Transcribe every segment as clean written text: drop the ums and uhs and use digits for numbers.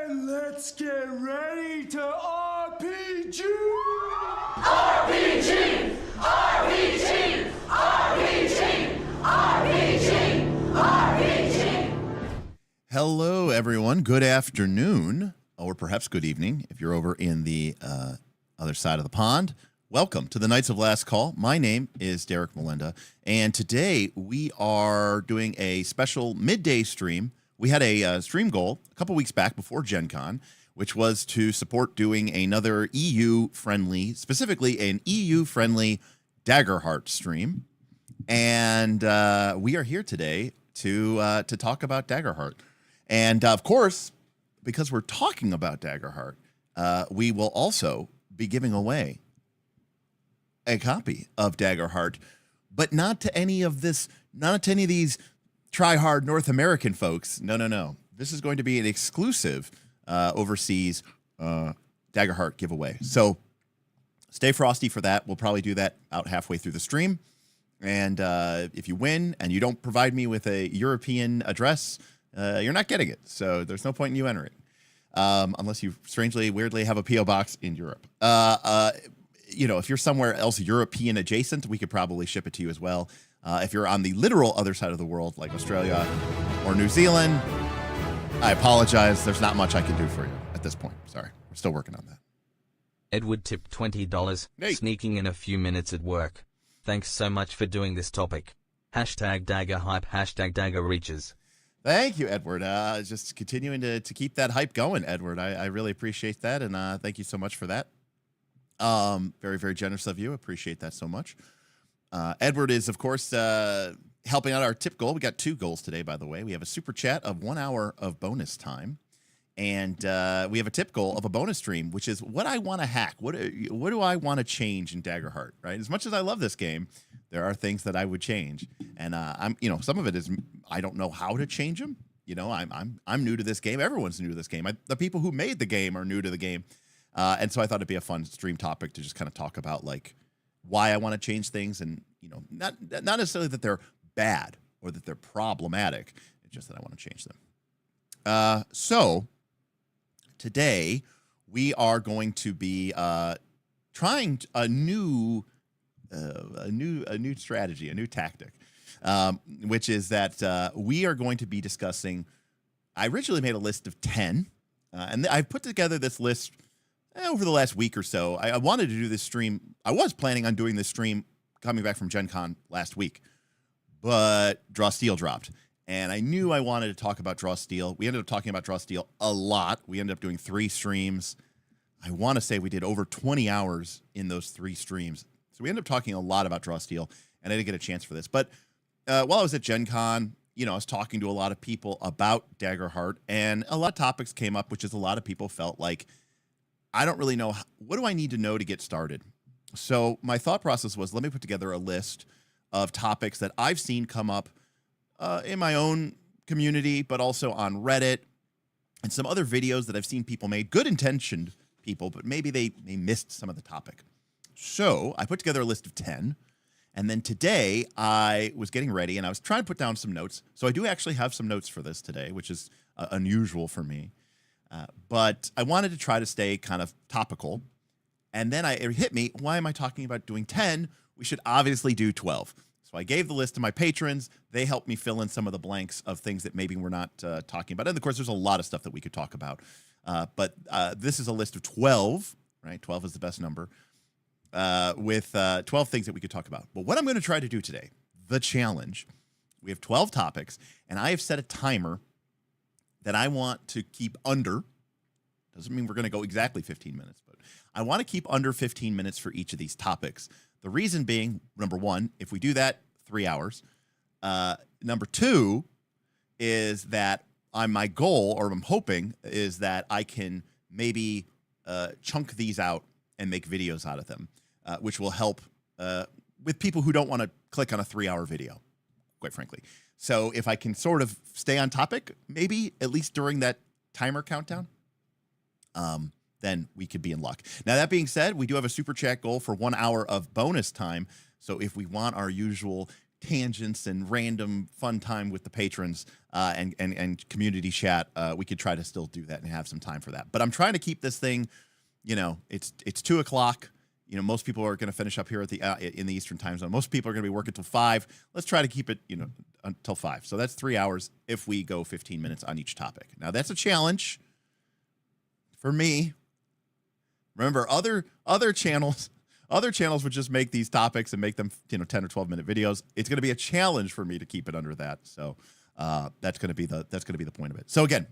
And let's get ready to RPG! RPG! RPG! RPG! RPG! RPG! Hello, everyone. Good afternoon, or perhaps good evening if you're over in the other side of the pond. Welcome to the Knights of Last Call. My name is Derek Melinda, and today we are doing a special midday stream. We had a stream goal a couple weeks back before Gen Con, which was to support doing another EU-friendly, specifically an EU-friendly Daggerheart stream. And we are here today to talk about Daggerheart. And, of course, because we're talking about Daggerheart, we will also be giving away a copy of Daggerheart, but not to any of these try-hard North American folks. No. This is going to be an exclusive overseas Daggerheart giveaway. So stay frosty for that. We'll probably do that out halfway through the stream. And if you win and you don't provide me with a European address, you're not getting it. So there's no point in you entering. Unless you strangely, weirdly have a P.O. box in Europe. If you're somewhere else European adjacent, we could probably ship it to you as well. If you're on the literal other side of the world, like Australia or New Zealand, I apologize. There's not much I can do for you at this point. Sorry. We're still working on that. Edward tipped $20, sneaking in a few minutes at work. Thanks so much for doing this topic. Hashtag Dagger Hype, hashtag Dagger Reaches. Thank you, Edward. Just continuing to keep that hype going, Edward. I really appreciate that, and thank you so much for that. Very, very generous of you. Appreciate that so much. Edward is, of course, helping out our tip goal. We got 2 goals today, by the way. We have a super chat of 1 hour of bonus time, and we have a tip goal of a bonus stream, which is what I want to hack. What do I want to change in Daggerheart? Right? As much as I love this game, there are things that I would change, and some of it is I don't know how to change them. I'm new to this game. Everyone's new to this game. The people who made the game are new to the game, and so I thought it'd be a fun stream topic to just kind of talk about like why I want to change things, and not necessarily that they're bad or that they're problematic. It's just that I want to change them. So today we are going to be trying a new strategy, a new tactic, which is that we are going to be discussing. I originally made a list of 10, and I've put together this list over the last week or so. I wanted to do this stream. I was planning on doing this stream coming back from Gen Con last week, but Draw Steel dropped. And I knew I wanted to talk about Draw Steel. We ended up talking about Draw Steel a lot. We ended up doing 3 streams. I want to say we did over 20 hours in those 3 streams. So we ended up talking a lot about Draw Steel, and I didn't get a chance for this. But while I was at Gen Con, I was talking to a lot of people about Daggerheart, and a lot of topics came up, which is a lot of people felt like, I don't really know. What do I need to know to get started? So my thought process was, let me put together a list of topics that I've seen come up in my own community, but also on Reddit and some other videos that I've seen people made, good-intentioned people, but maybe they missed some of the topic. So I put together a list of 10, and then today I was getting ready, and I was trying to put down some notes. So I do actually have some notes for this today, which is unusual for me. But I wanted to try to stay kind of topical. And then it hit me, why am I talking about doing 10? We should obviously do 12. So I gave the list to my patrons. They helped me fill in some of the blanks of things that maybe we're not talking about. And, of course, there's a lot of stuff that we could talk about. But this is a list of 12, right? 12 is the best number, with 12 things that we could talk about. But what I'm going to try to do today, the challenge, we have 12 topics, and I have set a timer that I want to keep under. Doesn't mean we're going to go exactly 15 minutes, but I want to keep under 15 minutes for each of these topics. The reason being, number 1, if we do that, 3 hours. Number 2 is that my goal, or I'm hoping, is that I can maybe chunk these out and make videos out of them, which will help with people who don't want to click on a 3-hour video, quite frankly. So if I can sort of stay on topic, maybe at least during that timer countdown, then we could be in luck. Now, that being said, we do have a super chat goal for 1 hour of bonus time. So if we want our usual tangents and random fun time with the patrons and community chat, we could try to still do that and have some time for that. But I'm trying to keep this thing, it's 2 o'clock. Most people are going to finish up here at in the Eastern time zone. Most people are going to be working till 5. Let's try to keep it, until 5. So that's 3 hours if we go 15 minutes on each topic. Now that's a challenge for me. Remember, other channels would just make these topics and make them 10 or 12 minute videos. It's going to be a challenge for me to keep it under that. So that's going to be the point of it. So again,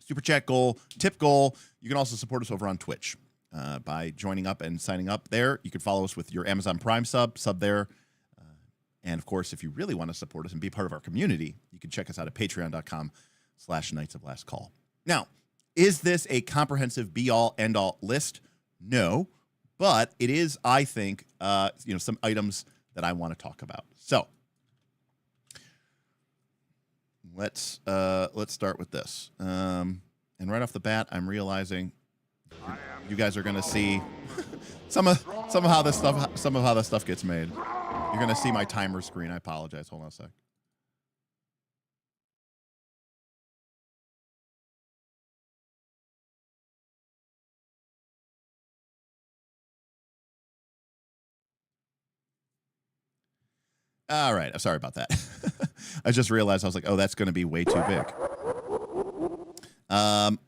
super chat goal, tip goal. You can also support us over on Twitch by joining up and signing up there. You can follow us with your Amazon Prime sub there. And of course, if you really want to support us and be part of our community, you can check us out at patreon.com/Knights of Last Call. Now, is this a comprehensive be-all, end-all list? No, but it is, I think, some items that I want to talk about. So let's start with this. And right off the bat, I'm realizing you guys are going to see some of how this stuff gets made. You're going to see my timer screen. I apologize. Hold on a sec. All right. I'm sorry about that. I just realized I was like, oh, that's going to be way too big.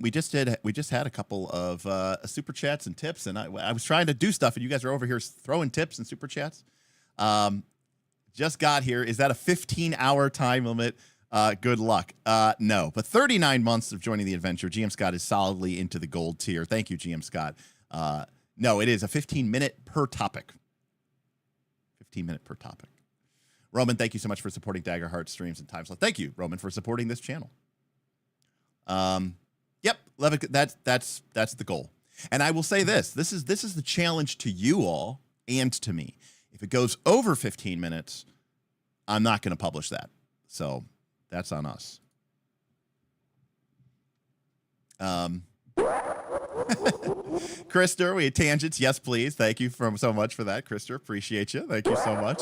We just had a couple of super chats and tips, and I was trying to do stuff, and you guys are over here throwing tips and super chats. Just got here. Is that a 15-hour time limit? Good luck. No, but 39 months of joining the adventure. GM Scott is solidly into the gold tier. Thank you, GM Scott. No, it is a 15-minute per topic. 15-minute per topic. Roman, thank you so much for supporting Daggerheart streams and timeslot. Thank you, Roman, for supporting this channel. Yep, Levick, that's the goal. And I will say this is the challenge to you all and to me. If it goes over 15 minutes, I'm not going to publish that. So that's on us. Krister, we had tangents. Yes, please. Thank you so much for that, Krister. Appreciate you. Thank you so much.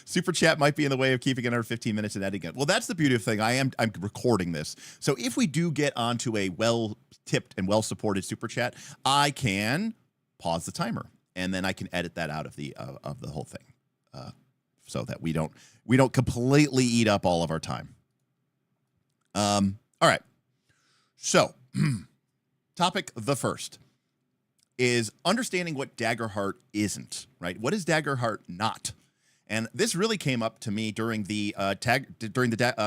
Super chat might be in the way of keeping it under 15 minutes and editing it. Well, that's the beauty of the thing. I'm recording this. So if we do get onto a well-tipped and well-supported super chat, I can pause the timer, and then I can edit that out of the whole thing, so that we don't completely eat up all of our time. All right. So, topic the first is understanding what Daggerheart isn't, right? What is Daggerheart not? And this really came up to me during the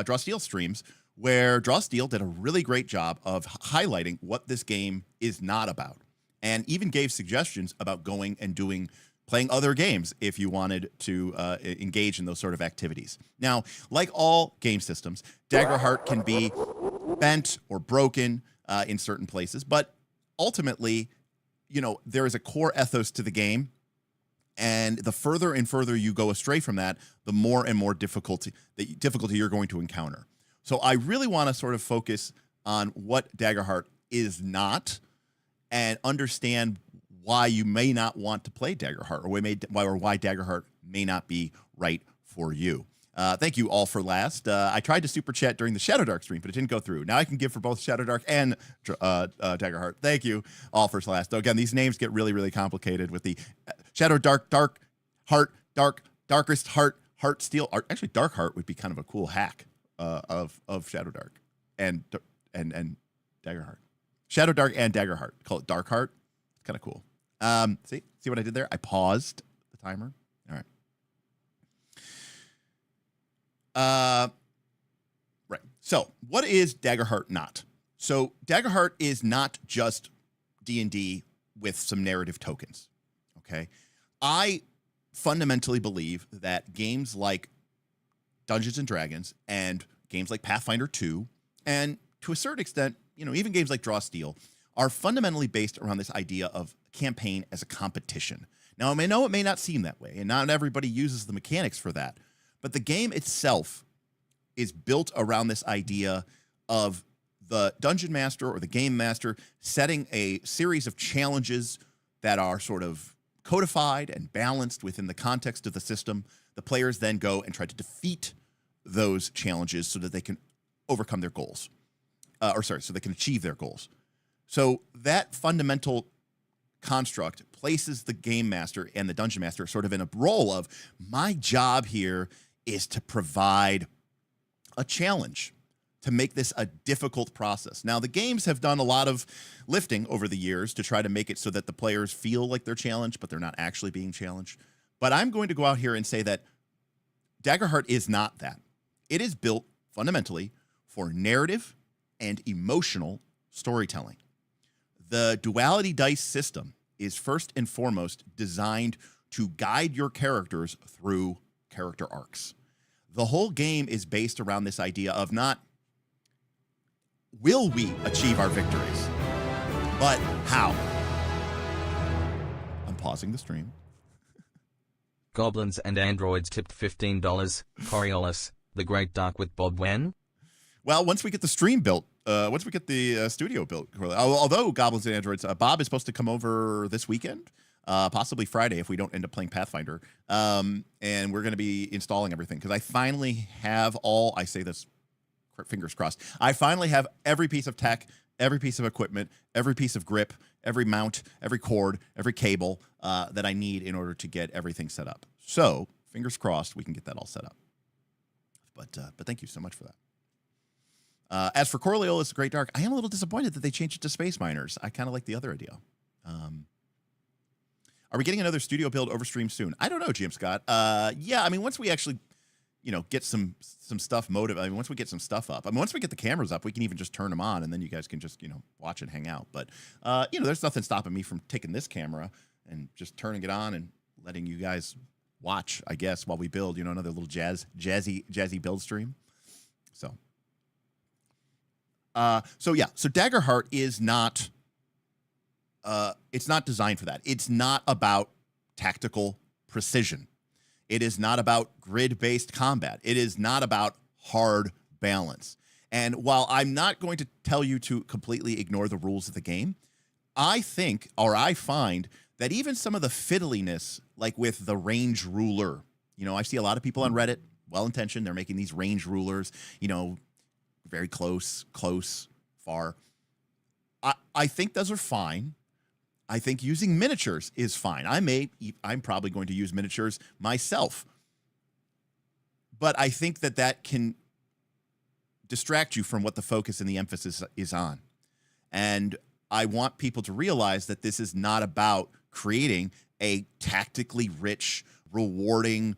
Draw Steel streams, where Draw Steel did a really great job of highlighting what this game is not about, and even gave suggestions about going and playing other games if you wanted to engage in those sort of activities. Now, like all game systems, Daggerheart can be bent or broken in certain places, but ultimately, there is a core ethos to the game. And the further and further you go astray from that, the more and more difficulty you're going to encounter. So I really want to sort of focus on what Daggerheart is not, and understand why you may not want to play Daggerheart, or why Daggerheart may not be right for you. Thank you all for last. I tried to super chat during the Shadowdark stream, but it didn't go through. Now I can give for both Shadowdark and Daggerheart. Thank you all for last. So again, these names get really, really complicated with the Shadowdark, Dark Heart, Darkest Heart, Heart Steel. Actually, Dark Heart would be kind of a cool hack of Shadowdark and Daggerheart. Shadowdark and Daggerheart. Call it Dark Heart. It's kind of cool. See what I did there? I paused the timer. All right. Right. So what is Daggerheart not? So Daggerheart is not just D&D with some narrative tokens. Okay. I fundamentally believe that games like Dungeons and Dragons and games like Pathfinder 2, and to a certain extent, even games like Draw Steel, are fundamentally based around this idea of campaign as a competition. Now, I know it may not seem that way, and not everybody uses the mechanics for that, but the game itself is built around this idea of the dungeon master or the game master setting a series of challenges that are sort of codified and balanced within the context of the system. The players then go and try to defeat those challenges so that they can overcome their goals. So they can achieve their goals. So that fundamental construct places the game master and the dungeon master sort of in a role of, my job here is to provide a challenge, to make this a difficult process. Now, the games have done a lot of lifting over the years to try to make it so that the players feel like they're challenged, but they're not actually being challenged. But I'm going to go out here and say that Daggerheart is not that. It is built fundamentally for narrative and emotional storytelling. The duality dice system is first and foremost designed to guide your characters through character arcs. The whole game is based around this idea of not will we achieve our victories, but how. I'm pausing the stream. Goblins and Androids tipped $15. Coriolis, the Great Dark with Bob when? Well, once we get the stream built, once we get the studio built, although Goblins and Androids, Bob is supposed to come over this weekend, possibly Friday if we don't end up playing Pathfinder, and we're going to be installing everything because I finally have I say this, fingers crossed, I finally have every piece of tech, every piece of equipment, every piece of grip, every mount, every cord, every cable that I need in order to get everything set up. So, fingers crossed, we can get that all set up. But thank you so much for that. As for Coriolis, the Great Dark, I am a little disappointed that they changed it to Space Miners. I kind of like the other idea. Are we getting another studio build over stream soon? I don't know, GM Scott. Yeah, I mean, once we actually, get some stuff once we get some stuff up. I mean, once we get the cameras up, we can even just turn them on, and then you guys can just, watch and hang out. But, there's nothing stopping me from taking this camera and just turning it on and letting you guys watch, I guess, while we build, another little jazzy build stream. So Daggerheart is not, it's not designed for that. It's not about tactical precision. It is not about grid-based combat. It is not about hard balance. And while I'm not going to tell you to completely ignore the rules of the game, I find that even some of the fiddliness, like with the range ruler, I see a lot of people on Reddit, well-intentioned, they're making these range rulers, very close, far. I think those are fine. I think using miniatures is fine. I'm probably going to use miniatures myself. But I think that can distract you from what the focus and the emphasis is on. And I want people to realize that this is not about creating a tactically rich, rewarding,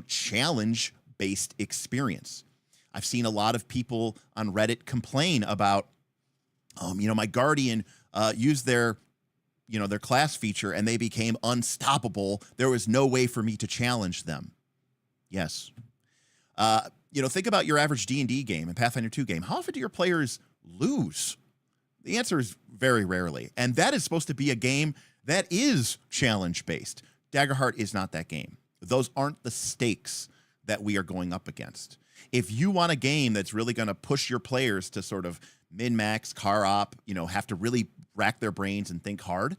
challenge-based experience. I've seen a lot of people on Reddit complain about, my Guardian used their class feature and they became unstoppable. There was no way for me to challenge them. Yes. Think about your average D&D game and Pathfinder 2 game. How often do your players lose? The answer is very rarely. And that is supposed to be a game that is challenge-based. Daggerheart is not that game. Those aren't the stakes that we are going up against. If you want a game that's really going to push your players to sort of min-max, car op, have to really rack their brains and think hard,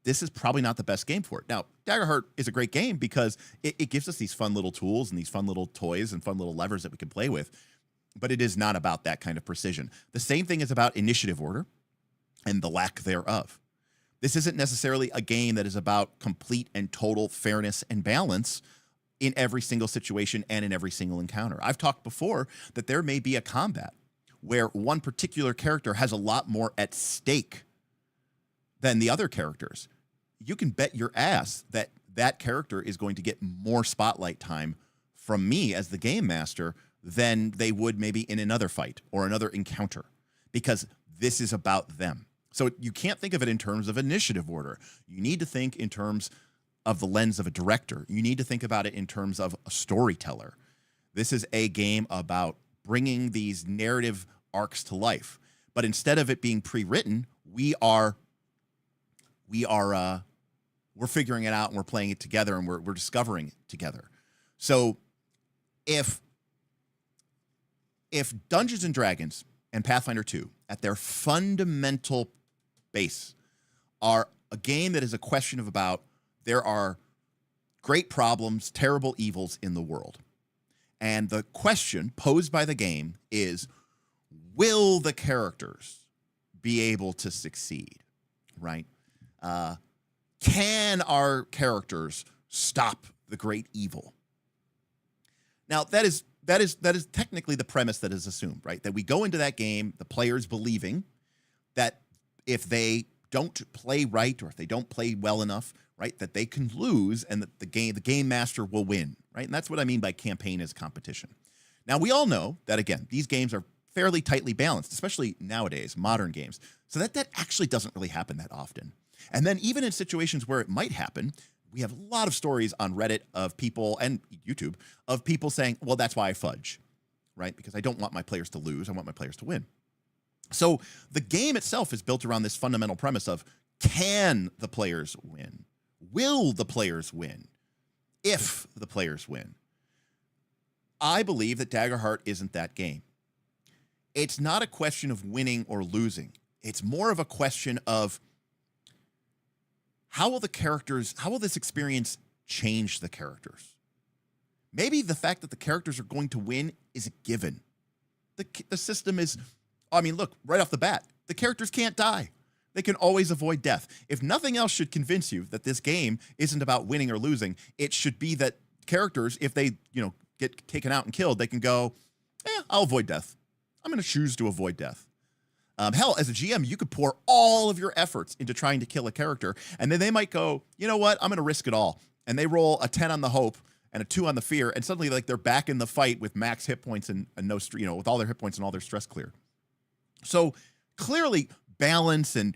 this is probably not the best game for it. Now, Daggerheart is a great game because it gives us these fun little tools and these fun little toys and fun little levers that we can play with, but it is not about that kind of precision. The same thing is about initiative order and the lack thereof. This isn't necessarily a game that is about complete and total fairness and balance in every single situation and in every single encounter. I've talked before that there may be a combat where one particular character has a lot more at stake than the other characters. You can bet your ass that that character is going to get more spotlight time from me as the game master than they would maybe in another fight or another encounter, because this is about them. So you can't think of it in terms of initiative order. You need to think in terms of the lens of a director. You need to think about it in terms of a storyteller. This is a game about bringing these narrative arcs to life. But instead of it being pre-written, we're figuring it out and we're playing it together and we're discovering it together. So if Dungeons and Dragons and Pathfinder 2 at their fundamental base are a game that is a question of about there are great problems, terrible evils in the world. And the question posed by the game is, will the characters be able to succeed, right? Can our characters stop the great evil? Now, that is technically the premise that is assumed, right? That we go into that game, the players believing that if they don't play right or if they don't play well enough, right, that they can lose and that the game master will win, right? And that's what I mean by campaign as competition. Now, we all know that, again, these games are fairly tightly balanced, especially nowadays, modern games, so that actually doesn't really happen that often. And then even in situations where it might happen, we have a lot of stories on Reddit of people and YouTube of people saying, well, that's why I fudge, right? Because I don't want my players to lose. I want my players to win. So the game itself is built around this fundamental premise of, can the players win? Will the players win? If the players win? I believe that Daggerheart isn't that game. It's not a question of winning or losing. It's more of a question of, how will this experience change the characters? Maybe the fact that the characters are going to win is a given. The system is, I mean, look, right off the bat, the characters can't die. They can always avoid death. If nothing else should convince you that this game isn't about winning or losing, it should be that characters, if they, get taken out and killed, they can go, I'll avoid death. I'm going to choose to avoid death. Hell, as a GM, you could pour all of your efforts into trying to kill a character, and then they might go, you know what, I'm going to risk it all. And they roll a 10 on the hope and a 2 on the fear, and suddenly like they're back in the fight with max hit points and no, with all their hit points and all their stress cleared. So clearly, balance and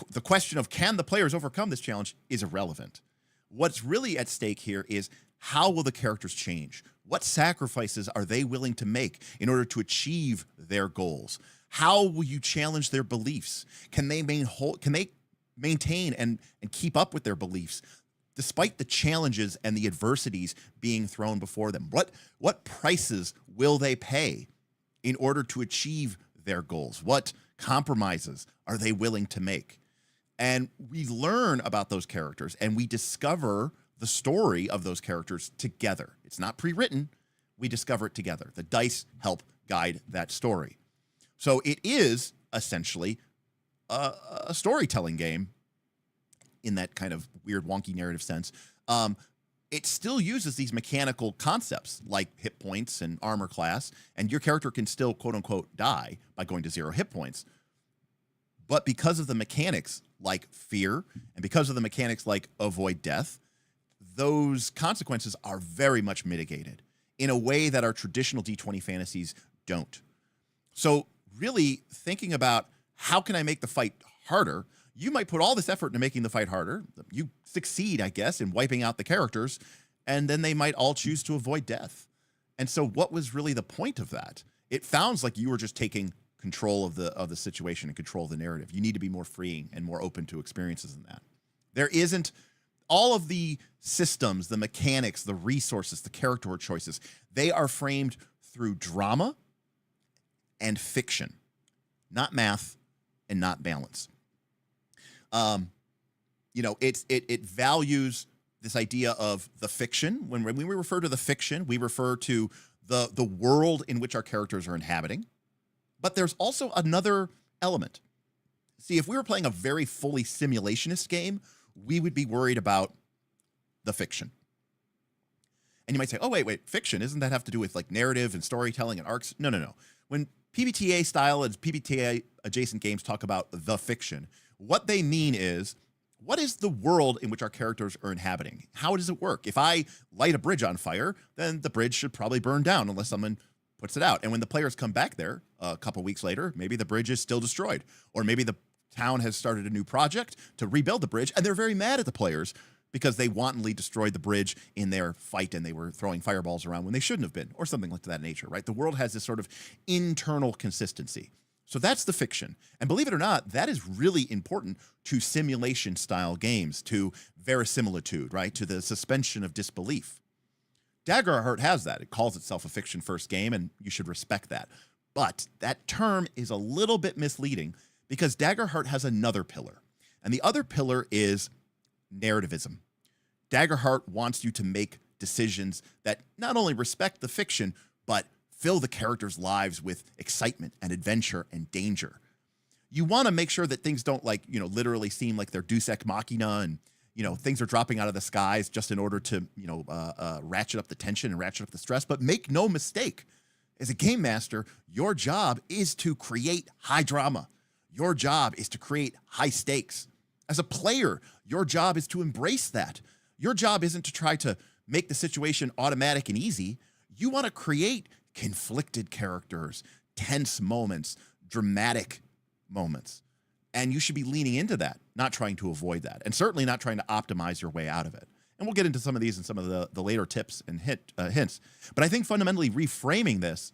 the question of can the players overcome this challenge is irrelevant. What's really at stake here is, how will the characters change? What sacrifices are they willing to make in order to achieve their goals? How will you challenge their beliefs? Can they maintain and keep up with their beliefs despite the challenges and the adversities being thrown before them? What prices will they pay in order to achieve their goals? What compromises are they willing to make? And we learn about those characters and we discover the story of those characters together. It's not pre-written. We discover it together. The dice help guide that story. So it is essentially a storytelling game in that kind of weird, wonky narrative sense. It still uses these mechanical concepts like hit points and armor class, and your character can still, quote unquote, die by going to 0 hit points. But because of the mechanics like fear and because of the mechanics like avoid death, those consequences are very much mitigated in a way that our traditional D20 fantasies don't. So really thinking about how can I make the fight harder, you might put all this effort into making the fight harder. You succeed, I guess, in wiping out the characters, and then they might all choose to avoid death. And so what was really the point of that? It sounds like you were just taking control of the situation and control of the narrative. You need to be more freeing and more open to experiences than that. There isn't all of the systems, the mechanics, the resources, the character choices, they are framed through drama and fiction, not math and not balance. It values this idea of the fiction. When we refer to the fiction, we refer to the world in which our characters are inhabiting. But there's also another element. See, if we were playing a very fully simulationist game, we would be worried about the fiction. And you might say, oh, wait, fiction, doesn't that have to do with like narrative and storytelling and arcs? No. When PBTA style and PBTA adjacent games talk about the fiction, what they mean is, what is the world in which our characters are inhabiting? How does it work? If I light a bridge on fire, then the bridge should probably burn down unless someone puts it out. And when the players come back there a couple weeks later, maybe the bridge is still destroyed, or maybe the town has started a new project to rebuild the bridge, and they're very mad at the players because they wantonly destroyed the bridge in their fight and they were throwing fireballs around when they shouldn't have been, or something like that nature, right? The world has this sort of internal consistency. So that's the fiction. And believe it or not, that is really important to simulation style games, to verisimilitude, right? To the suspension of disbelief. Daggerheart has that. It calls itself a fiction first game, and you should respect that. But that term is a little bit misleading because Daggerheart has another pillar. And the other pillar is narrativism. Daggerheart wants you to make decisions that not only respect the fiction, but fill the characters' lives with excitement and adventure and danger. You want to make sure that things don't literally seem like they're Deus Ex Machina and, things are dropping out of the skies just in order to, ratchet up the tension and ratchet up the stress. But make no mistake, as a game master, your job is to create high drama. Your job is to create high stakes. As a player, your job is to embrace that. Your job isn't to try to make the situation automatic and easy. You want to create conflicted characters, tense moments, dramatic moments. And you should be leaning into that, not trying to avoid that, and certainly not trying to optimize your way out of it. And we'll get into some of these and some of the later tips and hints. But I think fundamentally reframing this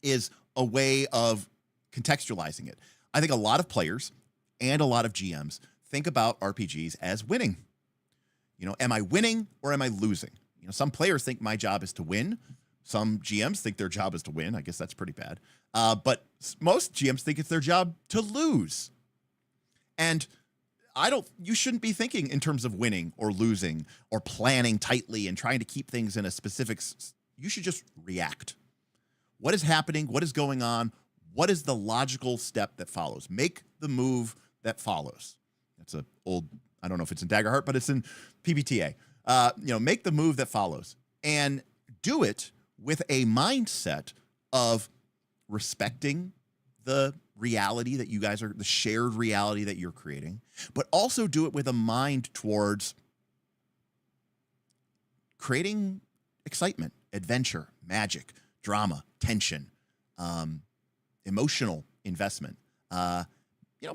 is a way of contextualizing it. I think a lot of players and a lot of GMs think about RPGs as winning. Am I winning or am I losing? Some players think my job is to win. Some GMs think their job is to win. I guess that's pretty bad. But most GMs think it's their job to lose. And you shouldn't be thinking in terms of winning or losing or planning tightly and trying to keep things in a specific. You should just react. What is happening? What is going on? What is the logical step that follows? Make the move that follows. That's an old, I don't know if it's in Daggerheart, but it's in PBTA. Make the move that follows and do it with a mindset of respecting the reality that you guys are, the shared reality that you're creating, but also do it with a mind towards creating excitement, adventure, magic, drama, tension, emotional investment.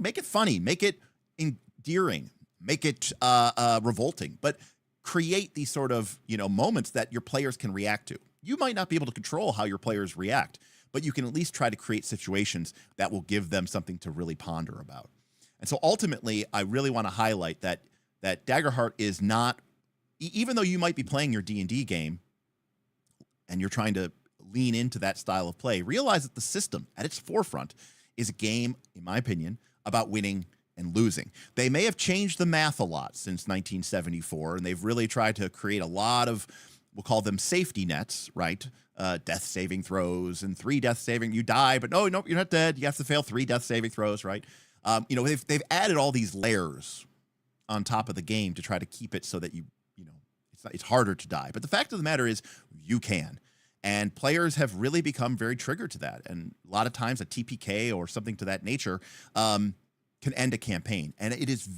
Make it funny, make it endearing, make it revolting, but create these sort of, moments that your players can react to. You might not be able to control how your players react, but you can at least try to create situations that will give them something to really ponder about. And so ultimately, I really want to highlight that Daggerheart is not, even though you might be playing your D&D game and you're trying to lean into that style of play, realize that the system at its forefront is a game, in my opinion, about winning and losing. They may have changed the math a lot since 1974, and they've really tried to create a lot of, we'll call them safety nets, right? Death saving throws and 3 death saving, you die, but no, you're not dead. You have to fail 3 death saving throws, right? They've added all these layers on top of the game to try to keep it so that it's harder to die. But the fact of the matter is you can. And players have really become very triggered to that. And a lot of times a TPK or something to that nature can end a campaign. And it is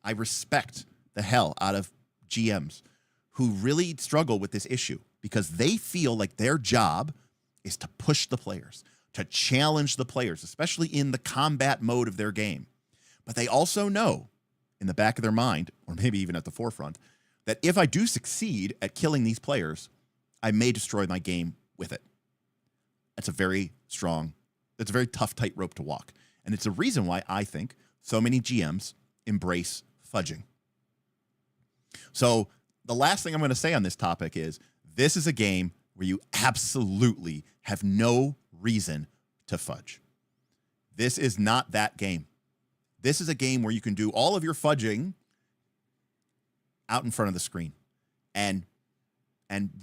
I respect the hell out of GMs who really struggle with this issue because they feel like their job is to push the players, to challenge the players, especially in the combat mode of their game. But they also know in the back of their mind, or maybe even at the forefront, that if I do succeed at killing these players, I may destroy my game with it. That's a very tough tightrope to walk. And it's a reason why I think so many GMs embrace fudging. So the last thing I'm going to say on this topic is this is a game where you absolutely have no reason to fudge. This is not that game. This is a game where you can do all of your fudging out in front of the screen and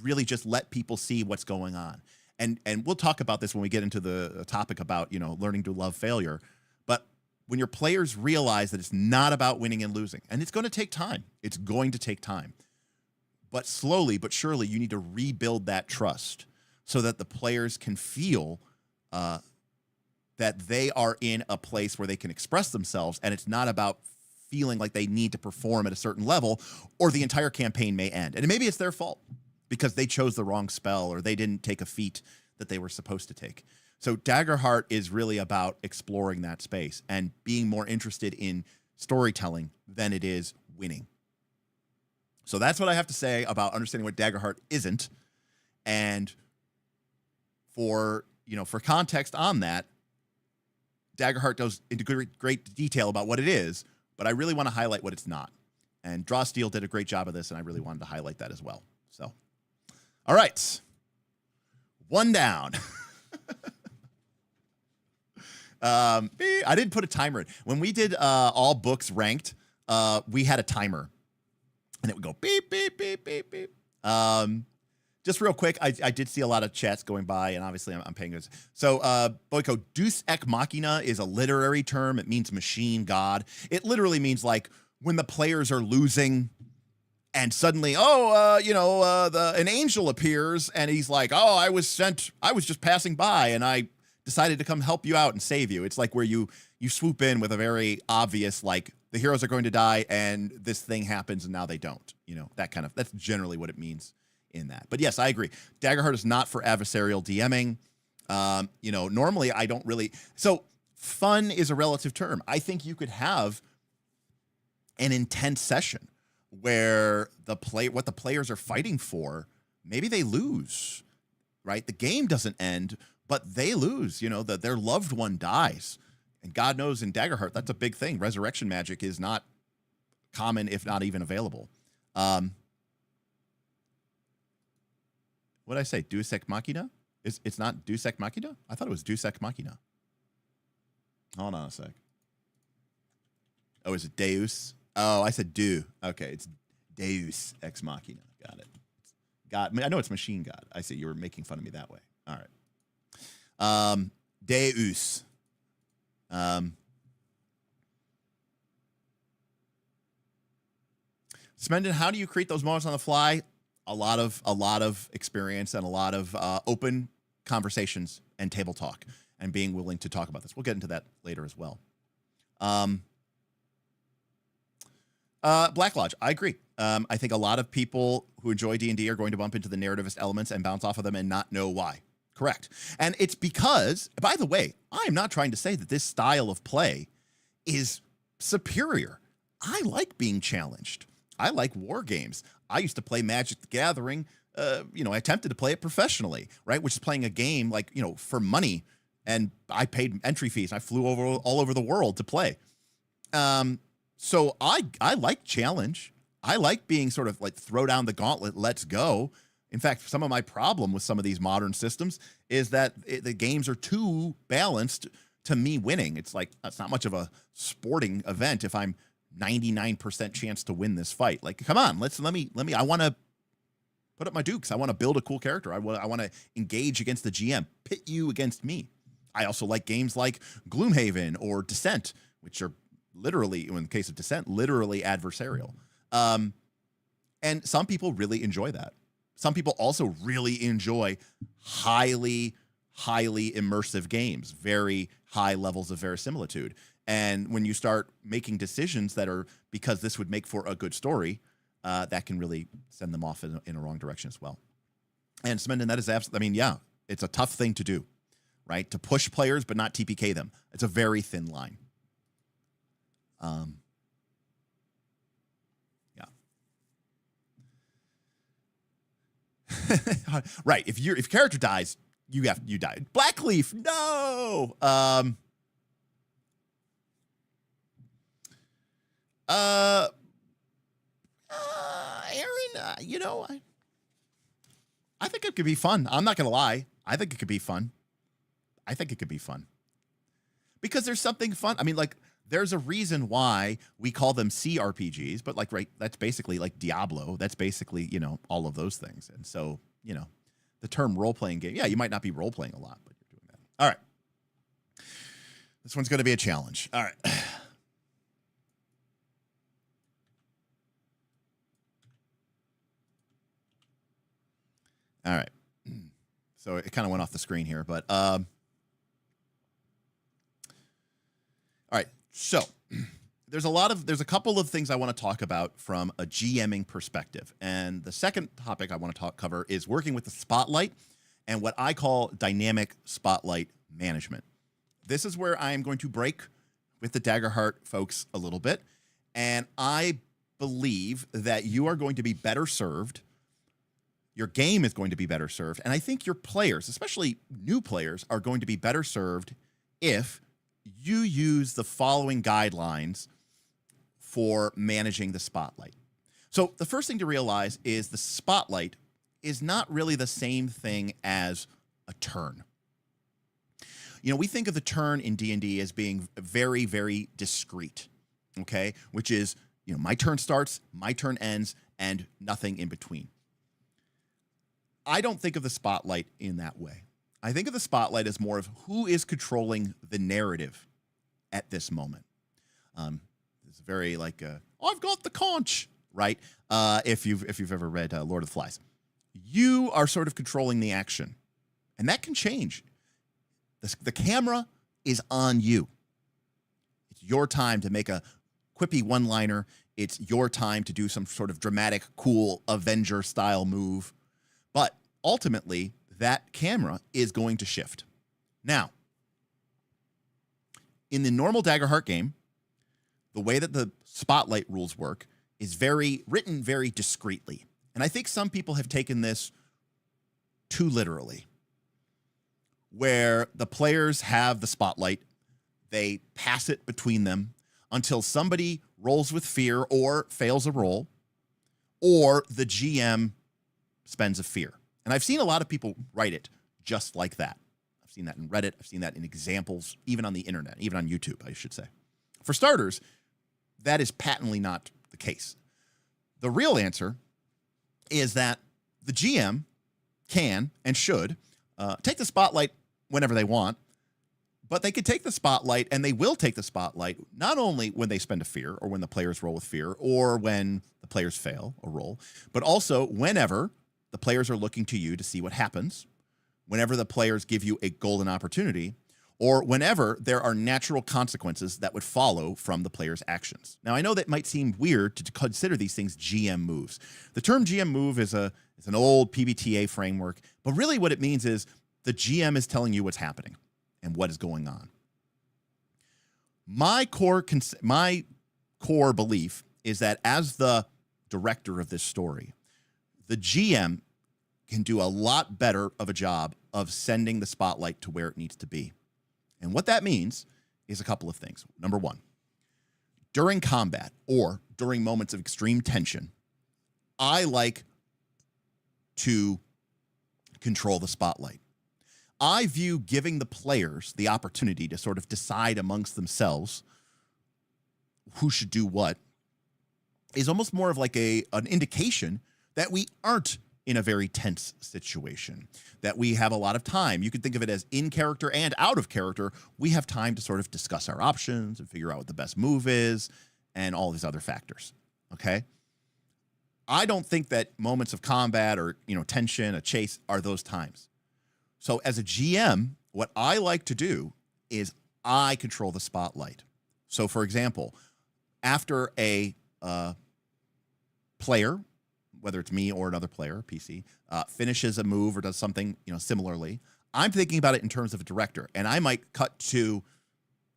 really just let people see what's going on. And we'll talk about this when we get into the topic about, learning to love failure. But when your players realize that it's not about winning and losing, and it's going to take time. It's going to take time. But slowly but surely, you need to rebuild that trust so that the players can feel that they are in a place where they can express themselves, and it's not about feeling like they need to perform at a certain level, or the entire campaign may end. And maybe it's their fault because they chose the wrong spell or they didn't take a feat that they were supposed to take. So Daggerheart is really about exploring that space and being more interested in storytelling than it is winning. So that's what I have to say about understanding what Daggerheart isn't. And for context on that, Daggerheart goes into great detail about what it is, but I really want to highlight what it's not. And Draw Steel did a great job of this, and I really wanted to highlight that as well. So, all right. One down. I didn't put a timer in. When we did all books ranked, we had a timer. and it would go beep, beep, beep, beep, beep. Just real quick, I did see a lot of chats going by, and obviously I'm paying this. So, Boyko, Deus Ex Machina is a literary term. It means machine god. It literally means like when the players are losing, and suddenly, an angel appears, and he's like, oh, I was just passing by, and I decided to come help you out and save you. It's like where you swoop in with a very obvious, like, the heroes are going to die, and this thing happens, and now they don't. That's generally what it means in that. But yes, I agree. Daggerheart is not for adversarial DMing. Normally I don't really. So fun is a relative term. I think you could have an intense session where what the players are fighting for, maybe they lose, right? The game doesn't end, but they lose, that their loved one dies. And God knows in Daggerheart, that's a big thing. Resurrection magic is not common, if not even available. What did I say? Deus Ex Machina? It's not Deus Ex Machina? I thought it was Deus Ex Machina. Hold on a sec. Oh, is it Deus? Oh, I said do. Okay, it's Deus Ex Machina. Got it. God. I know it's machine god. I see. You were making fun of me that way. All right. Deus. Smendon, how do you create those moments on the fly? A lot of experience and a lot of open conversations and table talk and being willing to talk about this. We'll get into that later as well. Black Lodge, I agree. I think a lot of people who enjoy D&D are going to bump into the narrativist elements and bounce off of them and not know why. Correct. And it's because, by the way, I'm not trying to say that this style of play is superior. I like being challenged. I like war games. I used to play Magic the Gathering. I attempted to play it professionally, right? Which is playing a game for money, and I paid entry fees. I flew all over the world to play. So I like challenge. I like being sort of like throw down the gauntlet, let's go. In fact, some of my problem with some of these modern systems is that the games are too balanced to me winning. It's like, it's not much of a sporting event if I'm 99% chance to win this fight. Like, come on, let me, I want to put up my dukes. I want to build a cool character. I want to engage against the GM, pit you against me. I also like games like Gloomhaven or Descent, which are literally, in the case of Descent, literally adversarial. And some people really enjoy that. Some people also really enjoy highly immersive games, very high levels of verisimilitude. And when you start making decisions that are because this would make for a good story, that can really send them off in a wrong direction as well. And Smendon, that is absolutely, it's a tough thing to do, right? To push players but not TPK them. It's a very thin line. Right. If character dies, you die. Blackleaf, no. Aaron, I think it could be fun. I'm not gonna lie. I think it could be fun. Because there's something fun. There's a reason why we call them CRPGs, but right, that's basically like Diablo. That's basically, all of those things. And so, the term role-playing game, yeah, you might not be role-playing a lot, but you're doing that. All right. This one's going to be a challenge. All right. All right. So it kind of went off the screen here, but all right. So there's a couple of things I want to talk about from a GMing perspective. And the second topic I want to cover is working with the spotlight and what I call dynamic spotlight management. This is where I am going to break with the Daggerheart folks a little bit. And I believe that you are going to be better served. Your game is going to be better served. And I think your players, especially new players, are going to be better served if you use the following guidelines for managing the spotlight. So the first thing to realize is the spotlight is not really the same thing as a turn. We think of the turn in D&D as being very, very discrete, okay? Which is, my turn starts, my turn ends, and nothing in between. I don't think of the spotlight in that way. I think of the spotlight as more of who is controlling the narrative at this moment. It's very like, I've got the conch, right? If you've ever read Lord of the Flies, you are sort of controlling the action, and that can change. The camera is on you. It's your time to make a quippy one-liner. It's your time to do some sort of dramatic, cool Avenger-style move. But ultimately, that camera is going to shift. Now, in the normal Daggerheart game, the way that the spotlight rules work is written very discreetly. And I think some people have taken this too literally, where the players have the spotlight, they pass it between them until somebody rolls with fear or fails a roll, or the GM spends a fear. And I've seen a lot of people write it just like that. I've seen that in Reddit. I've seen that in examples, even on the internet, even on YouTube, I should say. For starters, that is patently not the case. The real answer is that the GM can and should take the spotlight whenever they want, but they could take the spotlight, and they will take the spotlight not only when they spend a fear or when the players roll with fear or when the players fail a roll, but also whenever the players are looking to you to see what happens, whenever the players give you a golden opportunity, or whenever there are natural consequences that would follow from the player's actions. Now, I know that might seem weird to consider these things GM moves. The term GM move is an old PBTA framework, but really what it means is the GM is telling you what's happening and what is going on. My core belief is that as the director of this story, the GM can do a lot better of a job of sending the spotlight to where it needs to be. And what that means is a couple of things. Number one, during combat or during moments of extreme tension, I like to control the spotlight. I view giving the players the opportunity to sort of decide amongst themselves who should do what is almost more of like an indication that we aren't in a very tense situation, that we have a lot of time. You could think of it as in character and out of character. We have time to sort of discuss our options and figure out what the best move is and all these other factors, okay? I don't think that moments of combat or, tension, a chase are those times. So as a GM, what I like to do is I control the spotlight. So for example, after a player, whether it's me or another player, PC, finishes a move or does something, similarly, I'm thinking about it in terms of a director. And I might cut to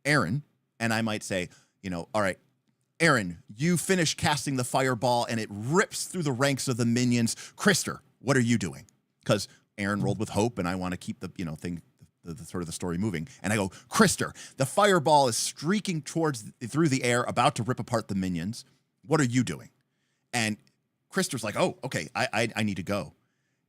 Aaron and I might say, all right, Aaron, you finish casting the fireball and it rips through the ranks of the minions. Krister, what are you doing? Because Aaron rolled with hope and I want to keep the, the sort of the story moving. And I go, Krister, the fireball is streaking through the air, about to rip apart the minions. What are you doing? And Krister's like, oh, okay, I need to go.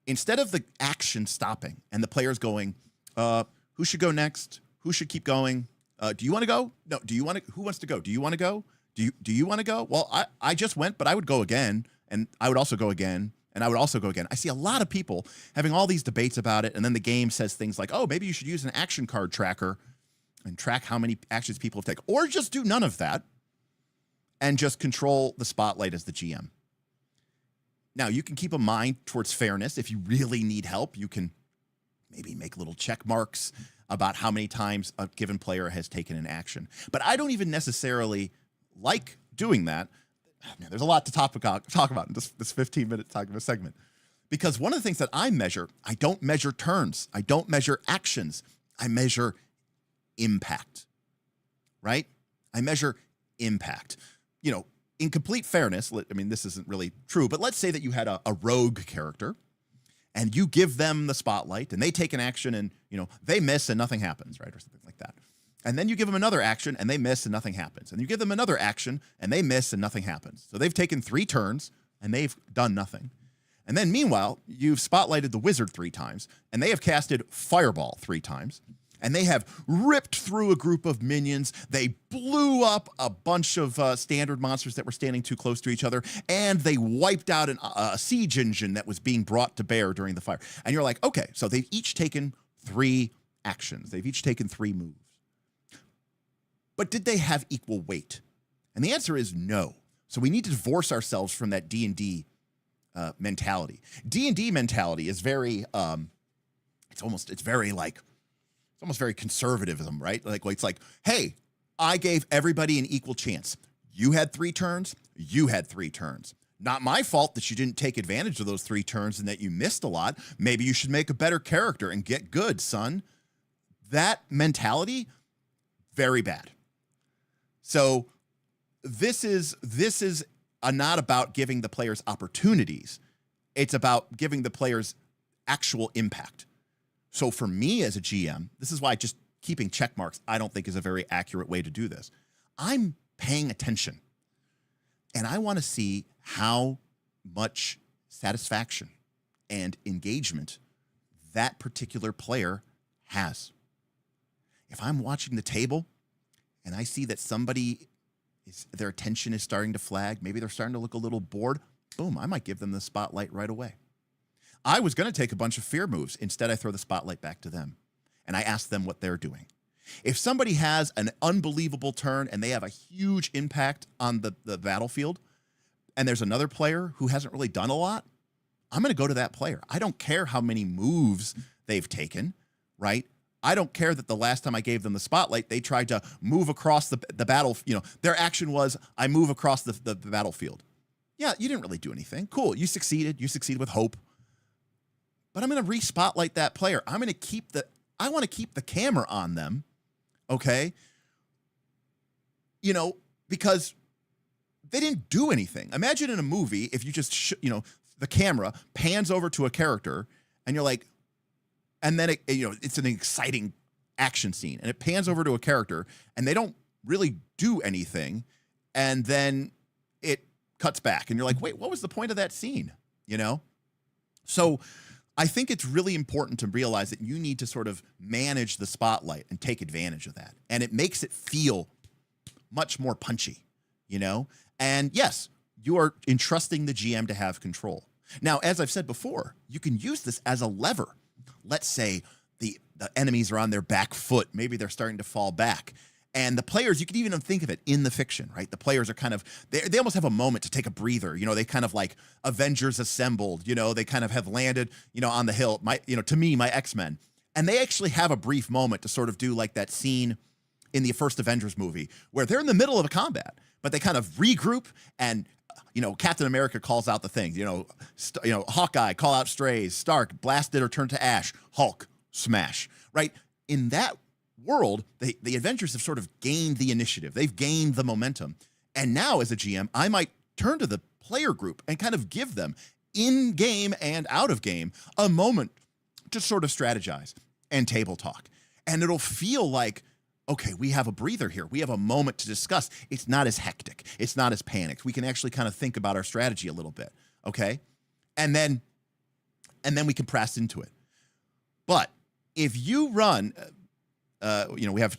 Instead of the action stopping and the players going, who should go next? Who should keep going? Do you want to go? No. Who wants to go? Do you want to go? Do you want to go? Well, I just went, but I would go again, and I would also go again, and I would also go again. I see a lot of people having all these debates about it, and then the game says things like, oh, maybe you should use an action card tracker and track how many actions people have taken, or just do none of that and just control the spotlight as the GM. Now, you can keep a mind towards fairness. If you really need help, you can maybe make little check marks about how many times a given player has taken an action. But I don't even necessarily like doing that. Man, there's a lot to talk about in this 15-minute segment. Because one of the things that I don't measure turns. I don't measure actions. I measure impact, right? I measure impact. In complete fairness, this isn't really true, but let's say that you had a rogue character and you give them the spotlight and they take an action and, they miss and nothing happens, right? Or something like that. And then you give them another action and they miss and nothing happens. And you give them another action and they miss and nothing happens. So they've taken 3 turns and they've done nothing. And then meanwhile, you've spotlighted the wizard 3 times and they have casted fireball 3 times. and they have ripped through a group of minions. They blew up a bunch of standard monsters that were standing too close to each other, and they wiped out a siege engine that was being brought to bear during the fire. And you're like, okay, so they've each taken 3 actions. They've each taken 3 moves. But did they have equal weight? And the answer is no. So we need to divorce ourselves from that D&D mentality. D&D mentality is very, it's almost very conservatism, right? Like it's like, hey, I gave everybody an equal chance. You had 3 turns, you had 3 turns. Not my fault that you didn't take advantage of those 3 turns and that you missed a lot. Maybe you should make a better character and get good, son. That mentality, very bad. So this is not about giving the players opportunities. It's about giving the players actual impact. So for me as a GM, this is why just keeping check marks, I don't think is a very accurate way to do this. I'm paying attention, and I want to see how much satisfaction and engagement that particular player has. If I'm watching the table and I see that their attention is starting to flag, maybe they're starting to look a little bored, boom, I might give them the spotlight right away. I was going to take a bunch of fear moves. Instead, I throw the spotlight back to them, and I ask them what they're doing. If somebody has an unbelievable turn and they have a huge impact on the battlefield, and there's another player who hasn't really done a lot, I'm going to go to that player. I don't care how many moves they've taken, right? I don't care that the last time I gave them the spotlight, they tried to move across the battle. Their action was, I move across the battlefield. Yeah, you didn't really do anything. Cool, you succeeded. You succeeded with hope. But I'm going to re-spotlight that player. I want to keep the camera on them, okay? Because they didn't do anything. Imagine in a movie if you just, the camera pans over to a character and you're like, and then it's an exciting action scene, and it pans over to a character and they don't really do anything, and then it cuts back and you're like, wait, what was the point of that scene? So I think it's really important to realize that you need to sort of manage the spotlight and take advantage of that. And it makes it feel much more punchy, And yes, you are entrusting the GM to have control. Now, as I've said before, you can use this as a lever. Let's say the enemies are on their back foot. Maybe they're starting to fall back. And the players, you can even think of it in the fiction, right? The players are kind of, they almost have a moment to take a breather. They kind of like Avengers Assembled, they kind of have landed, on the hill, to me, my X-Men. And they actually have a brief moment to sort of do like that scene in the first Avengers movie where they're in the middle of a combat, but they kind of regroup and, Captain America calls out the things, Hawkeye, call out strays, Stark, blasted or turned to ash, Hulk, smash, right? In that world, the Avengers have sort of gained the initiative. They've gained the momentum. And now as a GM, I might turn to the player group and kind of give them in game and out of game a moment to sort of strategize and table talk. And it'll feel like, okay, we have a breather here. We have a moment to discuss. It's not as hectic. It's not as panicked. We can actually kind of think about our strategy a little bit. Okay. And then we can press into it. But if you run, we have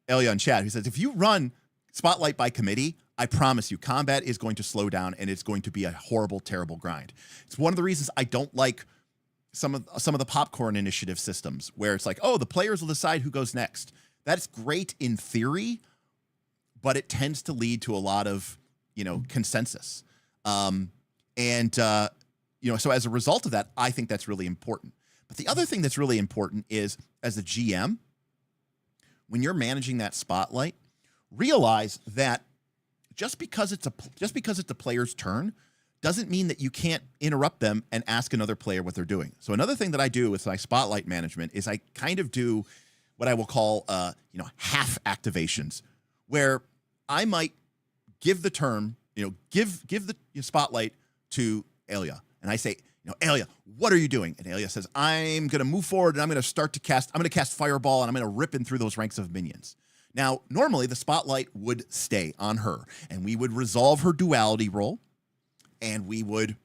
Elia in chat who says, if you run Spotlight by committee, I promise you, combat is going to slow down and it's going to be a horrible, terrible grind. It's one of the reasons I don't like some of the popcorn initiative systems where it's like, oh, the players will decide who goes next. That's great in theory, but it tends to lead to a lot of, consensus. So as a result of that, I think that's really important. But the other thing that's really important is, as a GM, when you're managing that spotlight, realize that just because it's a player's turn doesn't mean that you can't interrupt them and ask another player what they're doing. So another thing that I do with my spotlight management is I kind of do what I will call, half activations, where I might give the term, give the spotlight to Elia, and I say, Elia, what are you doing? And Elia says, I'm going to move forward and I'm going to cast Fireball and I'm going to rip in through those ranks of minions. Now, normally the spotlight would stay on her and we would resolve her duality roll and we would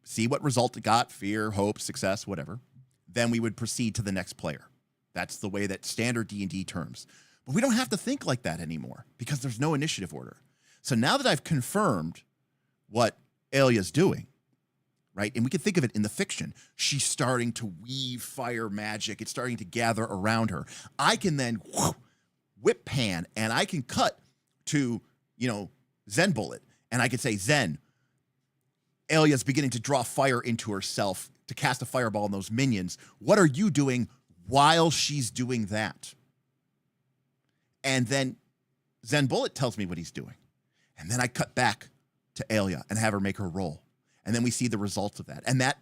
see what result it got, fear, hope, success, whatever. Then we would proceed to the next player. That's the way that standard D&D terms. But we don't have to think like that anymore because there's no initiative order. So now that I've confirmed what Alia's doing, right? And we can think of it in the fiction. She's starting to weave fire magic. It's starting to gather around her. I can then whip pan and I can cut to, Zen Bullet. And I could say, Zen, Alia's beginning to draw fire into herself to cast a fireball on those minions. What are you doing while she's doing that? And then Zen Bullet tells me what he's doing. And then I cut back to Alia and have her make her roll. And then we see the results of that. And that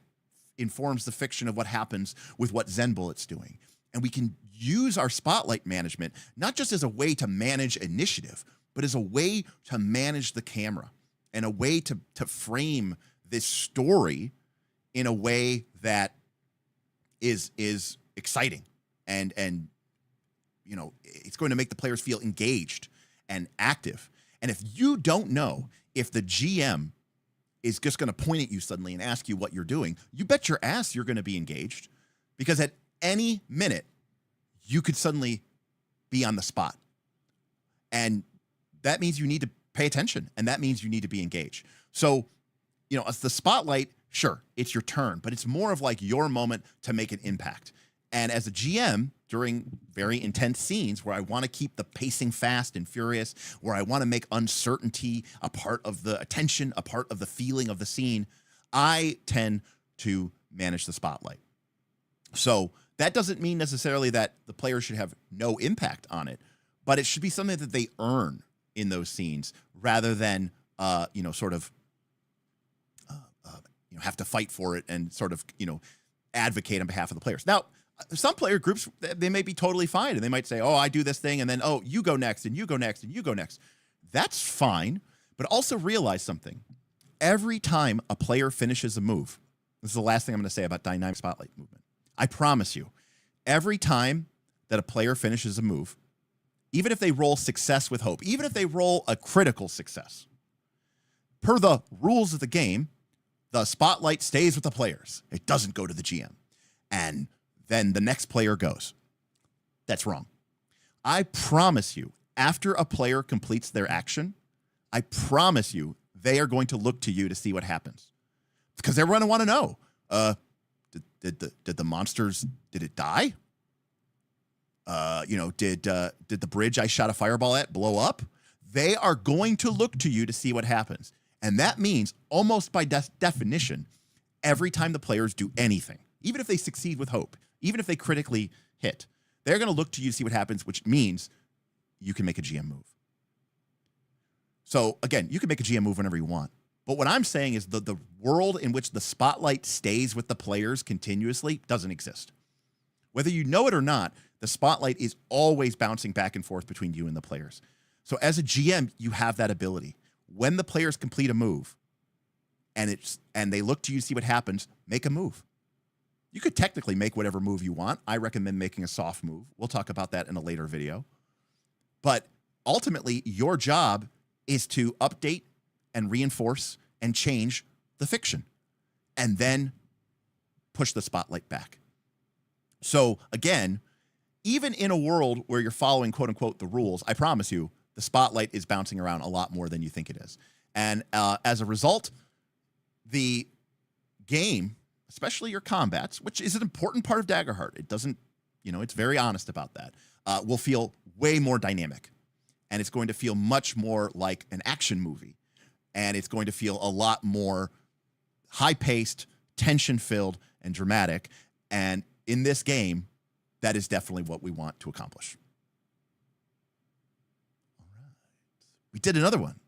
informs the fiction of what happens with what Zen Bullet's doing. And we can use our spotlight management, not just as a way to manage initiative, but as a way to manage the camera and a way to frame this story in a way that is exciting and it's going to make the players feel engaged and active. And if you don't know if the GM is just going to point at you suddenly and ask you what you're doing, you bet your ass you're going to be engaged, because at any minute you could suddenly be on the spot. And that means you need to pay attention, and that means you need to be engaged. So, as the spotlight, sure, it's your turn, but it's more of like your moment to make an impact. And as a GM, during very intense scenes where I want to keep the pacing fast and furious, where I want to make uncertainty a part of the attention, a part of the feeling of the scene, I tend to manage the spotlight. So that doesn't mean necessarily that the player should have no impact on it, but it should be something that they earn in those scenes rather than, have to fight for it and sort of, advocate on behalf of the players. Now, some player groups, they may be totally fine, and they might say, oh, I do this thing, and then, oh, you go next, and you go next, and you go next. That's fine, but also realize something. Every time a player finishes a move, this is the last thing I'm going to say about dynamic spotlight movement. I promise you, every time that a player finishes a move, even if they roll success with hope, even if they roll a critical success, per the rules of the game, the spotlight stays with the players. It doesn't go to the GM. And then the next player goes. That's wrong. I promise you, after a player completes their action, I promise you they are going to look to you to see what happens. Because they're going to want to know, did the monsters, did it die? Did the bridge I shot a fireball at blow up? They are going to look to you to see what happens. And that means, almost by definition, every time the players do anything, even if they succeed with hope, even if they critically hit, they're going to look to you to see what happens, which means you can make a GM move. So again, you can make a GM move whenever you want. But what I'm saying is the world in which the spotlight stays with the players continuously doesn't exist. Whether you know it or not, the spotlight is always bouncing back and forth between you and the players. So as a GM, you have that ability. When the players complete a move and they look to you to see what happens, make a move. You could technically make whatever move you want. I recommend making a soft move. We'll talk about that in a later video. But ultimately, your job is to update and reinforce and change the fiction and then push the spotlight back. So again, even in a world where you're following, quote unquote, the rules, I promise you, the spotlight is bouncing around a lot more than you think it is. And as a result, the game, especially your combats, which is an important part of Daggerheart, it doesn't, it's very honest about that, will feel way more dynamic. And it's going to feel much more like an action movie. And it's going to feel a lot more high-paced, tension-filled, and dramatic. And in this game, that is definitely what we want to accomplish. We did another one.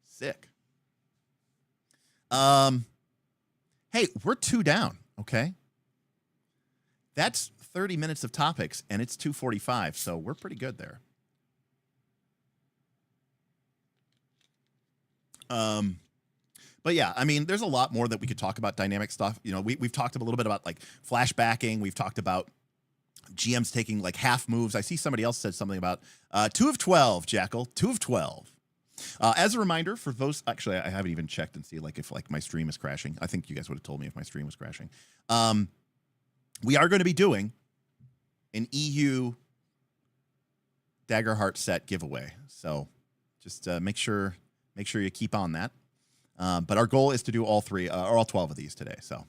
Sick. Hey, we're 2 down, okay? That's 30 minutes of topics, and it's 2:45, so we're pretty good there. But yeah, I mean, there's a lot more that we could talk about dynamic stuff. We've talked a little bit about like flashbacking. We've talked about GMs taking like half moves. I see somebody else said something about 2 of 12, Jackal, 2 of 12. As a reminder for those, actually, I haven't even checked and see like if like my stream is crashing. I think you guys would have told me if my stream was crashing. We are going to be doing an EU Daggerheart set giveaway. So just make sure you keep on that. But our goal is to do all 3 or all 12 of these today. So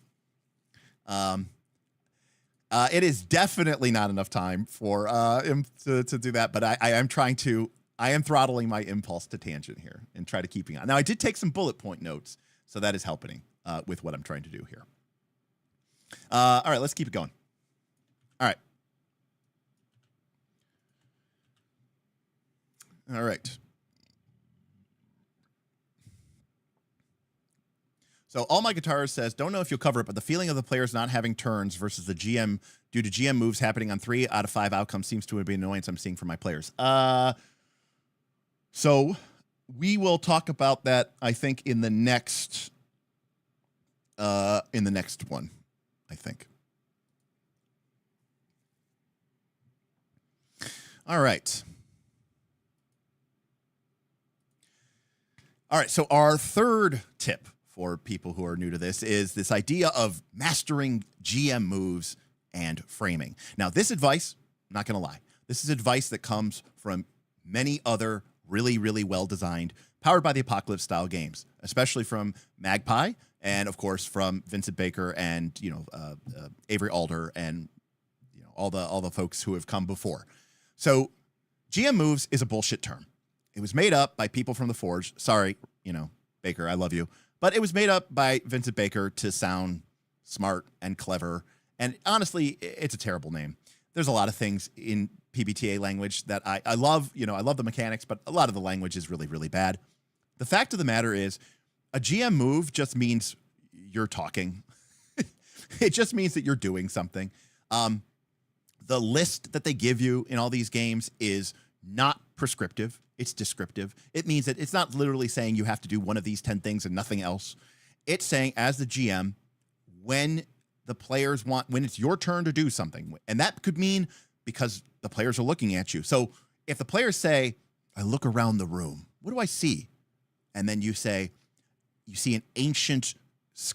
it is definitely not enough time for him to do that. But I am throttling my impulse to tangent here and try to keep on. Now I did take some bullet point notes, so that is helping with what I'm trying to do here. All right, let's keep it going. All right. All right. So All My Guitars says, don't know if you'll cover it, but the feeling of the players not having turns versus the GM due to GM moves happening on 3 out of 5 outcomes seems to be an annoyance I'm seeing from my players. So we will talk about that, I think, in the next one, I think. All right. All right, so our third tip for people who are new to this is this idea of mastering GM moves and framing. Now, this advice, I'm not going to lie, this is advice that comes from many other really, really well-designed, Powered by the Apocalypse style games, especially from Magpie and, of course, from Vincent Baker and, Avery Alder and, all the folks who have come before. So GM moves is a bullshit term. It was made up by people from the Forge. Sorry, Baker, I love you. But it was made up by Vincent Baker to sound smart and clever. And honestly, it's a terrible name. There's a lot of things in PBTA language that I love. I love the mechanics, but a lot of the language is really, really bad. The fact of the matter is a GM move just means you're talking. It just means that you're doing something. The list that they give you in all these games is not prescriptive. It's descriptive. It means that it's not literally saying you have to do one of these 10 things and nothing else. It's saying, as the GM, when the players when it's your turn to do something, and that could mean because the players are looking at you. So if the players say, I look around the room, what do I see? And then you say, you see an ancient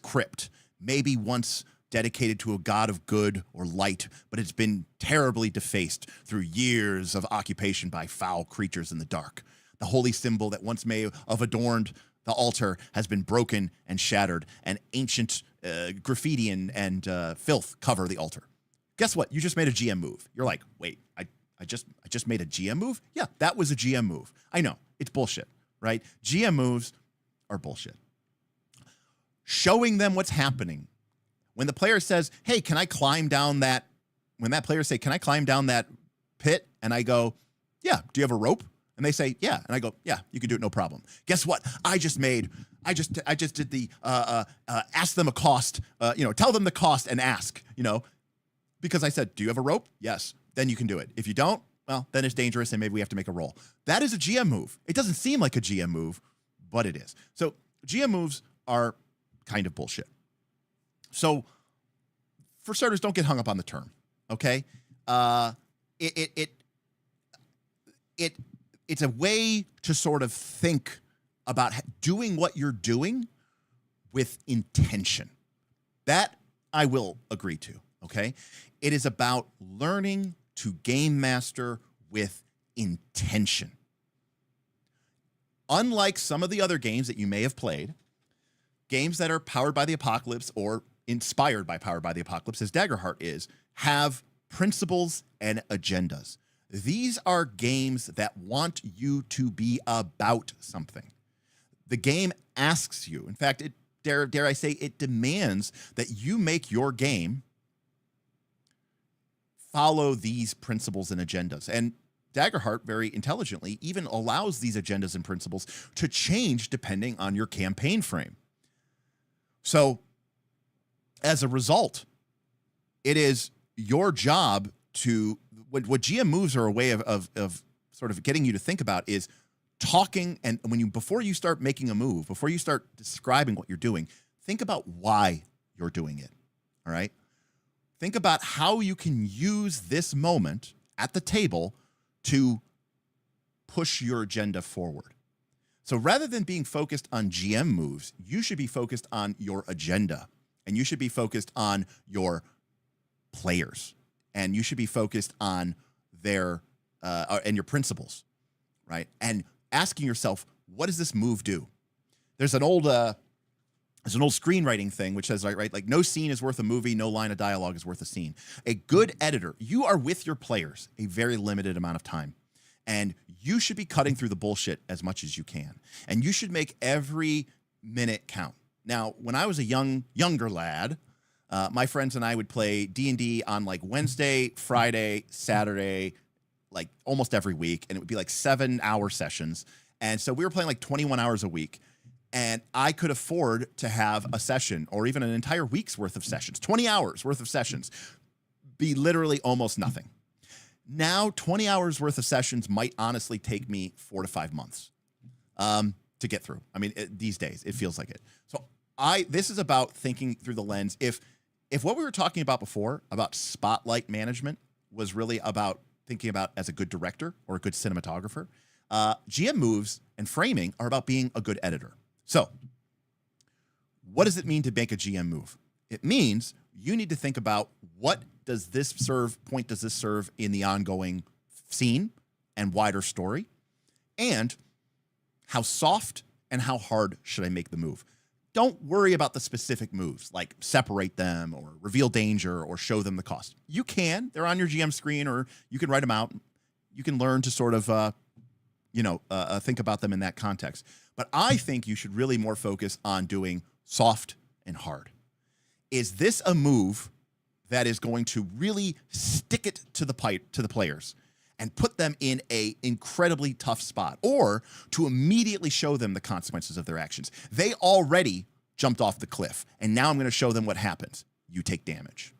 crypt, maybe once dedicated to a god of good or light, but it's been terribly defaced through years of occupation by foul creatures in the dark. The holy symbol that once may have adorned the altar has been broken and shattered, and ancient graffiti and filth cover the altar. Guess what? You just made a GM move. You're like, wait, I just made a GM move? Yeah, that was a GM move. I know, it's bullshit, right? GM moves are bullshit. Showing them what's happening. When the player says, hey, can I climb down that, when that player say, can I climb down that pit? And I go, yeah, do you have a rope? And they say, yeah. And I go, yeah, you can do it, no problem. Guess what? I just did the, ask them a cost, tell them the cost and ask, because I said, do you have a rope? Yes. Then you can do it. If you don't, well, then it's dangerous and maybe we have to make a roll. That is a GM move. It doesn't seem like a GM move, but it is. So GM moves are kind of bullshit. So, for starters, don't get hung up on the term, okay? It's a way to sort of think about doing what you're doing with intention. That I will agree to, okay? It is about learning to game master with intention. Unlike some of the other games that you may have played, games that are powered by the Apocalypse or inspired by Powered by the Apocalypse, as Daggerheart is, have principles and agendas. These are games that want you to be about something. The game asks you, in fact, dare I say, it demands that you make your game follow these principles and agendas. And Daggerheart, very intelligently, even allows these agendas and principles to change depending on your campaign frame. So, as a result, it is your job to, what GM moves are a way of sort of getting you to think about is talking, and before you start making a move, before you start describing what you're doing, think about why you're doing it, all right? Think about how you can use this moment at the table to push your agenda forward. So rather than being focused on GM moves, you should be focused on your agenda. And you should be focused on your players. and you should be focused on their and your principles, right? And asking yourself, what does this move do? There's an old screenwriting thing which says, right, like no scene is worth a movie, no line of dialogue is worth a scene. A good editor, you are with your players a very limited amount of time, and you should be cutting through the bullshit as much as you can, and you should make every minute count. Now, when I was a younger lad, my friends and I would play D&D on like Wednesday, Friday, Saturday, like almost every week, and it would be like 7-hour sessions. And so we were playing like 21 hours a week, and I could afford to have a session or even an entire week's worth of sessions, 20 hours worth of sessions, be literally almost nothing. Now, 20 hours worth of sessions might honestly take me 4 to 5 months to get through. I mean, these days, it feels like it. So this is about thinking through the lens. If what we were talking about before, about spotlight management, was really about thinking about as a good director or a good cinematographer, GM moves and framing are about being a good editor. So what does it mean to make a GM move? It means you need to think about what does this point does this serve in the ongoing scene and wider story, and how soft and how hard should I make the move? Don't worry about the specific moves, like separate them or reveal danger or show them the cost. You can. They're on your GM screen, or you can write them out. You can learn to sort of, think about them in that context. But I think you should really more focus on doing soft and hard. Is this a move that is going to really stick it to the players and put them in a incredibly tough spot, or to immediately show them the consequences of their actions? They already jumped off the cliff, and now I'm going to show them what happens. You take damage.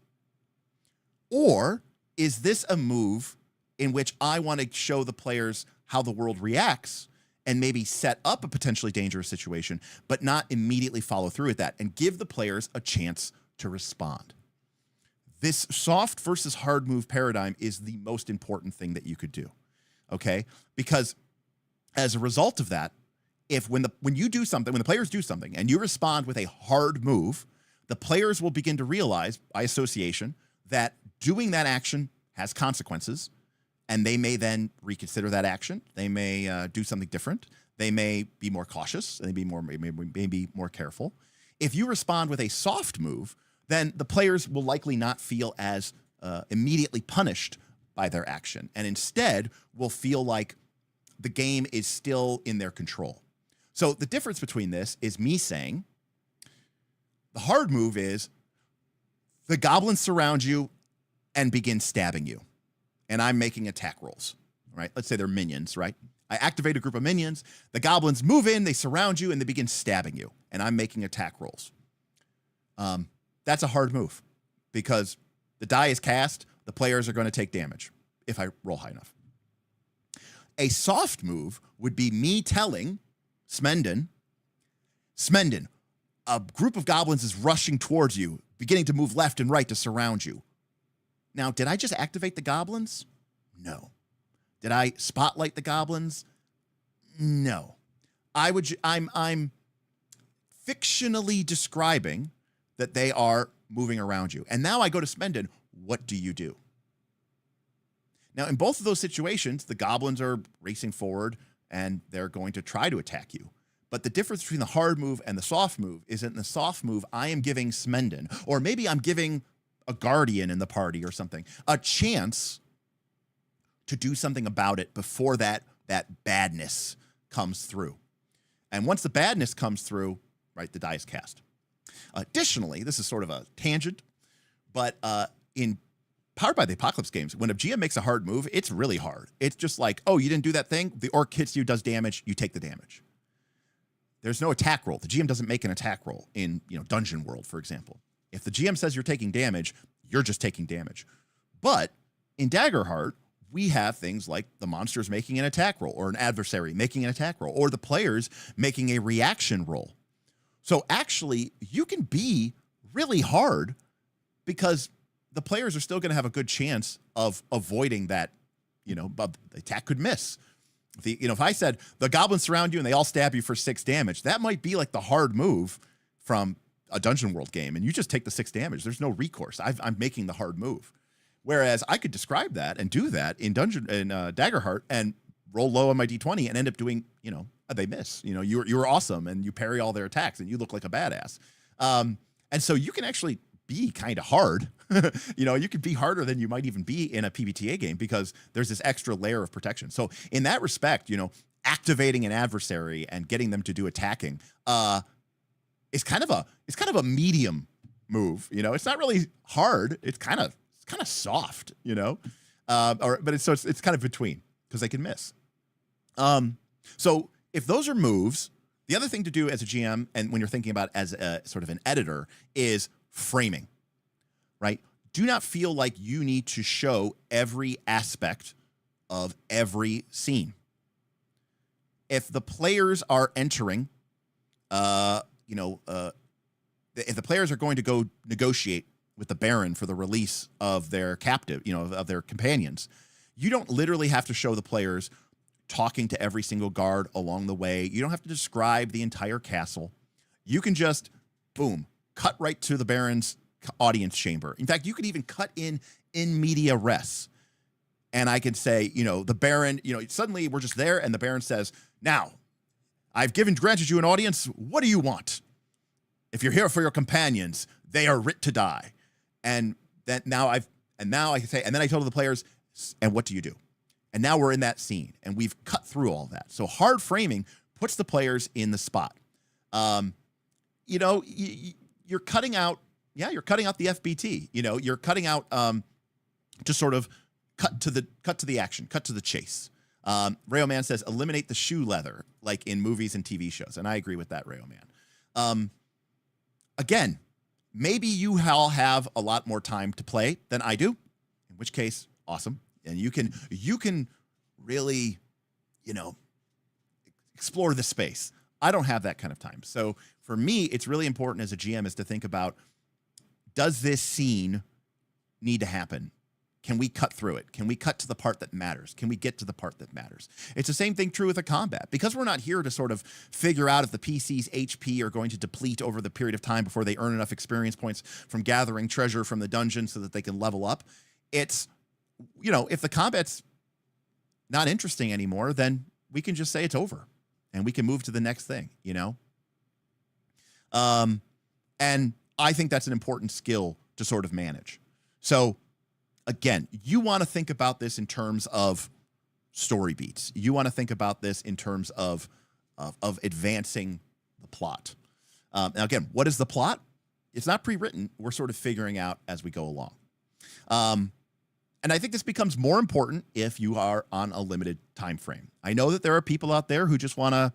Or is this a move in which I want to show the players how the world reacts and maybe set up a potentially dangerous situation, but not immediately follow through with that and give the players a chance to respond? This soft versus hard move paradigm is the most important thing that you could do, okay? Because as a result of that, when the players do something and you respond with a hard move, the players will begin to realize by association that doing that action has consequences, and they may then reconsider that action. They may do something different. They may be more cautious. They may be more careful. If you respond with a soft move, then the players will likely not feel as immediately punished by their action, and instead will feel like the game is still in their control. So the difference between this is me saying the hard move is the goblins surround you and begin stabbing you, and I'm making attack rolls, right? Let's say they're minions, right? I activate a group of minions, the goblins move in, they surround you, and they begin stabbing you, and I'm making attack rolls. That's a hard move because the die is cast, the players are going to take damage if I roll high enough. A soft move would be me telling Smendon, a group of goblins is rushing towards you, beginning to move left and right to surround you. Now, did I just activate the goblins? No. Did I spotlight the goblins? No. I'm fictionally describing that they are moving around you. And now I go to Smendon, what do you do? Now, in both of those situations, the goblins are racing forward and they're going to try to attack you. But the difference between the hard move and the soft move is that in the soft move, I am giving Smendon, or maybe I'm giving a guardian in the party or something, a chance to do something about it before that badness comes through. And once the badness comes through, right, the die is cast. Additionally, this is sort of a tangent, but in Powered by the Apocalypse games, when a GM makes a hard move, it's really hard. It's just like, oh, you didn't do that thing? The orc hits you, does damage, you take the damage. There's no attack roll. The GM doesn't make an attack roll in Dungeon World, for example. If the GM says you're taking damage, you're just taking damage. But in Daggerheart, we have things like the monsters making an attack roll, or an adversary making an attack roll, or the players making a reaction roll. So actually, you can be really hard because the players are still going to have a good chance of avoiding that, but the attack could miss. If I said the goblins surround you and they all stab you for 6 damage, that might be like the hard move from a Dungeon World game, and you just take the 6 damage. There's no recourse. I'm making the hard move. Whereas I could describe that and do that in Daggerheart and roll low on my D20 and end up doing, they miss. You were awesome and you parry all their attacks and you look like a badass. And so you can actually be kind of hard. You could be harder than you might even be in a PBTA game because there's this extra layer of protection. So in that respect, activating an adversary and getting them to do attacking is kind of a medium move. It's not really hard. It's kind of soft, but it's kind of between because they can miss. So if those are moves, the other thing to do as a GM and when you're thinking about as a sort of an editor is framing, right? Do not feel like you need to show every aspect of every scene. If the players are entering, if the players are going to go negotiate with the Baron for the release of their captive, of their companions, you don't literally have to show the players talking to every single guard along the way. You don't have to describe the entire castle. You can just, boom, cut right to the Baron's audience chamber. In fact, you could even cut in media res. And I can say, the Baron, suddenly we're just there and the Baron says, now, I've granted you an audience. What do you want? If you're here for your companions, they are writ to die. And now I can say, and then I told the players, and what do you do? And now we're in that scene and we've cut through all that. So hard framing puts the players in the spot. You're cutting out the FBT, you're cutting out to sort of cut to the action, cut to the chase. Rayo Man says, eliminate the shoe leather, like in movies and TV shows. And I agree with that, Rayo Man. Again, maybe you all have a lot more time to play than I do, in which case, awesome. And you can really, explore the space. I don't have that kind of time. So for me, it's really important as a GM is to think about, does this scene need to happen? Can we cut through it? Can we cut to the part that matters? Can we get to the part that matters? It's the same thing true with a combat. Because we're not here to sort of figure out if the PC's HP are going to deplete over the period of time before they earn enough experience points from gathering treasure from the dungeon so that they can level up. It's, if the combat's not interesting anymore, then we can just say it's over and we can move to the next thing, And I think that's an important skill to sort of manage. So again, you want to think about this in terms of story beats. You want to think about this in terms of advancing the plot. Now, again, what is the plot? It's not pre-written. We're sort of figuring out as we go along. And I think this becomes more important if you are on a limited time frame. I know that there are people out there who just want to,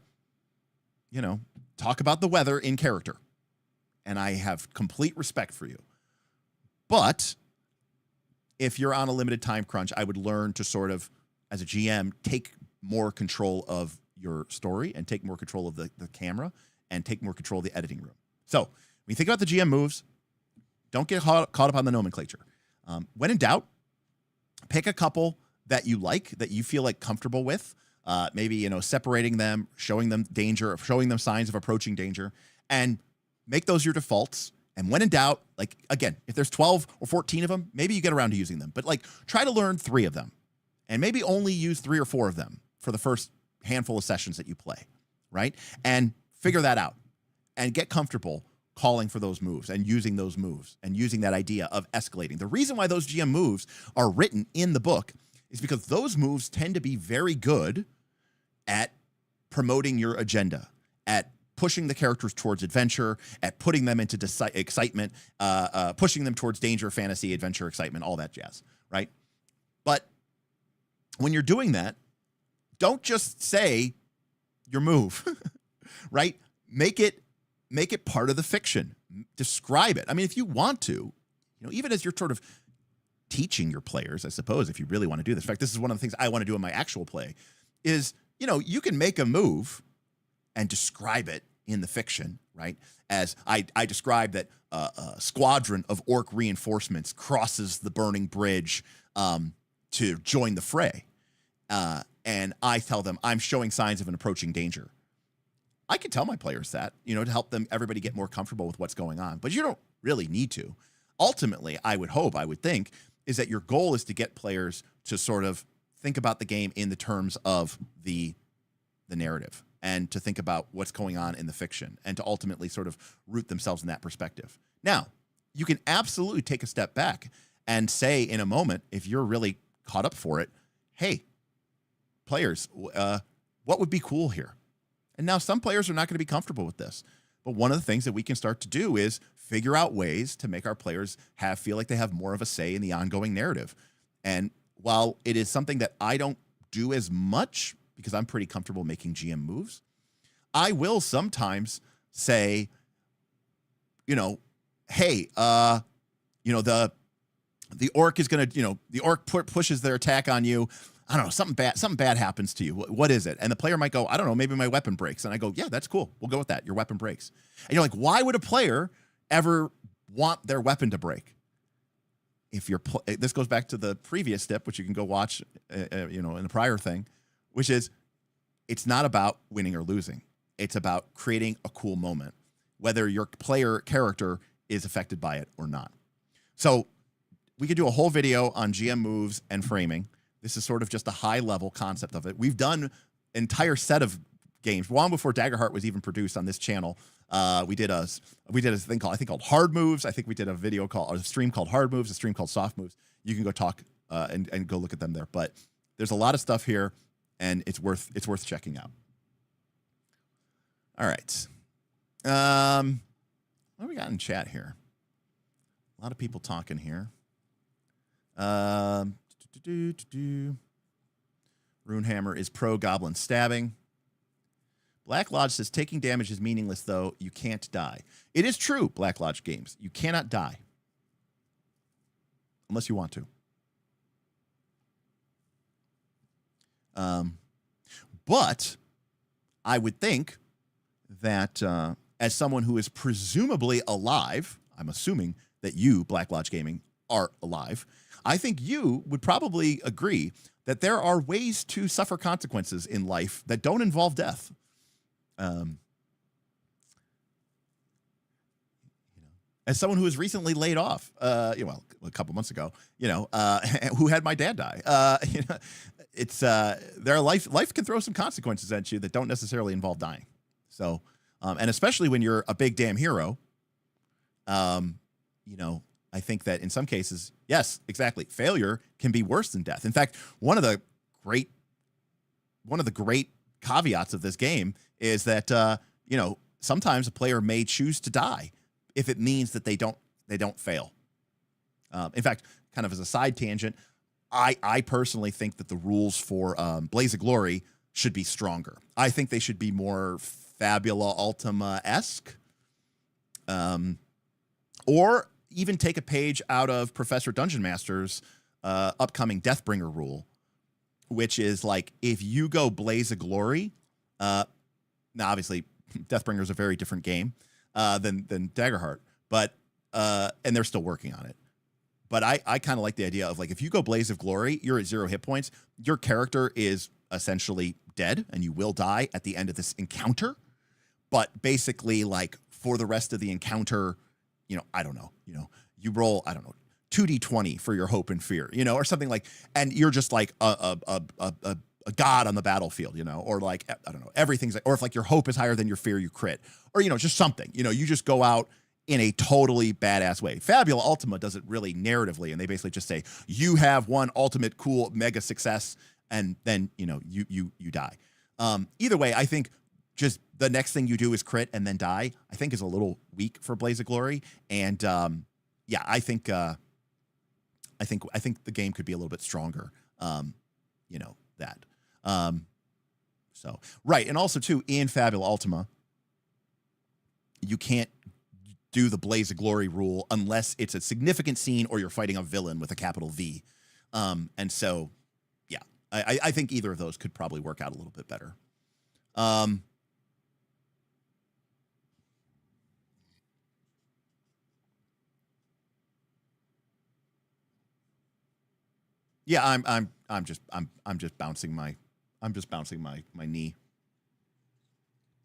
talk about the weather in character. And I have complete respect for you. But if you're on a limited time crunch, I would learn to sort of, as a GM, take more control of your story and take more control of the camera and take more control of the editing room. So when you think about the GM moves, don't get caught up on the nomenclature. When in doubt, pick a couple that you like, that you feel like comfortable with, maybe, separating them, showing them danger, showing them signs of approaching danger, and make those your defaults. And when in doubt, like, again, if there's 12 or 14 of them, maybe you get around to using them. But, try to learn 3 of them. And maybe only use 3 or 4 of them for the first handful of sessions that you play, right? And figure that out. And get comfortable calling for those moves and using those moves and using that idea of escalating. The reason why those GM moves are written in the book is because those moves tend to be very good at promoting your agenda, at pushing the characters towards adventure, at putting them into excitement, pushing them towards danger, fantasy, adventure, excitement, all that jazz, right? But when you're doing that, don't just say your move, right? Make it part of the fiction. Describe it. I mean, if you want to, even as you're sort of teaching your players, I suppose, if you really want to do this. In fact, this is one of the things I want to do in my actual play is, you can make a move and describe it in the fiction, right? As I describe that a squadron of orc reinforcements crosses the burning bridge to join the fray. And I tell them I'm showing signs of an approaching danger. I can tell my players that, to help everybody get more comfortable with what's going on. But you don't really need to. Ultimately, I would think, is that your goal is to get players to sort of think about the game in the terms of the narrative, and to think about what's going on in the fiction, and to ultimately sort of root themselves in that perspective. Now, you can absolutely take a step back and say in a moment, if you're really caught up for it, hey, players, what would be cool here? And now some players are not going to be comfortable with this. But one of the things that we can start to do is figure out ways to make our players feel like they have more of a say in the ongoing narrative. And while it is something that I don't do as much, because I'm pretty comfortable making GM moves, I will sometimes say, hey, the orc is going to, the orc pushes their attack on you. I don't know, something bad happens to you. What is it? And the player might go, I don't know, maybe my weapon breaks. And I go, yeah, that's cool. We'll go with that. Your weapon breaks. And you're like, why would a player ever want their weapon to break? If you're, this goes back to the previous step, which you can go watch, in the prior thing, which is, it's not about winning or losing. It's about creating a cool moment, whether your player character is affected by it or not. So we could do a whole video on GM moves and framing. This is sort of just a high-level concept of it. We've done an entire set of games long before Daggerheart was even produced on this channel. We did a thing called Hard Moves. I think we did a stream called Hard Moves, a stream called Soft Moves. You can go talk and go look at them there. But there's a lot of stuff here, and it's worth checking out. All right. What do we got in chat here? A lot of people talking here. Runehammer is pro goblin stabbing. Black Lodge says taking damage is meaningless, though. You can't die. It is true, Black Lodge games. You cannot die. Unless you want to. But I would think that as someone who is presumably alive, I'm assuming that you, Black Lodge Gaming, are alive, I think you would probably agree that there are ways to suffer consequences in life that don't involve death. As someone who was recently laid off, a couple months ago, who had my dad die, it's life can throw some consequences at you that don't necessarily involve dying. So, and especially when you're a big damn hero, I think that in some cases, yes, exactly, failure can be worse than death. In fact, one of the great caveats of this game is that sometimes a player may choose to die if it means that they don't fail. In fact, kind of as a side tangent, I personally think that the rules for Blaze of Glory should be stronger. I think they should be more Fabula Ultima-esque, or even take a page out of Professor Dungeon Master's upcoming Deathbringer rule, which is like, if you go Blaze of Glory, now obviously Deathbringer is a very different game than Daggerheart, but and they're still working on it. But I kind of like the idea of, like, if you go Blaze of Glory, you're at 0 hit points. Your character is essentially dead, and you will die at the end of this encounter. But basically, like, for the rest of the encounter, I don't know, you roll, 2d20 for your hope and fear, or something like, and you're just like a god on the battlefield, or like, I don't know, everything's like, or if like your hope is higher than your fear, you crit, or, just something, you just go out in a totally badass way. Fabula Ultima does it really narratively, and they basically just say, you have one ultimate cool mega success, and then, you die. Either way, I think just the next thing you do is crit and then die, I think is a little weak for Blaze of Glory. And I think the game could be a little bit stronger. That. So right, and also too, in Fabula Ultima, you can't do the Blaze of Glory rule unless it's a significant scene or you're fighting a villain with a capital V. And so, yeah, I think either of those could probably work out a little bit better. Yeah, I'm just bouncing my knee.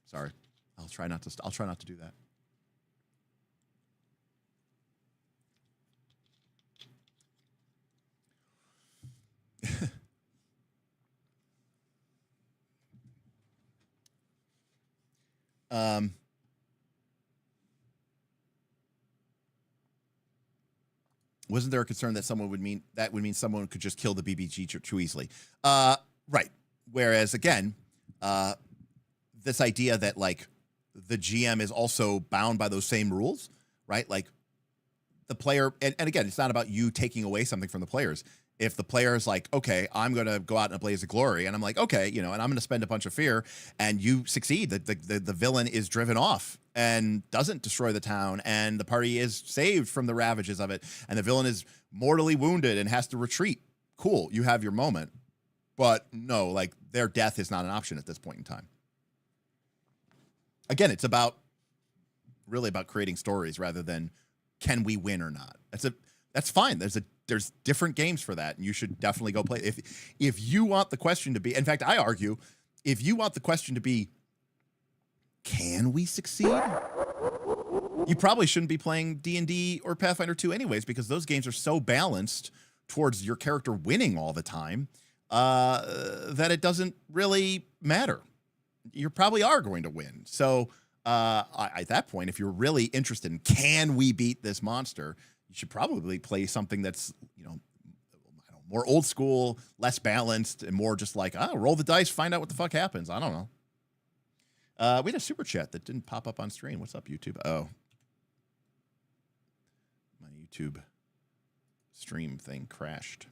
Sorry. I'll try not to do that. Wasn't there a concern that would mean someone could just kill the BBG too easily? Right. Whereas again, this idea that like the GM is also bound by those same rules, right? Like the player, and again, it's not about you taking away something from the players. If the player is like, okay, I'm going to go out in a blaze of glory, and I'm like, okay, and I'm going to spend a bunch of fear, and you succeed, the villain is driven off and doesn't destroy the town, and the party is saved from the ravages of it, and the villain is mortally wounded and has to retreat. Cool, you have your moment. But no, like their death is not an option at this point in time. Again, it's really about creating stories rather than can we win or not. That's fine. There's different games for that, and you should definitely go play. If you want the question to be, in fact, I argue, if you want the question to be, can we succeed? You probably shouldn't be playing D&D or Pathfinder 2 anyways, because those games are so balanced towards your character winning all the time that it doesn't really matter. You probably are going to win. So at that point, if you're really interested in can we beat this monster, you should probably play something that's, more old school, less balanced, and more just like, roll the dice, find out what the fuck happens. I don't know. We had a super chat that didn't pop up on screen. What's up, YouTube? Oh. My YouTube stream thing crashed.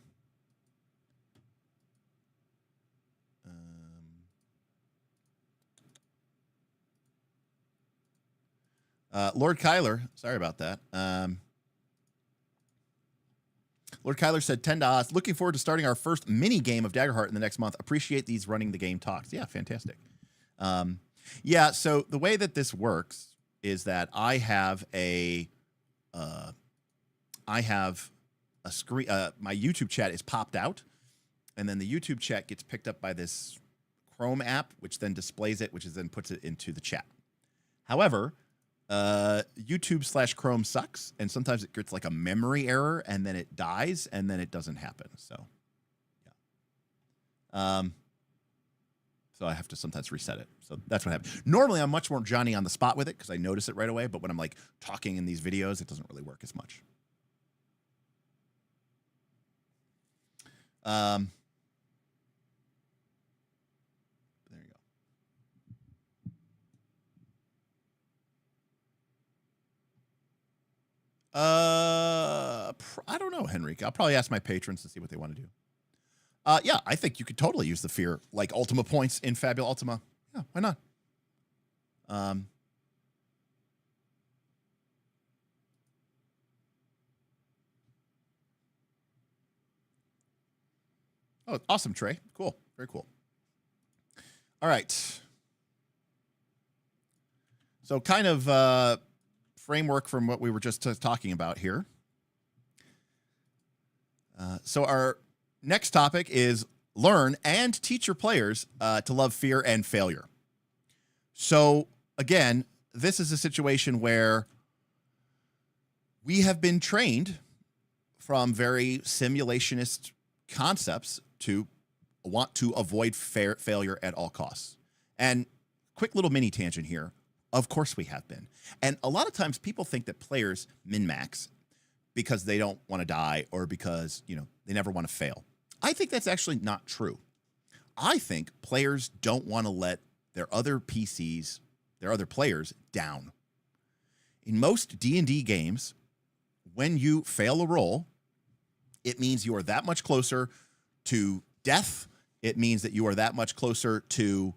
Lord Kyler, sorry about that. Lord Kyler said $10. Looking forward to starting our first mini game of Daggerheart in the next month. Appreciate these running the game talks. Yeah, fantastic. Yeah, so the way that this works is that I have a screen. My YouTube chat is popped out, and then the YouTube chat gets picked up by this Chrome app, which then displays it, which is then puts it into the chat. However, YouTube/Chrome sucks, and sometimes it gets like a memory error, and then it dies, and then it doesn't happen. So, yeah. So I have to sometimes reset it. So that's what happened. Normally, I'm much more Johnny on the spot with it because I notice it right away. But when I'm like talking in these videos, it doesn't really work as much. There you go. I don't know, Henrique. I'll probably ask my patrons to see what they want to do. Yeah, I think you could totally use the fear, like Ultima points in Fabula Ultima. Yeah, why not? Oh, awesome, Trey. Cool. Very cool. All right. So kind of framework from what we were just talking about here. So our next topic is learn and teach your players to love fear and failure. So again, this is a situation where we have been trained from very simulationist concepts to want to avoid failure at all costs. And quick little mini tangent here. Of course we have been. And a lot of times people think that players min-max because they don't want to die or because, they never want to fail. I think that's actually not true. I think players don't want to let their other PCs, their other players, down. In most D&D games, when you fail a roll, it means you are that much closer to death. It means that you are that much closer to,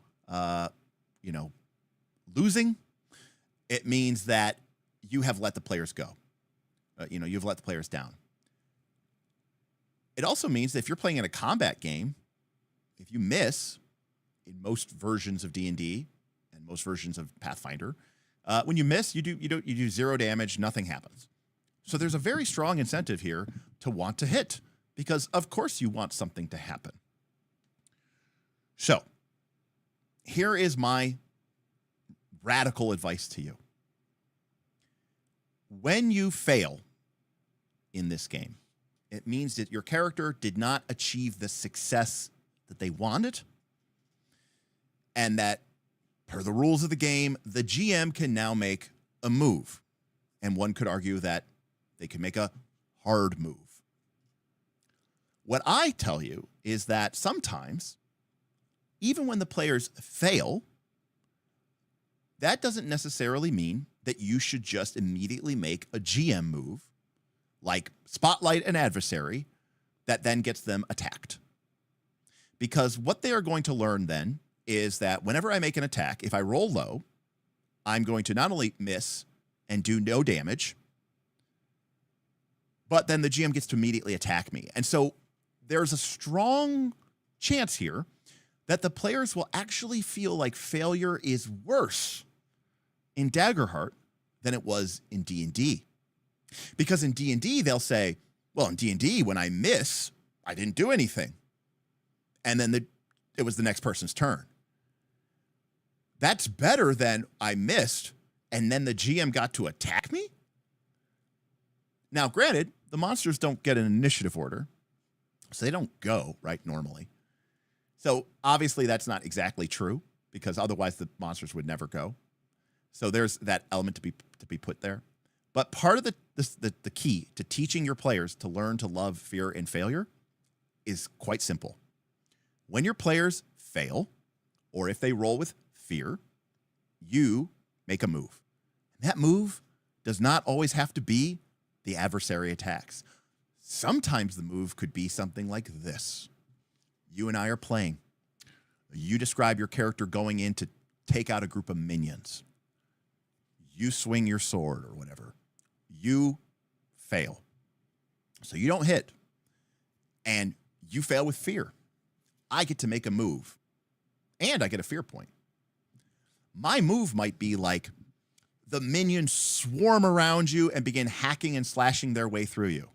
losing. It means that you have let the players go. You've let the players down. It also means that if you're playing in a combat game, if you miss in most versions of D&D and most versions of Pathfinder, when you miss, you do 0 damage, nothing happens. So there's a very strong incentive here to want to hit because of course you want something to happen. So here is my radical advice to you. When you fail in this game, it means that your character did not achieve the success that they wanted, and that per the rules of the game, the GM can now make a move. And one could argue that they can make a hard move. What I tell you is that sometimes, even when the players fail, that doesn't necessarily mean that you should just immediately make a GM move, like spotlight an adversary, that then gets them attacked. Because what they are going to learn then is that whenever I make an attack, if I roll low, I'm going to not only miss and do no damage, but then the GM gets to immediately attack me. And so there's a strong chance here that the players will actually feel like failure is worse in Daggerheart than it was in D&D. Because in D&D, they'll say, well, in D&D, when I miss, I didn't do anything. And then it was the next person's turn. That's better than I missed, and then the GM got to attack me? Now, granted, the monsters don't get an initiative order, so they don't go, right, normally. So obviously that's not exactly true, because otherwise the monsters would never go. So there's that element to be put there. But part of the key to teaching your players to learn to love fear and failure is quite simple. When your players fail, or if they roll with fear, you make a move. And that move does not always have to be the adversary attacks. Sometimes the move could be something like this. You and I are playing. You describe your character going in to take out a group of minions. You swing your sword or whatever. You fail. So you don't hit. And you fail with fear. I get to make a move. And I get a fear point. My move might be like the minions swarm around you and begin hacking and slashing their way through you.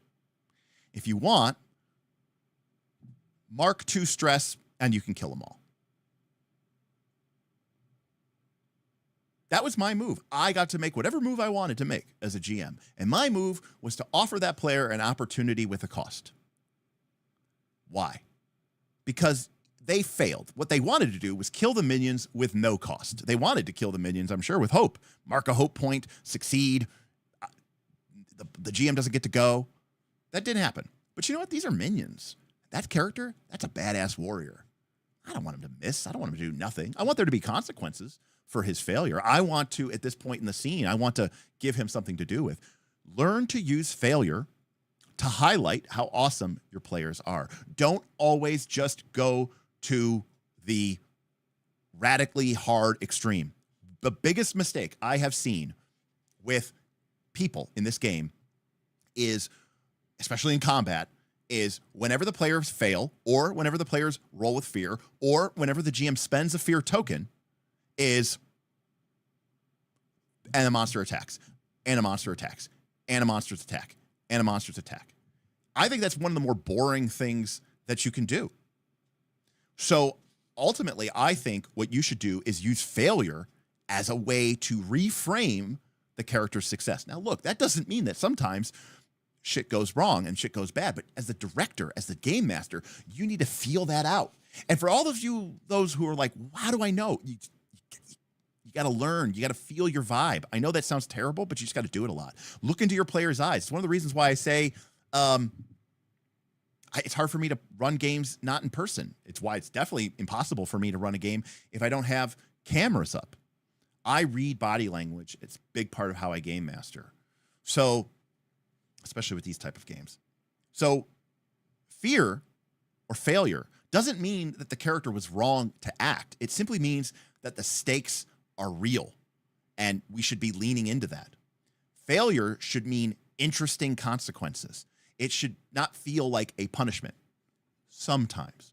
If you want, mark 2 stress and you can kill them all. That was my move. I got to make whatever move I wanted to make as a GM. And my move was to offer that player an opportunity with a cost. Why? Because they failed. What they wanted to do was kill the minions with no cost. They wanted to kill the minions, I'm sure, with hope. Mark a hope point, succeed. The GM doesn't get to go. That didn't happen. But you know what? These are minions. That character, that's a badass warrior. I don't want him to miss. I don't want him to do nothing. I want there to be consequences for his failure. I want to, at this point in the scene, I want to give him something to do with. Learn to use failure to highlight how awesome your players are. Don't always just go to the radically hard extreme. The biggest mistake I have seen with people in this game is, especially in combat, is whenever the players fail, or whenever the players roll with fear, or whenever the GM spends a fear token, is and a monster attacks, and a monster attacks, and a monster's attack, and a monster's attack. I think that's one of the more boring things that you can do. So ultimately, I think what you should do is use failure as a way to reframe the character's success. Now, look, that doesn't mean that sometimes shit goes wrong and shit goes bad, but as the director, as the game master, you need to feel that out. And for all of you, those who are like, how do I know? You got to learn. You got to feel your vibe. I know that sounds terrible, but you just got to do it a lot. Look into your player's eyes. It's one of the reasons why I say it's hard for me to run games not in person. It's why it's definitely impossible for me to run a game if I don't have cameras up. I read body language. It's a big part of how I game master. So, especially with these type of games. So, fear or failure doesn't mean that the character was wrong to act. It simply means that the stakes are real, and we should be leaning into that. Failure should mean interesting consequences. It should not feel like a punishment. Sometimes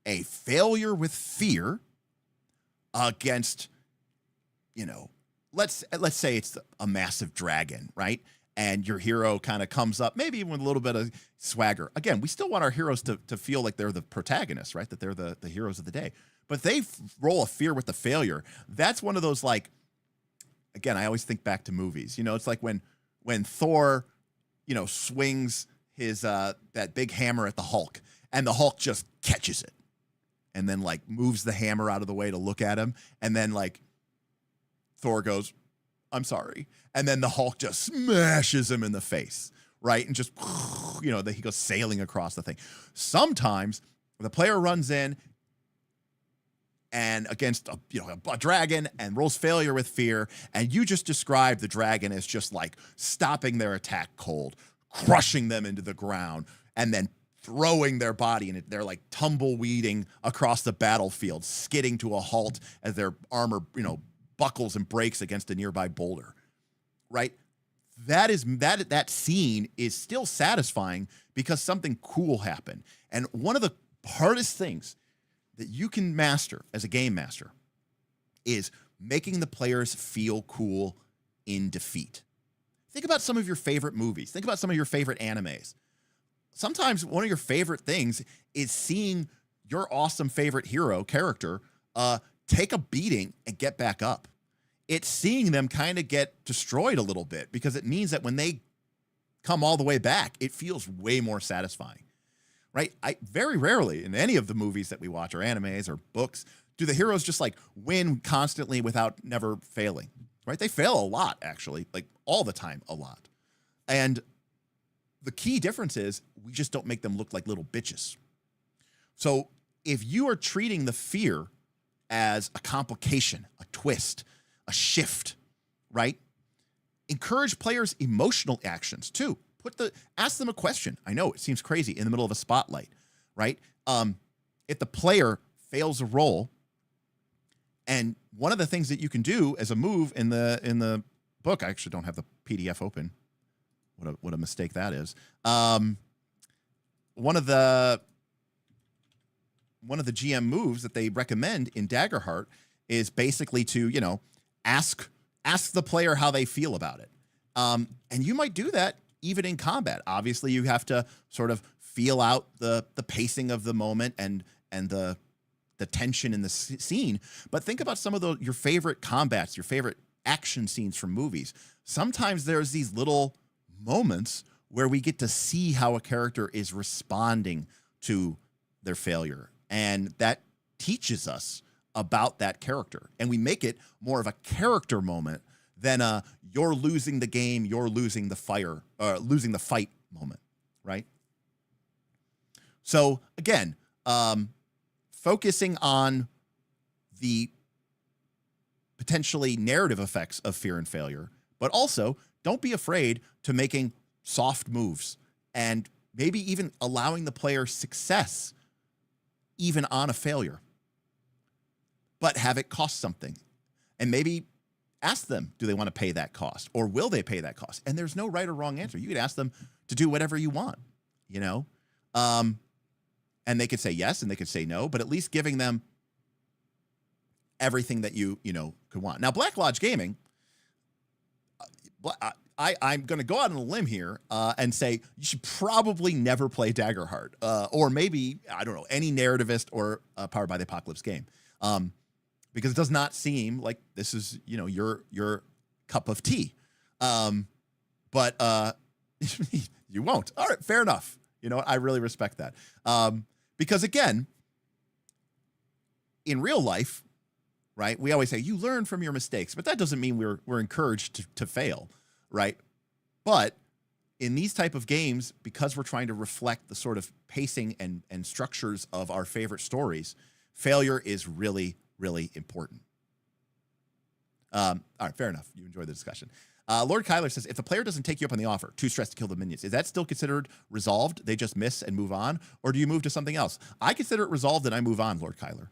a failure with fear against, let's say it's a massive dragon, right? And your hero kind of comes up, maybe even with a little bit of swagger. Again, we still want our heroes to feel like they're the protagonists, right? That they're the heroes of the day. But they roll a fear with the failure. That's one of those, like, again, I always think back to movies. It's like when Thor, swings his that big hammer at the Hulk, and the Hulk just catches it. and then like moves the hammer out of the way to look at him. And then like Thor goes, I'm sorry. And then the Hulk just smashes him in the face, right? And just, you know, he goes sailing across the thing. Sometimes the player runs in and against a dragon and rolls failure with fear, and you just describe the dragon as just like stopping their attack cold, crushing them into the ground, and then throwing their body in it. They're like tumbleweeding across the battlefield, skidding to a halt as their armor, buckles and breaks against a nearby boulder, right? That scene is still satisfying because something cool happened. And one of the hardest things that you can master as a game master is making the players feel cool in defeat. Think about some of your favorite movies. Think about some of your favorite animes. Sometimes one of your favorite things is seeing your awesome favorite hero character take a beating and get back up. It's seeing them kind of get destroyed a little bit because it means that when they come all the way back, it feels way more satisfying. Right? Very rarely in any of the movies that we watch or animes or books do the heroes just like win constantly without never failing, right? They fail a lot, actually, like all the time, a lot. And the key difference is we just don't make them look like little bitches. So if you are treating the fear as a complication, a twist, a shift, right? Encourage players' emotional actions too. Ask them a question. I know it seems crazy in the middle of a spotlight, right? If the player fails a roll, and one of the things that you can do as a move in the book, I actually don't have the PDF open. What a mistake that is. One of the GM moves that they recommend in Daggerheart is basically to ask the player how they feel about it, and you might do that even in combat. Obviously, you have to sort of feel out the pacing of the moment and the tension in the scene. But think about some of your favorite combats, your favorite action scenes from movies. Sometimes there's these little moments where we get to see how a character is responding to their failure, and that teaches us about that character. And we make it more of a character moment than you're losing the game, you're losing the losing the fight moment, right? So again, focusing on the potentially narrative effects of fear and failure, but also don't be afraid to making soft moves and maybe even allowing the player success even on a failure, but have it cost something. And maybe ask them, do they want to pay that cost, or will they pay that cost? And there's no right or wrong answer. You could ask them to do whatever you want, and they could say yes, and they could say no, but at least giving them everything that you could want. Now, Black Lodge Gaming, I'm going to go out on a limb here and say you should probably never play Daggerheart, or maybe, I don't know, any narrativist or Powered by the Apocalypse game. Because it does not seem like this is, your cup of tea. But you won't. All right, fair enough. I really respect that. Because again, in real life, right, we always say you learn from your mistakes, but that doesn't mean we're encouraged to fail, right? But in these type of games, because we're trying to reflect the sort of pacing and structures of our favorite stories, failure is really, really important. All right, fair enough. You enjoyed the discussion. Lord Kyler says, if the player doesn't take you up on the offer, too stressed to kill the minions, is that still considered resolved? They just miss and move on? Or do you move to something else? I consider it resolved and I move on, Lord Kyler.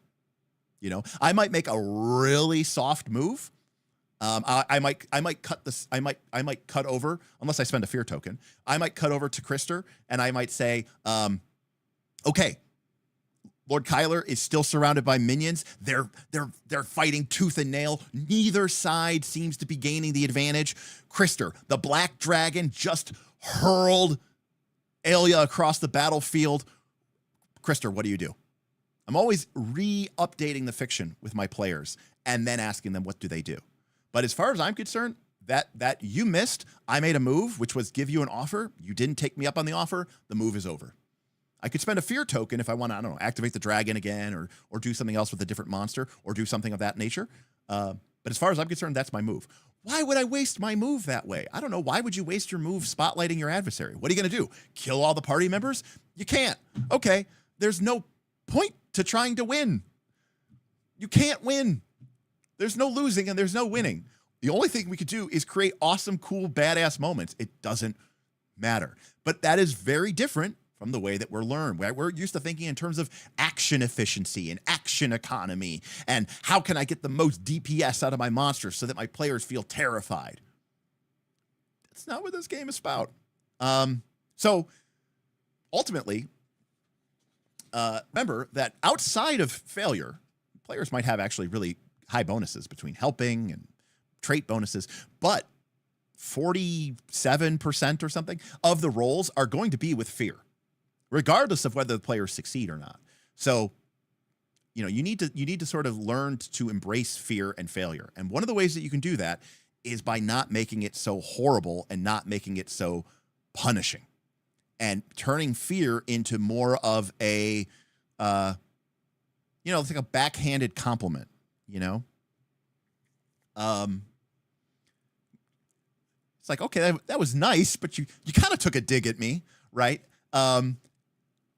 I might make a really soft move. I might cut this. I might cut over, unless I spend a fear token. I might cut over to Krister and I might say, okay, Lord Kyler is still surrounded by minions. They're fighting tooth and nail. Neither side seems to be gaining the advantage. Krister, the black dragon, just hurled Aelia across the battlefield. Krister, what do you do? I'm always re-updating the fiction with my players and then asking them what do they do. But as far as I'm concerned, that you missed, I made a move, which was give you an offer. You didn't take me up on the offer. The move is over. I could spend a fear token if I want to, I don't know, activate the dragon again or do something else with a different monster or do something of that nature. But as far as I'm concerned, that's my move. Why would I waste my move that way? I don't know. Why would you waste your move spotlighting your adversary? What are you going to do? Kill all the party members? You can't. Okay, there's no point to trying to win. You can't win. There's no losing and there's no winning. The only thing we could do is create awesome, cool, badass moments. It doesn't matter. But that is very different from the way that we're learned. We're used to thinking in terms of action efficiency and action economy and how can I get the most DPS out of my monsters so that my players feel terrified. That's not what this game is about. So ultimately, remember that outside of failure, players might have actually really high bonuses between helping and trait bonuses, but 47% or something of the rolls are going to be with fear, regardless of whether the players succeed or not. So, you know, you need to sort of learn to embrace fear and failure. And one of the ways that you can do that is by not making it so horrible and not making it so punishing and turning fear into more of a, it's like a backhanded compliment, you know? It's like, okay, that was nice, but you kind of took a dig at me, right? And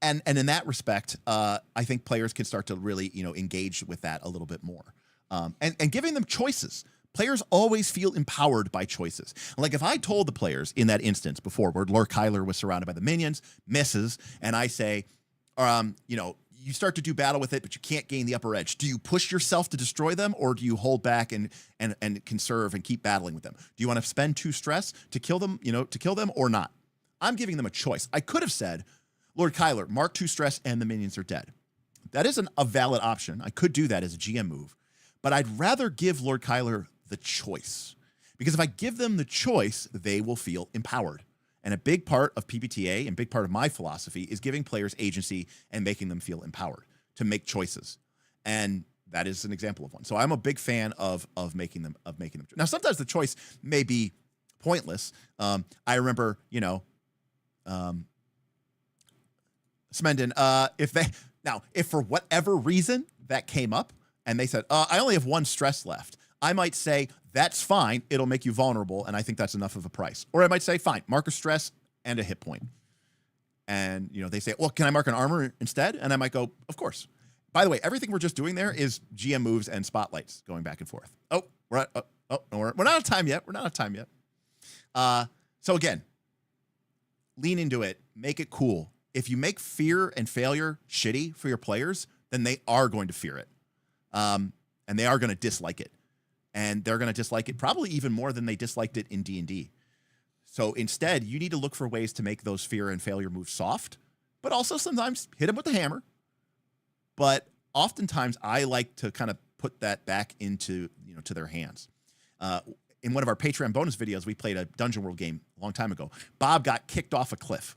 in that respect, I think players can start to really, engage with that a little bit more. And giving them choices. Players always feel empowered by choices. Like if I told the players in that instance before where Lord Kyler was surrounded by the minions, misses, and I say, you start to do battle with it, but you can't gain the upper edge. Do you push yourself to destroy them, or do you hold back and conserve and keep battling with them? Do you want to spend 2 stress to kill them, or not? I'm giving them a choice. I could have said, Lord Kyler, mark 2 stress and the minions are dead. That isn't a valid option. I could do that as a GM move, but I'd rather give Lord Kyler the choice, because if I give them the choice, they will feel empowered. And a big part of PBTA and big part of my philosophy is giving players agency and making them feel empowered to make choices. And that is an example of one. So I'm a big fan of making them. Now, sometimes the choice may be pointless. I remember, Smendon, if for whatever reason that came up and they said, I only have 1 stress left, I might say, that's fine. It'll make you vulnerable, and I think that's enough of a price. Or I might say, fine, mark a stress and a hit point. And, they say, well, can I mark an armor instead? And I might go, of course. By the way, everything we're just doing there is GM moves and spotlights going back and forth. We're not out of time yet. So again, lean into it. Make it cool. If you make fear and failure shitty for your players, then they are going to fear it. And they are going to dislike it. And they're going to dislike it probably even more than they disliked it in D&D. So instead, you need to look for ways to make those fear and failure moves soft, but also sometimes hit them with the hammer. But oftentimes, I like to kind of put that back into, to their hands. In one of our Patreon bonus videos, we played a Dungeon World game a long time ago. Bob got kicked off a cliff.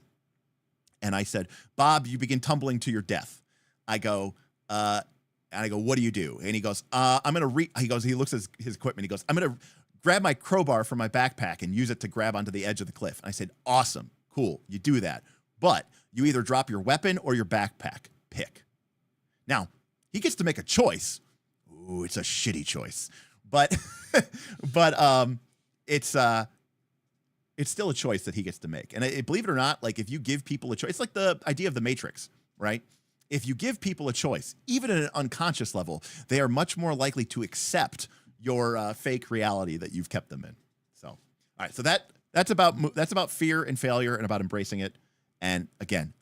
And I said, Bob, you begin tumbling to your death. I go, what do you do? And he goes, he looks at his equipment. He goes, I'm going to grab my crowbar from my backpack and use it to grab onto the edge of the cliff. And I said, awesome, cool. You do that. But you either drop your weapon or your backpack. Pick. Now, he gets to make a choice. Ooh, it's a shitty choice. But, it's still a choice that he gets to make. And believe it or not, like if you give people a choice, it's like the idea of the Matrix, right? If you give people a choice, even at an unconscious level, they are much more likely to accept your fake reality that you've kept them in. So, all right. So that's about fear and failure and about embracing it. And again,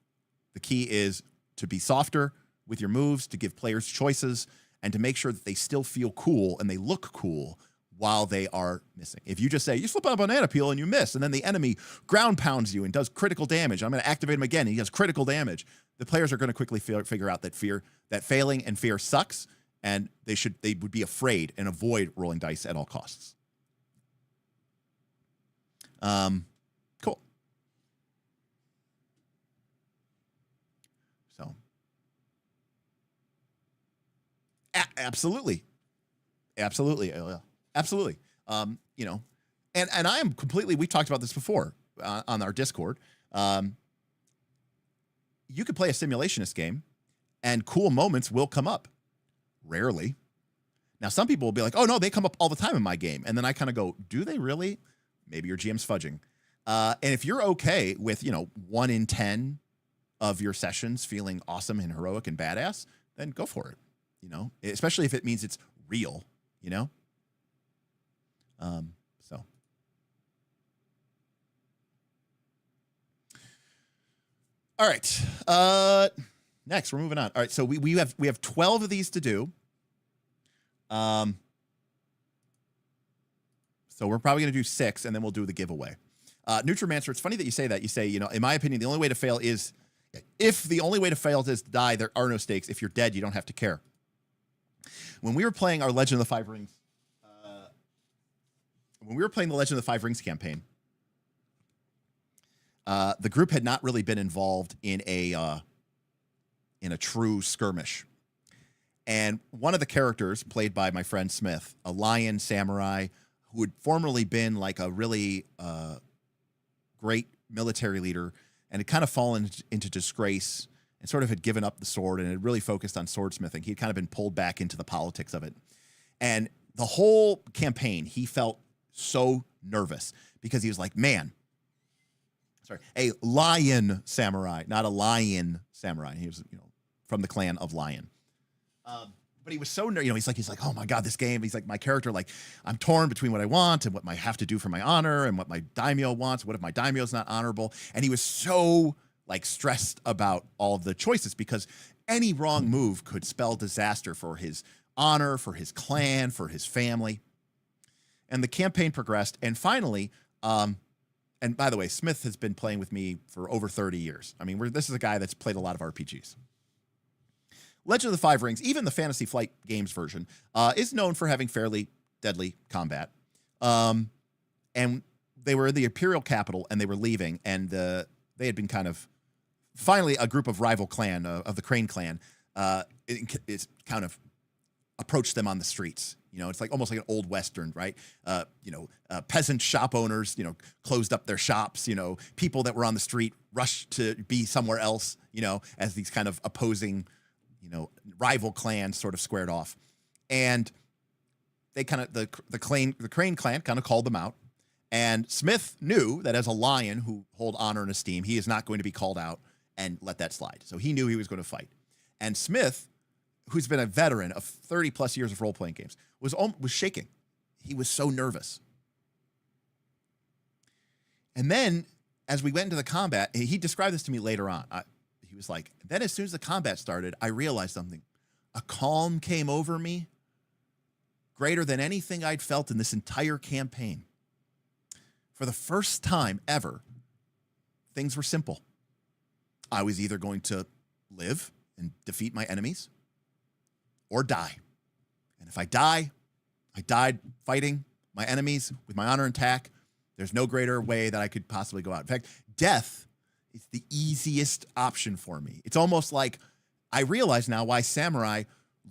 the key is to be softer with your moves, to give players choices, and to make sure that they still feel cool and they look cool while they are missing. If you just say, you slip on a banana peel and you miss, and then the enemy ground pounds you and does critical damage, I'm going to activate him again, and he does critical damage, the players are going to quickly figure out that failing and fear sucks, and they would be afraid and avoid rolling dice at all costs. Cool. So, absolutely. Absolutely. Absolutely. And I am completely, we've talked about this before on our Discord. you could play a simulationist game and cool moments will come up. Rarely. Now, some people will be like, oh, no, they come up all the time in my game. And then I kind of go, do they really? Maybe your GM's fudging. And if you're okay with, 1 in 10 of your sessions feeling awesome and heroic and badass, then go for it. Especially if it means it's real, so. All right. Next, we're moving on. All right, so we have 12 of these to do. So we're probably going to do 6, and then we'll do the giveaway. Nutrimancer, it's funny that you say that. You say, in my opinion, the only way to fail is, if the only way to fail is to die, there are no stakes. If you're dead, you don't have to care. When we were playing our Legend of the Five Rings, when we were playing the Legend of the Five Rings campaign, the group had not really been involved in a true skirmish. And one of the characters, played by my friend Smith, a lion samurai who had formerly been like a really great military leader and had kind of fallen into disgrace and sort of had given up the sword and had really focused on swordsmithing. He'd kind of been pulled back into the politics of it. And the whole campaign, he felt so nervous because he was like, a lion samurai, not a lion samurai. He was, from the clan of Lion. But he was so, he's like, oh my God, this game. He's like, my character, like, I'm torn between what I want and what I have to do for my honor and what my daimyo wants. What if my daimyo's not honorable? And he was so stressed about all of the choices because any wrong move could spell disaster for his honor, for his clan, for his family. And the campaign progressed. And finally, and by the way, Smith has been playing with me for over 30 years. I mean, this is a guy that's played a lot of RPGs. Legend of the Five Rings, even the Fantasy Flight Games version, is known for having fairly deadly combat. And they were in the Imperial capital, and they were leaving, and they had been kind of, finally, a group of rival clan, of the Crane clan, is kind of approached them on the streets. It's like almost like an old Western, right? Peasant shop owners, closed up their shops, people that were on the street rushed to be somewhere else, as these kind of opposing, rival clans sort of squared off. And they kind of, the Crane clan kind of called them out. And Smith knew that as a lion who hold honor and esteem, he is not going to be called out and let that slide. So he knew he was going to fight. And Smith, who's been a veteran of 30 plus years of role-playing games, was shaking. He was so nervous. And then as we went into the combat, he described this to me later on. He was like, then as soon as the combat started, I realized something. A calm came over me greater than anything I'd felt in this entire campaign. For the first time ever, things were simple. I was either going to live and defeat my enemies or die. And if I die, I died fighting my enemies with my honor intact. There's no greater way that I could possibly go out. In fact, death is the easiest option for me. It's almost like I realize now why samurai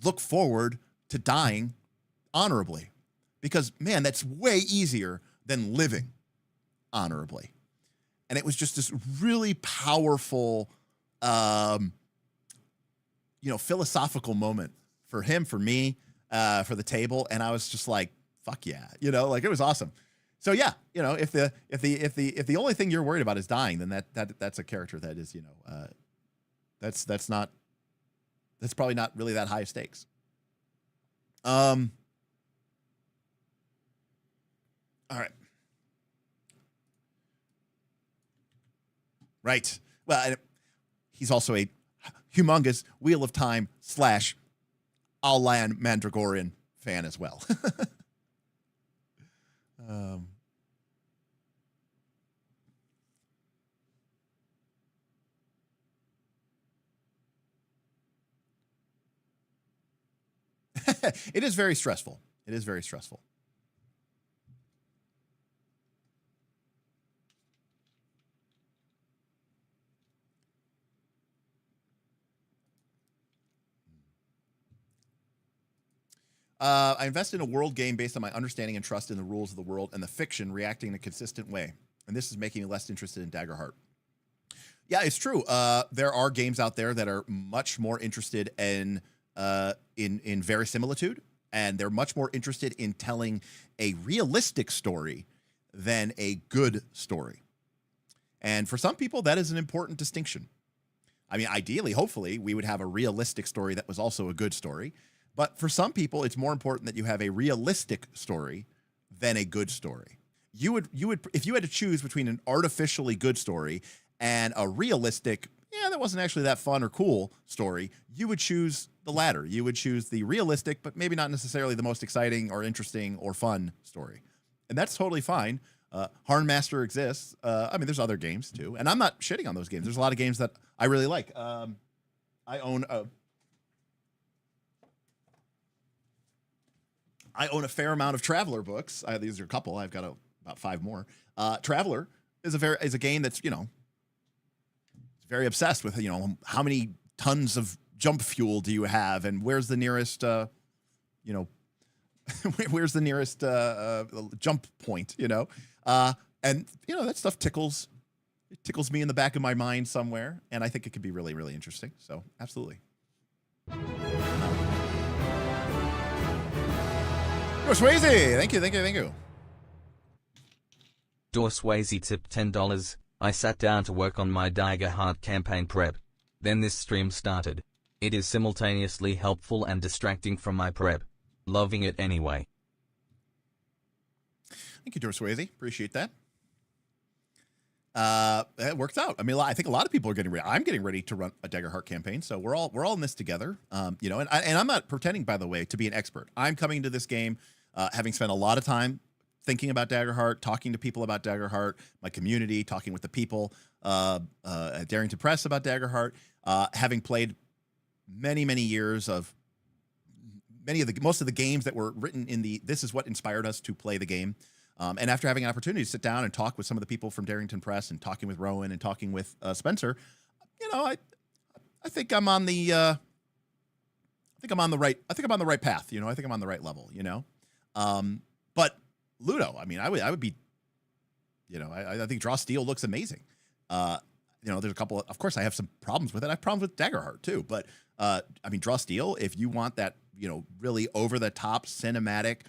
look forward to dying honorably. Because, man, that's way easier than living honorably. And it was just this really powerful, philosophical moment for him, for me, for the table. And I was just like, fuck yeah, it was awesome. So yeah, if the only thing you're worried about is dying, then that's a character that is, that's probably not really that high of stakes. All right. Right. Well, he's also a humongous Wheel of Time / Alan Mandragoran fan as well. It is very stressful. It is very stressful. I invested in a world game based on my understanding and trust in the rules of the world and the fiction reacting in a consistent way. And this is making me less interested in Daggerheart. Yeah, it's true. There are games out there that are much more interested in verisimilitude, and they're much more interested in telling a realistic story than a good story. And for some people, that is an important distinction. I mean, ideally, hopefully, we would have a realistic story that was also a good story. But for some people, it's more important that you have a realistic story than a good story. You would, if you had to choose between an artificially good story and a realistic, that wasn't actually that fun or cool story, you would choose the latter. You would choose the realistic, but maybe not necessarily the most exciting or interesting or fun story. And that's totally fine. Harnmaster exists. I mean, there's other games too. And I'm not shitting on those games. There's a lot of games that I really like. I own a fair amount of Traveler books. These are a couple. I've got about 5 more. Traveler is a game that's, it's very obsessed with, how many tons of jump fuel do you have, and where's the nearest, where's the nearest jump point, and that stuff tickles me in the back of my mind somewhere, and I think it could be really, really interesting. So absolutely. Swayze, thank you. Swayze tipped $10. I sat down to work on my Daggerheart campaign prep. Then this stream started. It is simultaneously helpful and distracting from my prep. Loving it anyway. Thank you, Swayze. Appreciate that. It worked out. I mean, I think a lot of people are getting ready. I'm getting ready to run a Daggerheart campaign, so we're all in this together. And I'm not pretending, by the way, to be an expert. I'm coming to this game having spent a lot of time thinking about Daggerheart, talking to people about Daggerheart, my community, talking with the people at Darrington Press about Daggerheart, having played many years of most of the games that were written in this is what inspired us to play the game. And after having an opportunity to sit down and talk with some of the people from Darrington Press and talking with Rowan and talking with Spencer, I think I'm on the right path. I think I'm on the right level. But Ludo, I mean, I would be, I think Draw Steel looks amazing. There's a couple of course I have some problems with it. I have problems with Daggerheart too, but I mean, Draw Steel, if you want that, really over the top cinematic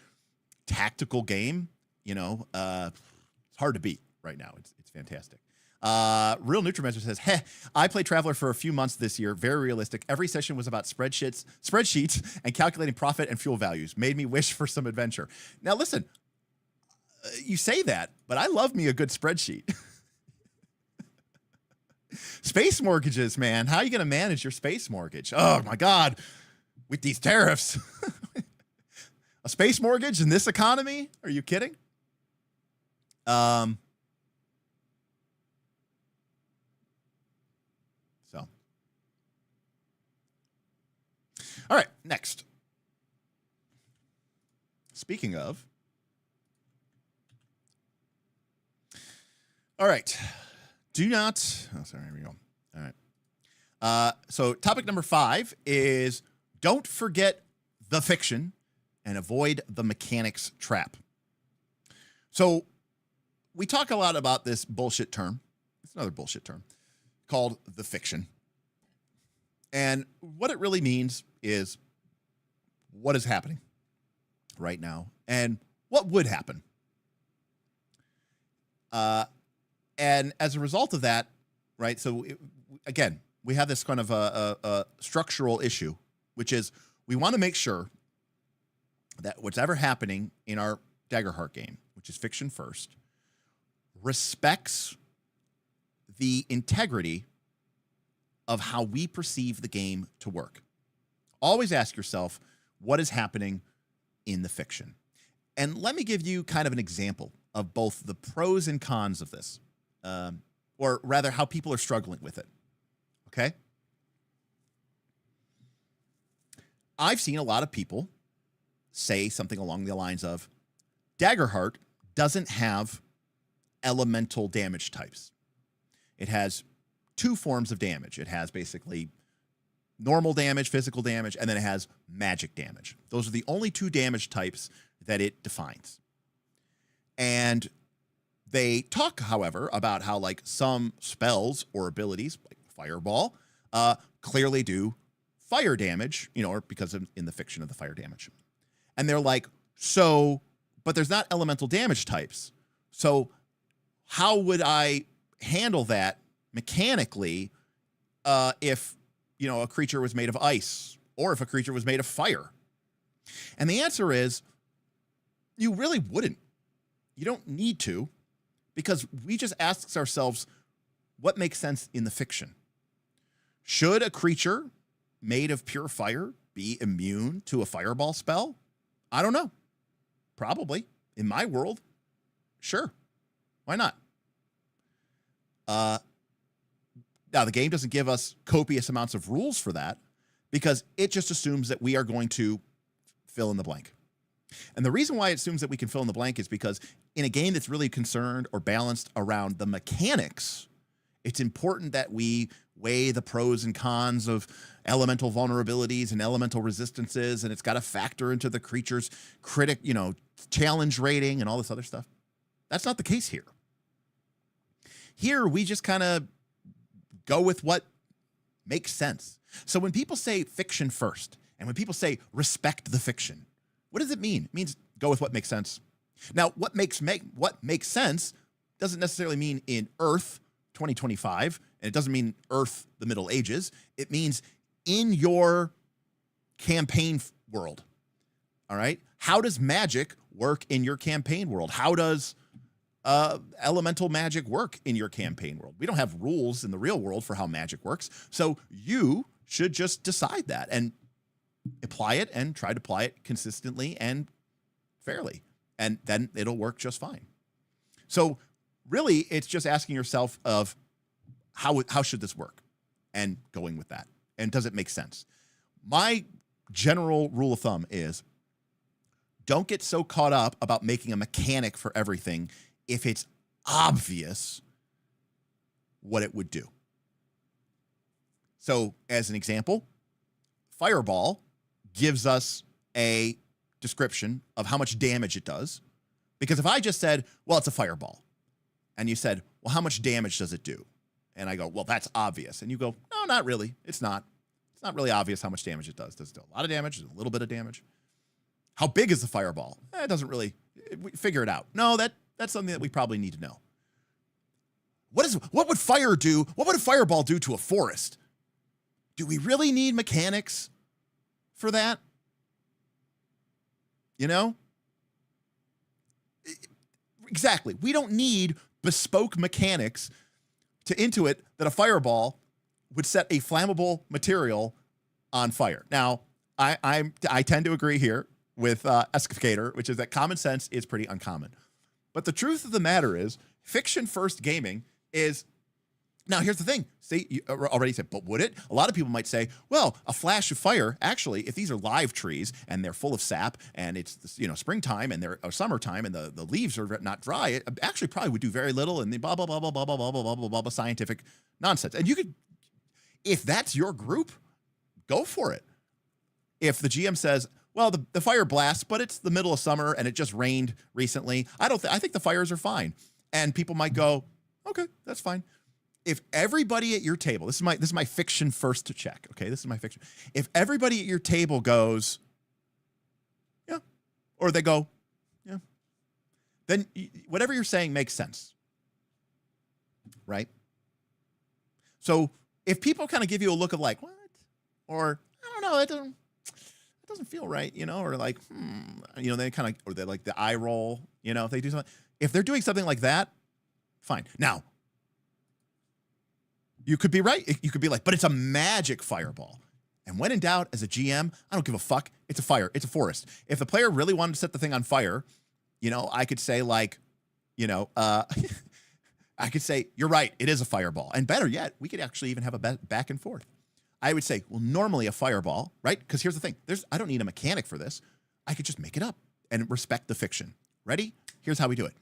tactical game, it's hard to beat right now. It's fantastic. Real Nutrimentor says, I played Traveler for a few months this year. Very realistic. Every session was about spreadsheets and calculating profit and fuel values. Made me wish for some adventure. Now listen, you say that, but I love me a good spreadsheet. Space mortgages, man. How are you going to manage your space mortgage? Oh my God. With these tariffs. A space mortgage in this economy? Are you kidding? So. All right, next. Speaking of. All right. Do not. Oh, sorry. Here we go. All right. So topic number 5 is don't forget the fiction and avoid the mechanics trap. So we talk a lot about this bullshit term. It's another bullshit term called the fiction. And what it really means is what is happening right now and what would happen. And as a result of that, right, so again, we have this kind of a structural issue, which is we want to make sure that whatever happening in our Daggerheart game, which is fiction first, respects the integrity of how we perceive the game to work. Always ask yourself, what is happening in the fiction? And let me give you kind of an example of both the pros and cons of this, or rather how people are struggling with it, okay? I've seen a lot of people say something along the lines of, Daggerheart doesn't have elemental damage types. It has 2 forms of damage. It has basically normal damage, physical damage, and then it has magic damage. Those are the only 2 damage types that it defines. And They talk, however, about how like some spells or abilities, like Fireball, clearly do fire damage, or because of in the fiction of the fire damage. And they're like, so, but there's not elemental damage types. So how would I handle that mechanically if, a creature was made of ice or if a creature was made of fire? And the answer is you really wouldn't. You don't need to, because we just ask ourselves what makes sense in the fiction. Should a creature made of pure fire be immune to a fireball spell? I don't know. Probably. In my world, sure. Why not? Now, the game doesn't give us copious amounts of rules for that because it just assumes that we are going to fill in the blank. And the reason why it assumes that we can fill in the blank is because in a game that's really concerned or balanced around the mechanics, it's important that we weigh the pros and cons of elemental vulnerabilities and elemental resistances, and it's got to factor into the creature's challenge rating and all this other stuff. That's not the case here. Here, we just kind of go with what makes sense. So when people say fiction first, and when people say respect the fiction, what does it mean? It means go with what makes sense. Now, what makes sense doesn't necessarily mean in Earth 2025, and it doesn't mean Earth the Middle Ages. It means in your campaign world. All right? How does magic work in your campaign world? How does elemental magic work in your campaign world? We don't have rules in the real world for how magic works, so you should just decide that and apply it and try to apply it consistently and fairly, and then it'll work just fine. So really, it's just asking yourself of how should this work and going with that, and does it make sense? My general rule of thumb is don't get so caught up about making a mechanic for everything if it's obvious what it would do. So as an example, Fireball gives us a description of how much damage it does. Because if I just said, well, it's a fireball, and you said, well, how much damage does it do? And I go, well, that's obvious. And you go, no, not really. It's not. It's not really obvious how much damage it does. Does it do a lot of damage? Does it do a little bit of damage? How big is the fireball? It doesn't really, we figure it out. No, that's something that we probably need to know. What would fire do? What would a fireball do to a forest? Do we really need mechanics for that? Exactly. We don't need bespoke mechanics to intuit that a fireball would set a flammable material on fire. Now, I tend to agree here with Escapator, which is that common sense is pretty uncommon. But the truth of the matter is, fiction-first gaming is... Now, here's the thing. See, you already said, but would it? A lot of people might say, well, a flash of fire, actually, if these are live trees and they're full of sap and it's, springtime and they're summertime and the leaves are not dry, it actually probably would do very little, and the blah, blah, blah, blah, blah, blah, blah, blah, blah, blah, blah, scientific nonsense. And you could, if that's your group, go for it. If the GM says, well, the fire blasts, but it's the middle of summer and it just rained recently, I think the fires are fine. And people might go, okay, that's fine. If everybody at your table, this is my fiction first to check, okay? This is my fiction. If everybody at your table goes, yeah, or they go, yeah, then whatever you're saying makes sense, right? So if people kind of give you a look of like, what? Or, I don't know, it doesn't feel right, or like, they kind of, or they like the eye roll, if they do something. If they're doing something like that, fine. Now, you could be right. You could be like, but it's a magic fireball. And when in doubt, as a GM, I don't give a fuck. It's a fire. It's a forest. If the player really wanted to set the thing on fire, I could say like, I could say, you're right. It is a fireball. And better yet, we could actually even have a back and forth. I would say, well, normally a fireball, right? Because here's the thing. I don't need a mechanic for this. I could just make it up and respect the fiction. Ready? Here's how we do it.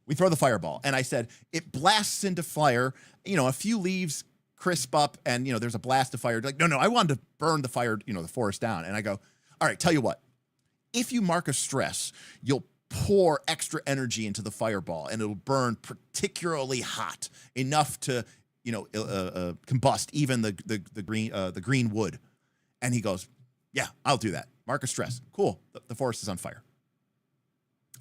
We throw the fireball, and I said, it blasts into fire, a few leaves crisp up, and, there's a blast of fire. Like, no, I wanted to burn the fire, the forest down. And I go, all right, tell you what, if you mark a stress, you'll pour extra energy into the fireball, and it'll burn particularly hot, enough to, combust even the green wood. And he goes, yeah, I'll do that. Mark of stress. Cool. The forest is on fire.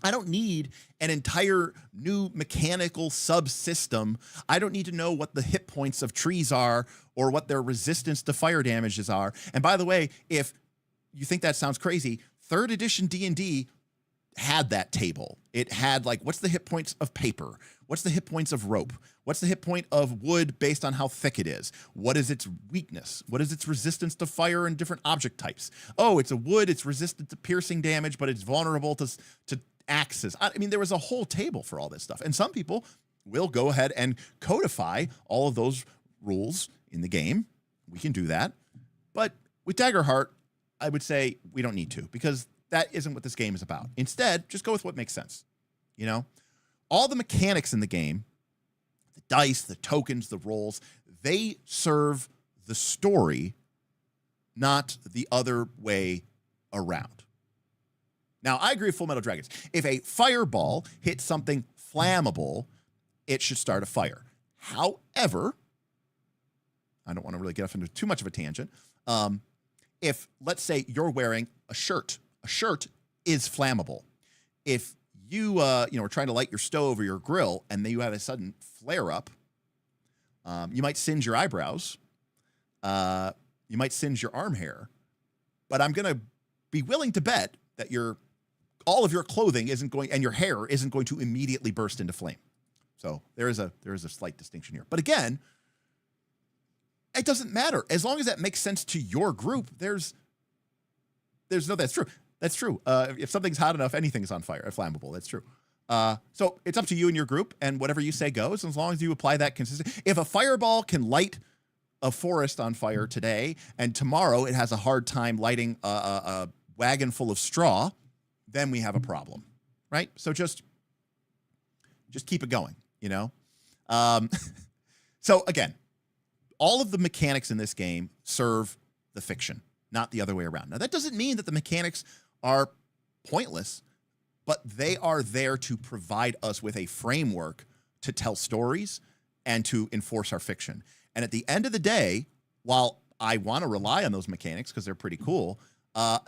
I don't need an entire new mechanical subsystem. I don't need to know what the hit points of trees are or what their resistance to fire damages are. And by the way, if you think that sounds crazy, 3rd edition D&D had that table. It had like, what's the hit points of paper? What's the hit points of rope? What's the hit point of wood based on how thick it is? What is its weakness? What is its resistance to fire and different object types? Oh, it's a wood. It's resistant to piercing damage, but it's vulnerable to axes. I mean, there was a whole table for all this stuff. And some people will go ahead and codify all of those rules in the game. We can do that. But with Daggerheart, I would say we don't need to, because that isn't what this game is about. Instead, just go with what makes sense. All the mechanics in the game, the dice, the tokens, the rolls, they serve the story, not the other way around. Now, I agree with Full Metal Dragons. If a fireball hits something flammable, it should start a fire. However, I don't want to really get off into too much of a tangent. If, let's say, you're wearing a shirt is flammable. If you, are trying to light your stove or your grill, and then you have a sudden flare up, you might singe your eyebrows. You might singe your arm hair. But I'm going to be willing to bet that all of your clothing isn't going, and your hair isn't going to immediately burst into flame. So there is a slight distinction here. But again, it doesn't matter. As long as that makes sense to your group, that's true. That's true. If something's hot enough, anything's on fire, flammable. That's true. So it's up to you and your group, and whatever you say goes, as long as you apply that consistently. If a fireball can light a forest on fire today, and tomorrow it has a hard time lighting a wagon full of straw, then we have a problem, right? So just keep it going, So again, all of the mechanics in this game serve the fiction, not the other way around. Now, that doesn't mean that the mechanics are pointless, but they are there to provide us with a framework to tell stories and to enforce our fiction. And at the end of the day, while I want to rely on those mechanics because they're pretty cool,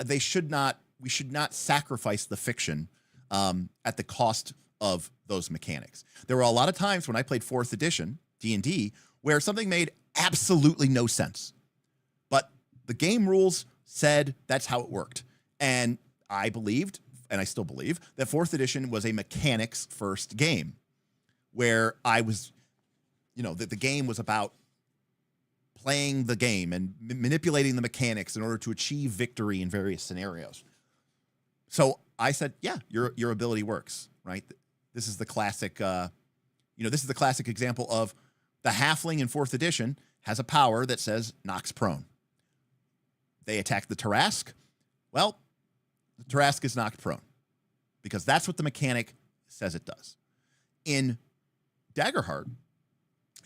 we should not sacrifice the fiction at the cost of those mechanics. There were a lot of times when I played 4th edition D&D where something made absolutely no sense, but the game rules said that's how it worked. And I believed, and I still believe, that 4th edition was a mechanics first game where I was, that the game was about playing the game and manipulating the mechanics in order to achieve victory in various scenarios. So I said, yeah, your ability works, right? This is the classic, this is the classic example of the halfling in 4th edition has a power that says knocks prone. They attack the Tarrasque. Well, the Tarrasque is knocked prone because that's what the mechanic says it does. In Daggerheart,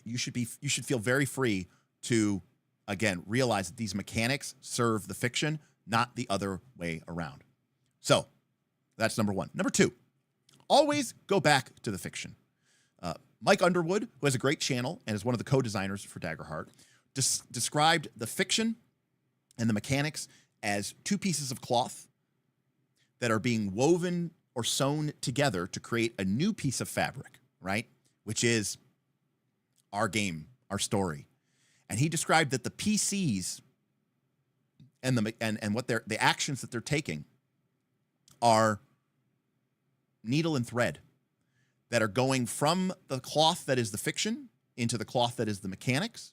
you should feel very free to, again, realize that these mechanics serve the fiction, not the other way around. So that's number 1. Number 2, always go back to the fiction. Mike Underwood, who has a great channel and is one of the co-designers for Daggerheart, described the fiction and the mechanics as 2 pieces of cloth that are being woven or sewn together to create a new piece of fabric, right? Which is our game, our story. And he described that the PCs and what the actions that they're taking are needle and thread that are going from the cloth that is the fiction into the cloth that is the mechanics,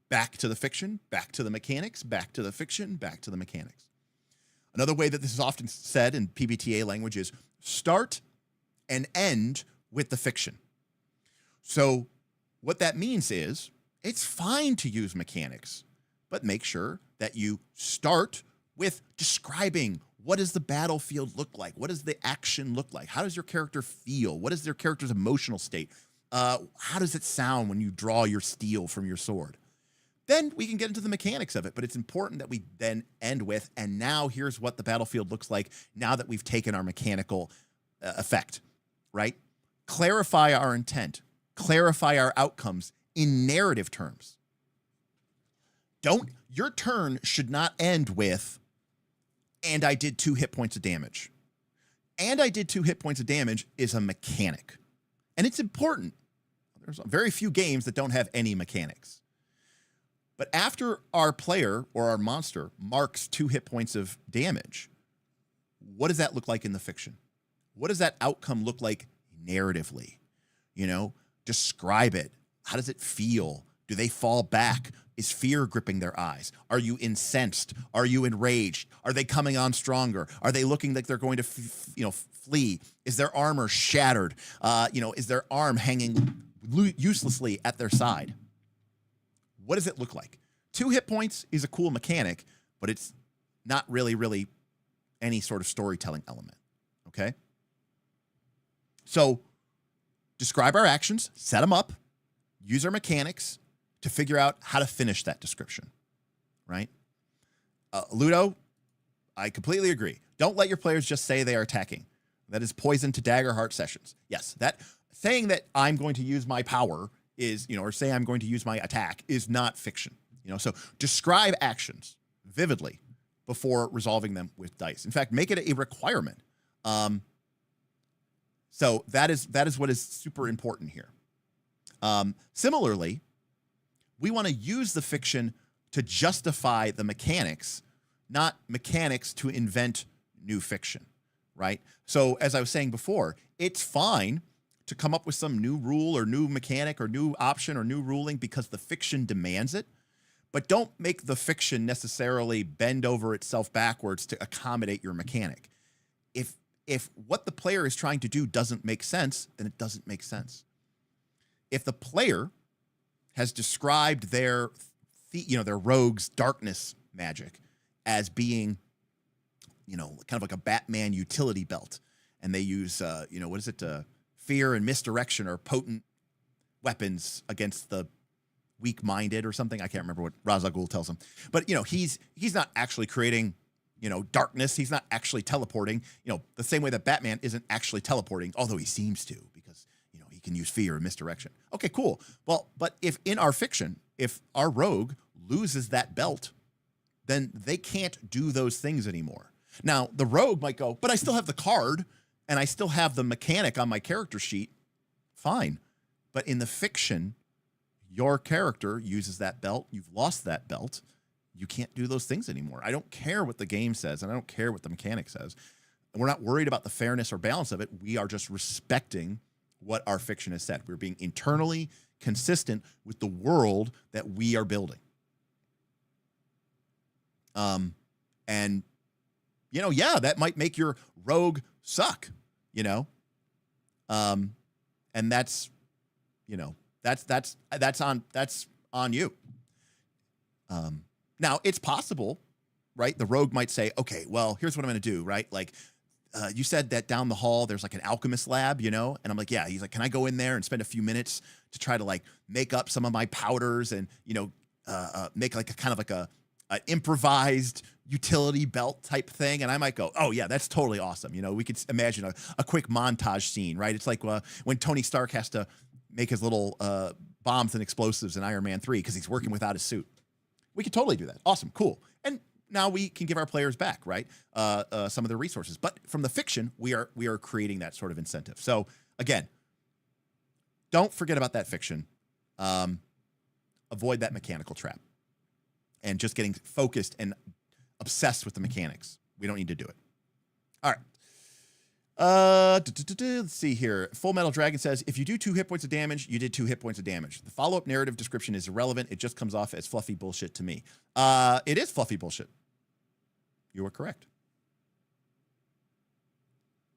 back to the fiction, back to the mechanics, back to the fiction, back to the mechanics. Another way that this is often said in PBTA language is start and end with the fiction. So what that means is it's fine to use mechanics, but make sure that you start with describing what does the battlefield look like? What does the action look like? How does your character feel? What is their character's emotional state? How does it sound when you draw your steel from your sword? Then we can get into the mechanics of it, but it's important that we then end with, and now here's what the battlefield looks like now that we've taken our mechanical effect, right? Clarify our intent, clarify our outcomes in narrative terms. Your turn should not end with, and I did 2 hit points of damage. And I did 2 hit points of damage is a mechanic. And it's important. There's very few games that don't have any mechanics. But after our player or our monster marks 2 hit points of damage, what does that look like in the fiction? What does that outcome look like narratively? You know, describe it. How does it feel? Do they fall back? Is fear gripping their eyes? Are you incensed? Are you enraged? Are they coming on stronger? Are they looking like they're going to, flee? Is their armor shattered? Is their arm hanging uselessly at their side? What does it look like? 2 hit points is a cool mechanic, but it's not really any sort of storytelling element. Okay? So describe our actions, set them up, use our mechanics to figure out how to finish that description, right? Ludo, I completely agree. Don't let your players just say they are attacking. That is poison to Daggerheart sessions. Yes, that saying that I'm going to use my power is, or say I'm going to use my attack is not fiction. So describe actions vividly before resolving them with dice. In fact, make it a requirement. So that is what is super important here. Similarly, we want to use the fiction to justify the mechanics, not mechanics to invent new fiction, right? So as I was saying before, it's fine to come up with some new rule or new mechanic or new option or new ruling because the fiction demands it, but don't make the fiction necessarily bend over itself backwards to accommodate your mechanic. If what the player is trying to do doesn't make sense, then it doesn't make sense. If the player has described their rogue's darkness magic as being, kind of like a Batman utility belt, and they use, fear and misdirection or potent weapons against the weak-minded or something. I can't remember what Ra's al Ghul tells him, but he's not actually creating, darkness. He's not actually teleporting. The same way that Batman isn't actually teleporting, although he seems to, because he can use fear and misdirection. Okay, cool. Well, but if in our fiction, if our rogue loses that belt, then they can't do those things anymore. Now, the rogue might go, but I still have the card and I still have the mechanic on my character sheet. Fine. But in the fiction, your character uses that belt. You've lost that belt. You can't do those things anymore. I don't care what the game says, and I don't care what the mechanic says. We're not worried about the fairness or balance of it. We are just respecting what our fiction has said. We're being internally consistent with the world that we are building. That might make your rogue suck, and that's on you. Now it's possible, right? The rogue might say, okay, well, here's what I'm going to do, right? Like, you said that down the hall there's like an alchemist lab, and I'm like, yeah. He's like, can I go in there and spend a few minutes to try to like make up some of my powders and make like a kind of like a improvised utility belt type thing? And I might go, oh yeah, that's totally awesome. We could imagine a quick montage scene, right? It's like when Tony Stark has to make his little bombs and explosives in Iron Man 3 because he's working without his suit. We could totally do that. Awesome, cool. And now we can give our players back, right? Some of their resources. But from the fiction, we are creating that sort of incentive. So again, don't forget about that fiction. Avoid that mechanical trap. And just getting focused and obsessed with the mechanics. We don't need to do it. All right. Let's see here. Full Metal Dragon says, if you do 2 hit points of damage, you did 2 hit points of damage. The follow-up narrative description is irrelevant. It just comes off as fluffy bullshit to me. It is fluffy bullshit. You are correct.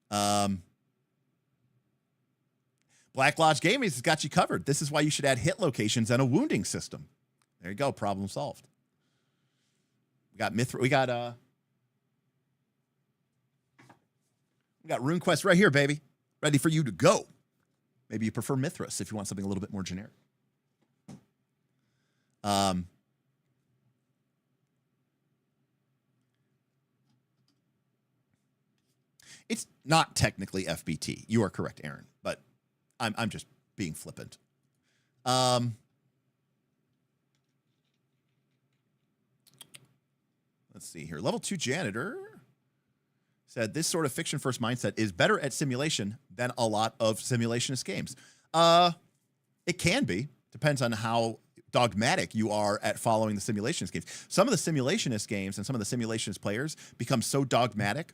Black Lodge Gaming has got you covered. This is why you should add hit locations and a wounding system. There you go. Problem solved. We got RuneQuest right here, baby. Ready for you to go. Maybe you prefer Mithras if you want something a little bit more generic. It's not technically FBT. You are correct, Aaron, but I'm just being flippant. Let's see here. Level 2 janitor said this sort of fiction first mindset is better at simulation than a lot of simulationist games. It can be. Depends on how dogmatic you are at following the simulationist games. Some of the simulationist games and some of the simulationist players become so dogmatic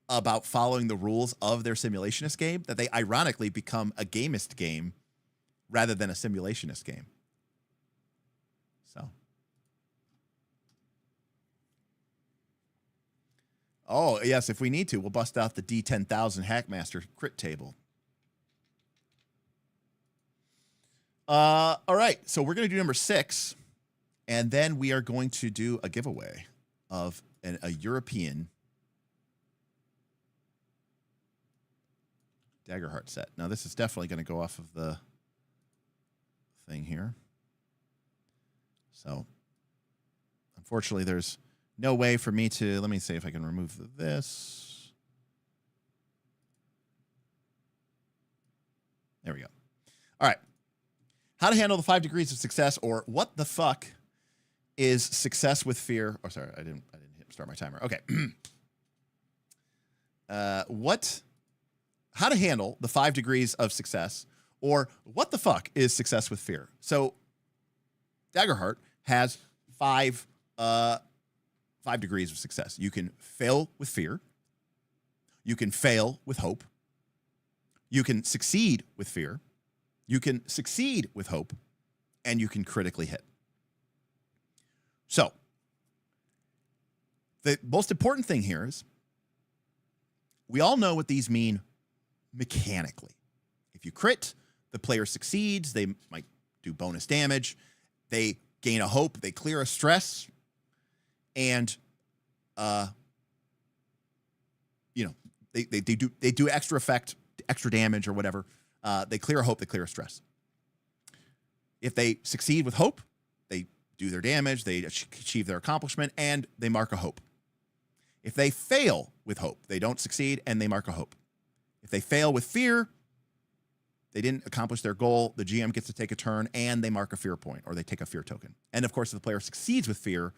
about following the rules of their simulationist game that they ironically become a gamist game rather than a simulationist game. So. Oh, yes, if we need to, we'll bust out the D10,000 Hackmaster crit table. All right, so we're going to do number 6, and then we are going to do a giveaway of a European Daggerheart set. Now, this is definitely going to go off of the thing here. So, unfortunately, there's no way for me to, let me see if I can remove this. There we go. All right. How to handle the 5 degrees of success, or what the fuck is success with fear? Oh, sorry, I didn't start my timer. Okay. How to handle the 5 degrees of success, or what the fuck is success with fear? So Daggerheart has 5 degrees of success. You can fail with fear. You can fail with hope. You can succeed with fear. You can succeed with hope, and you can critically hit. So, the most important thing here is we all know what these mean mechanically. If you crit, the player succeeds. They might do bonus damage. They gain a hope. They clear a stress. And, they do extra effect, extra damage or whatever. They clear a hope, they clear a stress. If they succeed with hope, they do their damage, they achieve their accomplishment, and they mark a hope. If they fail with hope, they don't succeed, and they mark a hope. If they fail with fear, they didn't accomplish their goal, the GM gets to take a turn, and they mark a fear point, or they take a fear token. And, of course, if the player succeeds with fear,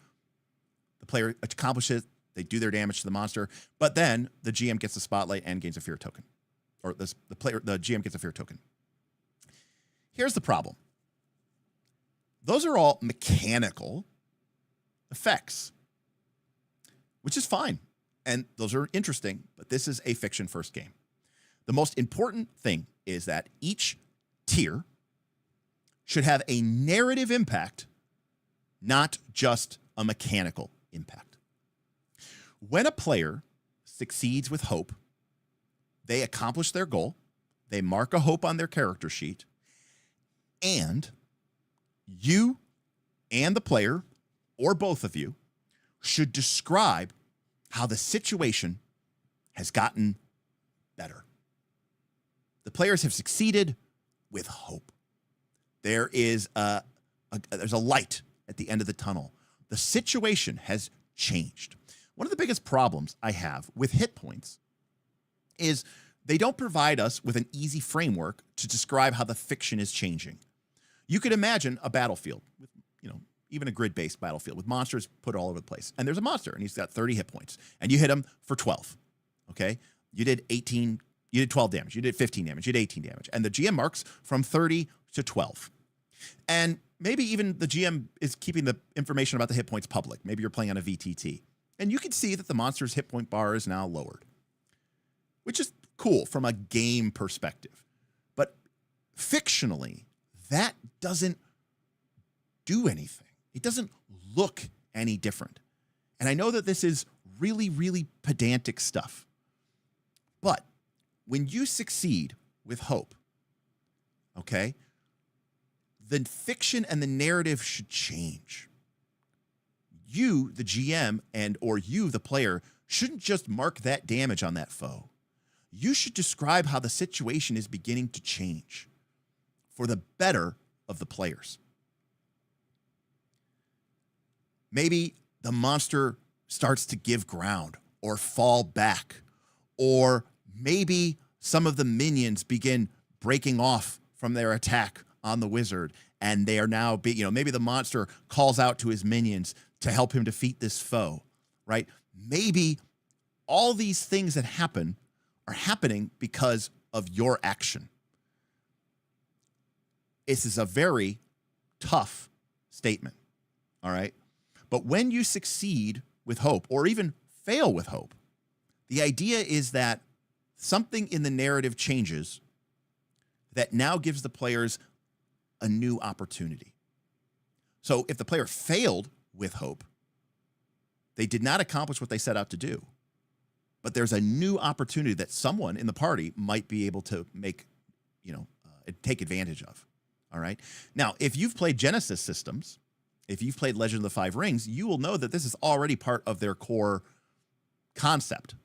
the player accomplishes, they do their damage to the monster, but then the GM gets the spotlight and gains a fear token. Or the GM gets a fear token. Here's the problem. Those are all mechanical effects, which is fine. And those are interesting, but this is a fiction first game. The most important thing is that each tier should have a narrative impact, not just a mechanical impact. When a player succeeds with hope, they accomplish their goal, they mark a hope on their character sheet, and you and the player, or both of you, should describe how the situation has gotten better. The players have succeeded with hope. There is there's a light at the end of the tunnel. The situation has changed. One of the biggest problems I have with hit points is they don't provide us with an easy framework to describe how the fiction is changing. You could imagine a battlefield with, even a grid-based battlefield with monsters put all over the place. And there's a monster, and he's got 30 hit points, and you hit him for 12. Okay? You did 12 damage. You did 15 damage. You did 18 damage. And the GM marks from 30 to 12. And maybe even the GM is keeping the information about the hit points public. Maybe you're playing on a VTT. And you can see that the monster's hit point bar is now lowered, which is cool from a game perspective. But fictionally, that doesn't do anything. It doesn't look any different. And I know that this is really, really pedantic stuff. But when you succeed with hope, okay, the fiction and the narrative should change. You, the GM, or you, the player, shouldn't just mark that damage on that foe. You should describe how the situation is beginning to change for the better of the players. Maybe the monster starts to give ground or fall back, Or maybe some of the minions begin breaking off from their attack on the wizard, and they are now, maybe the monster calls out to his minions to help him defeat this foe, right? Maybe all these things that happen are happening because of your action. This is a very tough statement, all right? But when you succeed with hope, or even fail with hope, the idea is that something in the narrative changes that now gives the players a new opportunity. So if the player failed with hope, they did not accomplish what they set out to do. But there's a new opportunity that someone in the party might be able to make, take advantage of. All right. Now, if you've played Genesis systems, if you've played Legend of the Five Rings, you will know that this is already part of their core concept,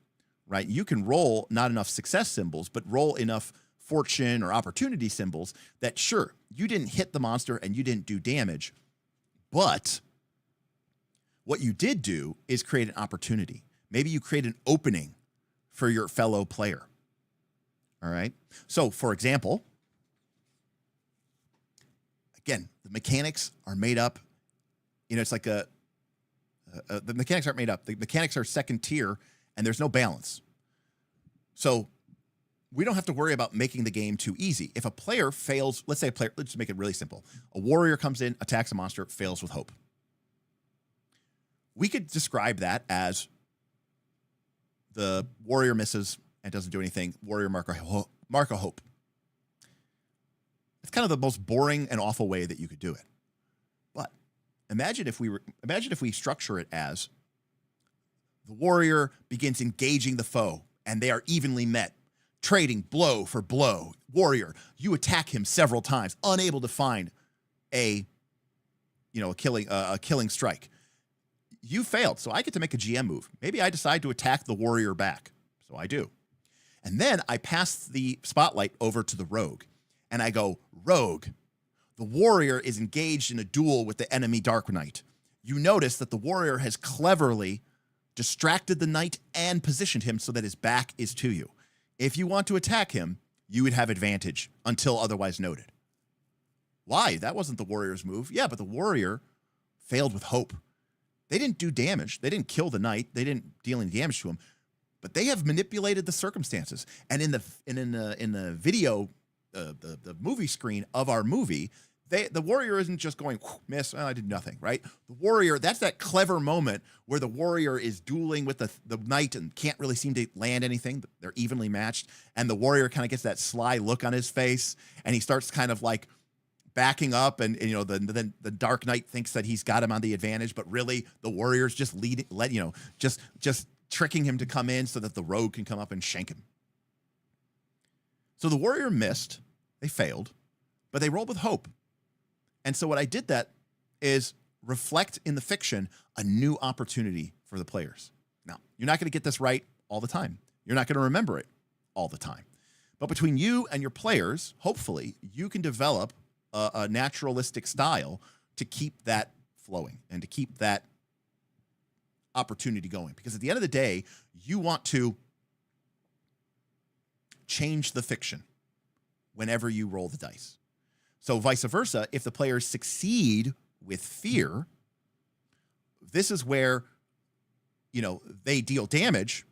right? You can roll not enough success symbols, but roll enough fortune or opportunity symbols that, sure, you didn't hit the monster and you didn't do damage, but what you did do is create an opportunity. Maybe you create an opening for your fellow player. All right. So, for example, again, the mechanics are made up. It's like the mechanics aren't made up. The mechanics are second tier, and there's no balance. So we don't have to worry about making the game too easy. If a player fails, let's just make it really simple. A warrior comes in, attacks a monster, fails with hope. We could describe that as the warrior misses and doesn't do anything. Warrior mark a hope. It's kind of the most boring and awful way that you could do it. But imagine if we structure it as the warrior begins engaging the foe and they are evenly met, trading blow for blow. Warrior, you attack him several times, unable to find a killing strike. You failed, so I get to make a GM move. Maybe I decide to attack the warrior back. So I do. And then I pass the spotlight over to the rogue. And I go, rogue, the warrior is engaged in a duel with the enemy Dark Knight. You notice that the warrior has cleverly distracted the knight and positioned him so that his back is to you. If you want to attack him, you would have advantage until otherwise noted. Why? That wasn't the warrior's move. Yeah, but the warrior failed with hope. They didn't do damage. They didn't kill the knight. They didn't deal any damage to him. But they have manipulated the circumstances. And in the video, the movie screen of our movie, the warrior isn't just going, miss, I did nothing, right? The warrior, that's that clever moment where the warrior is dueling with the knight and can't really seem to land anything. They're evenly matched. And the warrior kind of gets that sly look on his face. And he starts kind of like backing up, and then the Dark Knight thinks that he's got him on the advantage, but really the warrior's just just tricking him to come in so that the rogue can come up and shank him. So the warrior missed, they failed, but they rolled with hope. And so what I did that is reflect in the fiction a new opportunity for the players. Now, you're not going to get this right all the time. You're not going to remember it all the time. But between you and your players, hopefully, you can develop a naturalistic style to keep that flowing and to keep that opportunity going. Because at the end of the day, you want to change the fiction whenever you roll the dice. So vice versa, if the players succeed with fear, this is where, they deal damage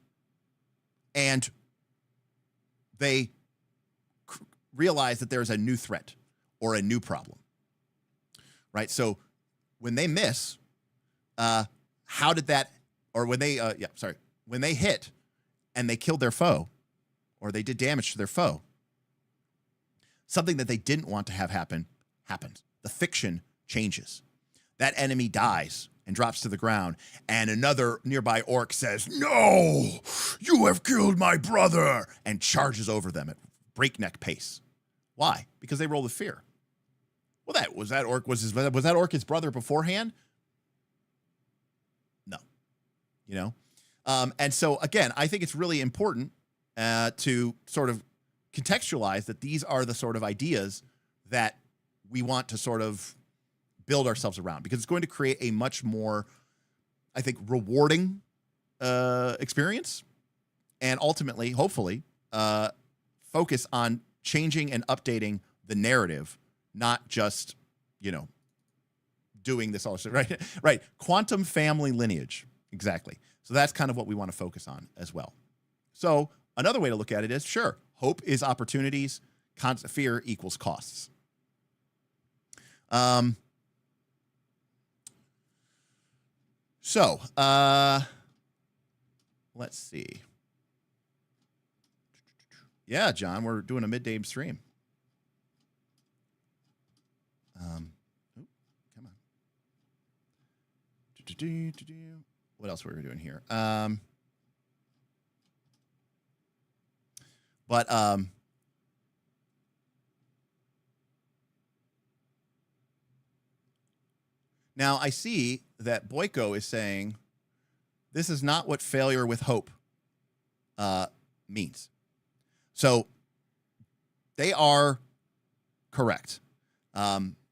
and they realize that there's a new threat or a new problem, right? So when they miss, how did that, or when they, when they hit and they killed their foe or they did damage to their foe, something that they didn't want to have happen happens. The fiction changes. That enemy dies and drops to the ground, and another nearby orc says, "No, you have killed my brother," and charges over them at breakneck pace. Why? Because they roll with fear. Well, was that orc his brother beforehand? No. And so again, I think it's really important to sort of contextualize that these are the sort of ideas that we want to sort of build ourselves around, because it's going to create a much more, I think, rewarding experience and ultimately, hopefully, focus on changing and updating the narrative, not just, doing this all shit, right? Right. Quantum family lineage. Exactly. So that's kind of what we want to focus on as well. So another way to look at it is, sure, hope is opportunities, fear equals costs. So let's see. Yeah, John, we're doing a midday stream. Come on. What else were we doing here? Now I see that Boyko is saying this is not what failure with hope means. So they are correct,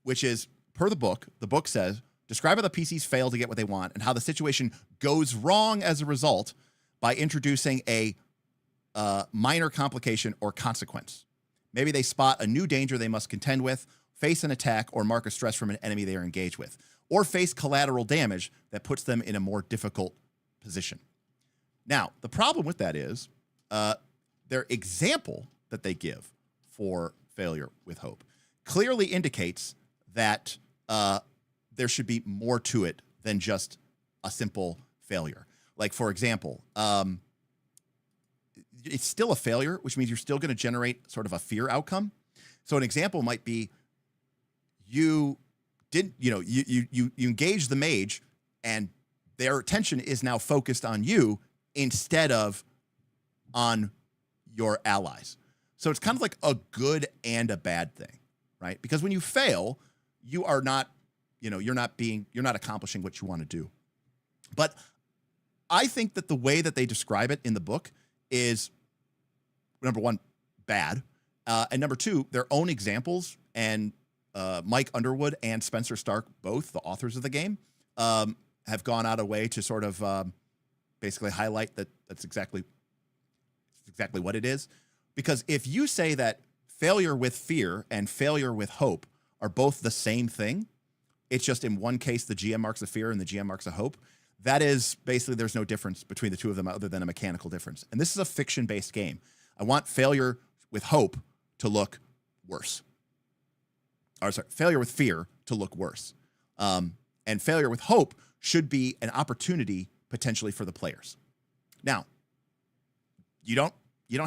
which is per the book. The book says, describe how the PCs fail to get what they want and how the situation goes wrong as a result by introducing a minor complication or consequence. Maybe they spot a new danger they must contend with, face an attack, or mark a stress from an enemy they are engaged with, or face collateral damage that puts them in a more difficult position. Now, the problem with that is their example that they give for failure with hope clearly indicates that there should be more to it than just a simple failure. Like, for example, it's still a failure, which means you're still going to generate sort of a fear outcome. So an example might be you engage the mage and their attention is now focused on you instead of on your allies. So it's kind of like a good and a bad thing, right? Because when you fail, you are not, you're not accomplishing what you want to do. But I think that the way that they describe it in the book is, number one, bad. And number two, their own examples, and Mike Underwood and Spencer Stark, both the authors of the game, have gone out of way to sort of basically highlight that that's exactly what it is. Because if you say that failure with fear and failure with hope are both the same thing, it's just in one case the GM marks a fear and the GM marks a hope, that is basically, there's no difference between the two of them other than a mechanical difference. And this is a fiction-based game. I want failure with hope to look worse. Or sorry, failure with fear to look worse. And failure with hope should be an opportunity potentially for the players. Now, you don't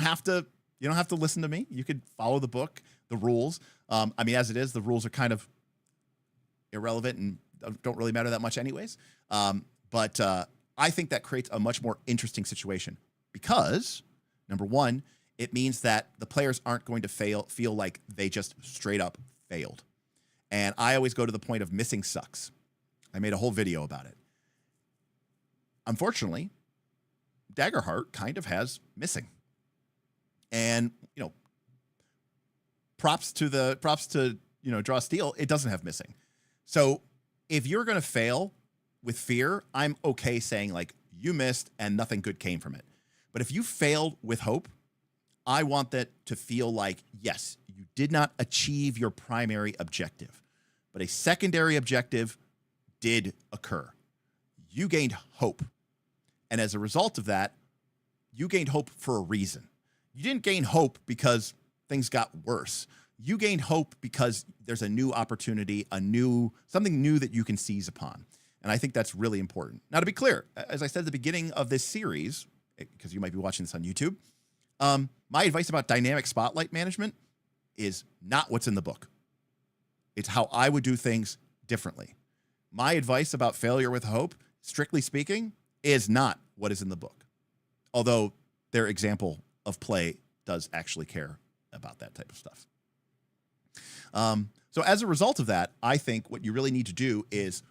have to listen to me. You could follow the book, the rules. I mean, as it is, the rules are kind of irrelevant and don't really matter that much anyways. But I think that creates a much more interesting situation because, number one, it means that the players aren't going to feel like they just straight up failed. And I always go to the point of missing sucks. I made a whole video about it. Unfortunately, Daggerheart kind of has missing. And, props to Draw Steel, it doesn't have missing. So if you're going to fail with fear, I'm okay saying like you missed and nothing good came from it. But if you failed with hope, I want that to feel like, yes, you did not achieve your primary objective, but a secondary objective did occur. You gained hope. And as a result of that, you gained hope for a reason. You didn't gain hope because things got worse. You gained hope because there's a new opportunity, something new that you can seize upon. And I think that's really important. Now, to be clear, as I said at the beginning of this series, because you might be watching this on YouTube, my advice about dynamic spotlight management is not what's in the book. It's how I would do things differently. My advice about failure with hope, strictly speaking, is not what is in the book. Although their example of play does actually care about that type of stuff. So as a result of that, I think what you really need to do is,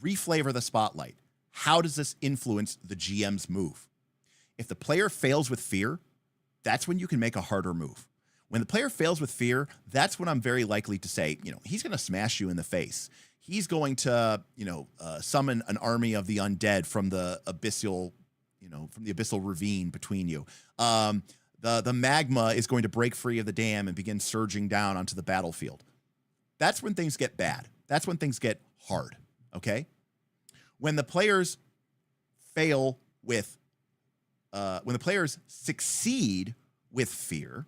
reflavor the spotlight. How does this influence the GM's move? If the player fails with fear, that's when you can make a harder move. When the player fails with fear, that's when I'm very likely to say, he's going to smash you in the face. He's going to, summon an army of the undead from the abyssal, from the abyssal ravine between you. The magma is going to break free of the dam and begin surging down onto the battlefield. That's when things get bad. That's when things get hard, okay? When the players fail with, when the players succeed with fear,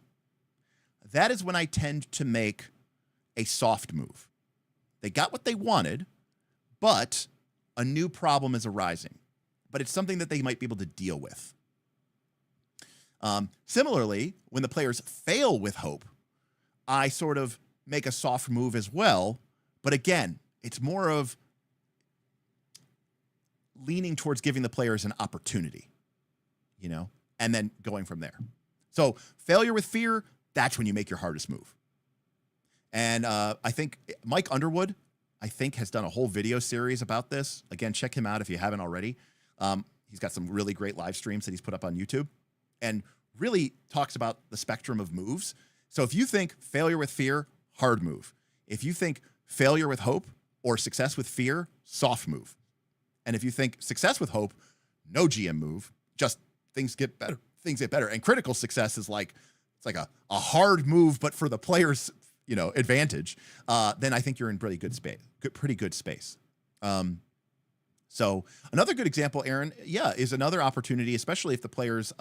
that is when I tend to make a soft move. They got what they wanted, but a new problem is arising. But it's something that they might be able to deal with. Similarly, when the players fail with hope, I sort of make a soft move as well. But again, it's more of leaning towards giving the players an opportunity, and then going from there. So failure with fear, that's when you make your hardest move. And I think Mike Underwood, has done a whole video series about this. Again, check him out if you haven't already. He's got some really great live streams that he's put up on YouTube and really talks about the spectrum of moves. So if you think failure with fear, hard move. If you think failure with hope or success with fear, soft move. And if you think success with hope, no GM move, just things get better. Things get better. And critical success is like, it's like a hard move, but for the player's, advantage, then I think you're in pretty good space. So another good example, Aaron, is another opportunity, especially if the players,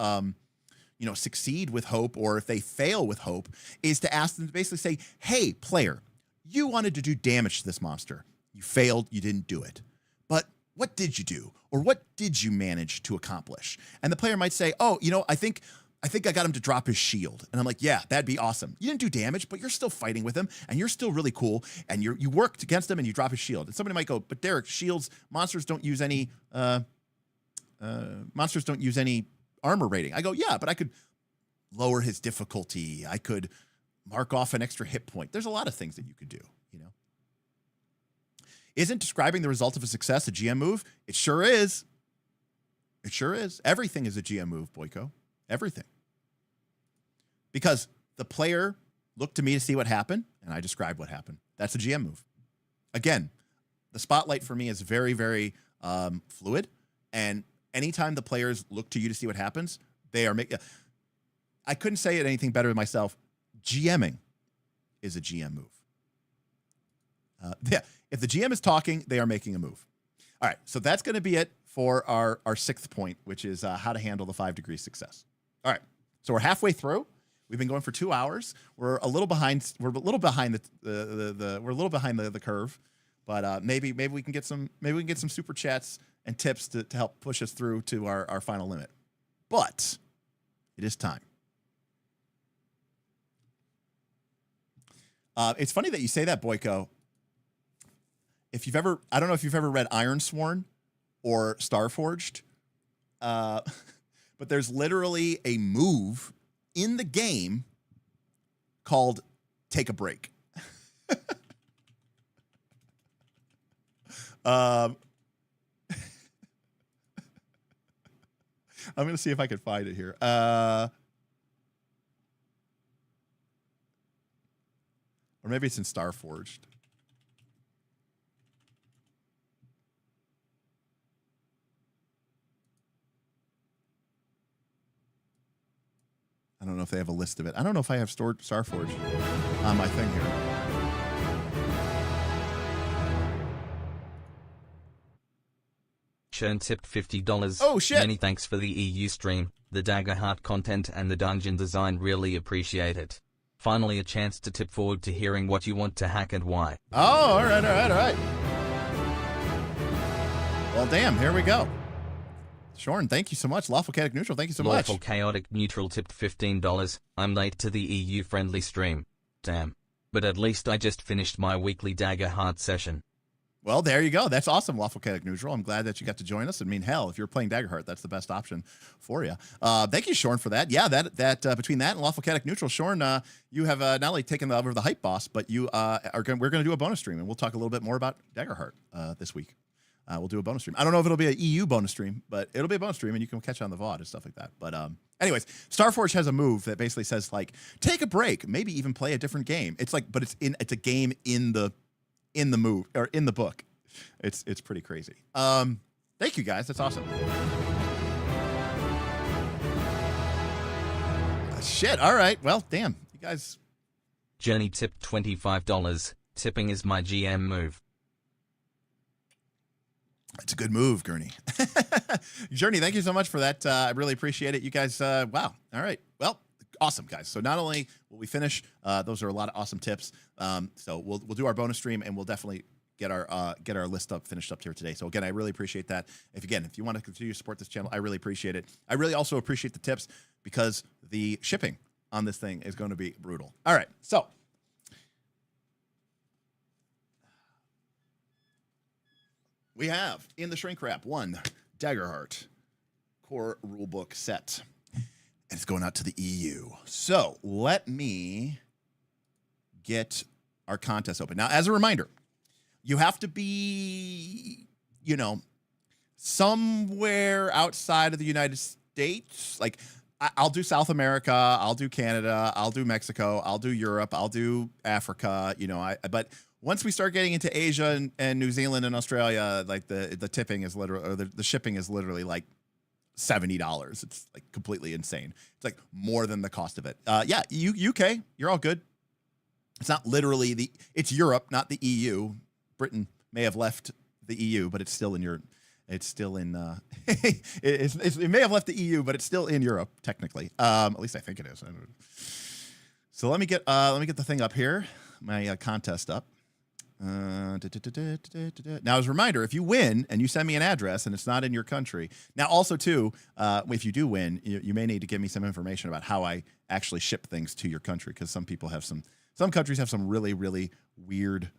succeed with hope or if they fail with hope, is to ask them to basically say, hey, player, you wanted to do damage to this monster. You failed. You didn't do it. But what did you do? Or what did you manage to accomplish? And the player might say, oh, I think I got him to drop his shield. And I'm like, yeah, that'd be awesome. You didn't do damage, but you're still fighting with him, and you're still really cool, and you worked against him, and you drop his shield. And somebody might go, but Derek, monsters don't use any armor rating. I go, yeah, but I could lower his difficulty. I could mark off an extra hit point. There's a lot of things that you could do, Isn't describing the result of a success a GM move? It sure is. It sure is. Everything is a GM move, Boyko. Everything. Because the player looked to me to see what happened, and I described what happened. That's a GM move. Again, the spotlight for me is very, very fluid, and anytime the players look to you to see what happens, they are making... I couldn't say it anything better than myself. GMing is a GM move. If the GM is talking, they are making a move. All right, so that's going to be it for our sixth point, which is how to handle the 5 degrees success. All right, so we're halfway through. We've been going for 2 hours. We're a little behind. We're a little behind the curve, but maybe we can get some super chats and tips to help push us through to our final limit. But it is time. It's funny that you say that, Boyko. I don't know if you've ever read Ironsworn or Starforged, but there's literally a move in the game called Take a Break. I'm going to see if I can find it here. Or maybe it's in Starforged. I don't know if they have a list of it. I don't know if I have stored Starforged on my thing here. Churn tipped $50. Oh, shit. Many thanks for the EU stream, the Daggerheart content and the dungeon design. Really appreciate it. Finally a chance to tip forward to hearing what you want to hack and why. Oh, all right. Well, damn, here we go. Shorn, thank you so much. Lawful Chaotic Neutral, thank you so much. Lawful Chaotic Neutral tipped $15. I'm late to the EU-friendly stream. Damn. But at least I just finished my weekly Daggerheart session. Well, there you go. That's awesome, Lawful Chaotic Neutral. I'm glad that you got to join us. I mean, hell, if you're playing Daggerheart, that's the best option for you. Thank you, Shorn, for that. Yeah, that between that and Lawful Chaotic Neutral, Shorn, you have not only taken over the hype boss, but you we're going to do a bonus stream, and we'll talk a little bit more about Daggerheart this week. We'll do a bonus stream. I don't know if it'll be an EU bonus stream, but it'll be a bonus stream, and you can catch it on the VOD and stuff like that. But anyways, Starforge has a move that basically says, like, take a break, maybe even play a different game. It's like, but it's a game in the move or in the book. It's pretty crazy. Thank you guys. That's awesome. Shit. All right. Well, damn. You guys. Journey tipped $25. Tipping is my GM move. It's a good move, Gurney. Journey, thank you so much for that. I really appreciate it. You guys, wow. All right. Well, awesome, guys. So not only will we finish, those are a lot of awesome tips. So we'll do our bonus stream, and we'll definitely get our list finished up here today. So again, I really appreciate that. If you want to continue to support this channel, I really appreciate it. I really also appreciate the tips because the shipping on this thing is going to be brutal. All right. So we have in the shrink wrap 1 Daggerheart core rulebook set. And it's going out to the EU. So let me get our contest open. Now, as a reminder, you have to be, somewhere outside of the United States. Like, I'll do South America, I'll do Canada, I'll do Mexico, I'll do Europe, I'll do Africa, but once we start getting into Asia and New Zealand and Australia, like the tipping is literally, or the shipping is literally like $70. It's like completely insane. It's like more than the cost of it. Yeah, UK, you're all good. It's not literally it's Europe, not the EU. Britain may have left the EU, but it's still in Europe. It's still in. It may have left the EU, but it's still in Europe technically. At least I think it is. So let me get the thing up here. My contest up. Now, as a reminder, if you win and you send me an address and it's not in your country, now also too, if you do win, you may need to give me some information about how I actually ship things to your country, because some countries have some really, really weird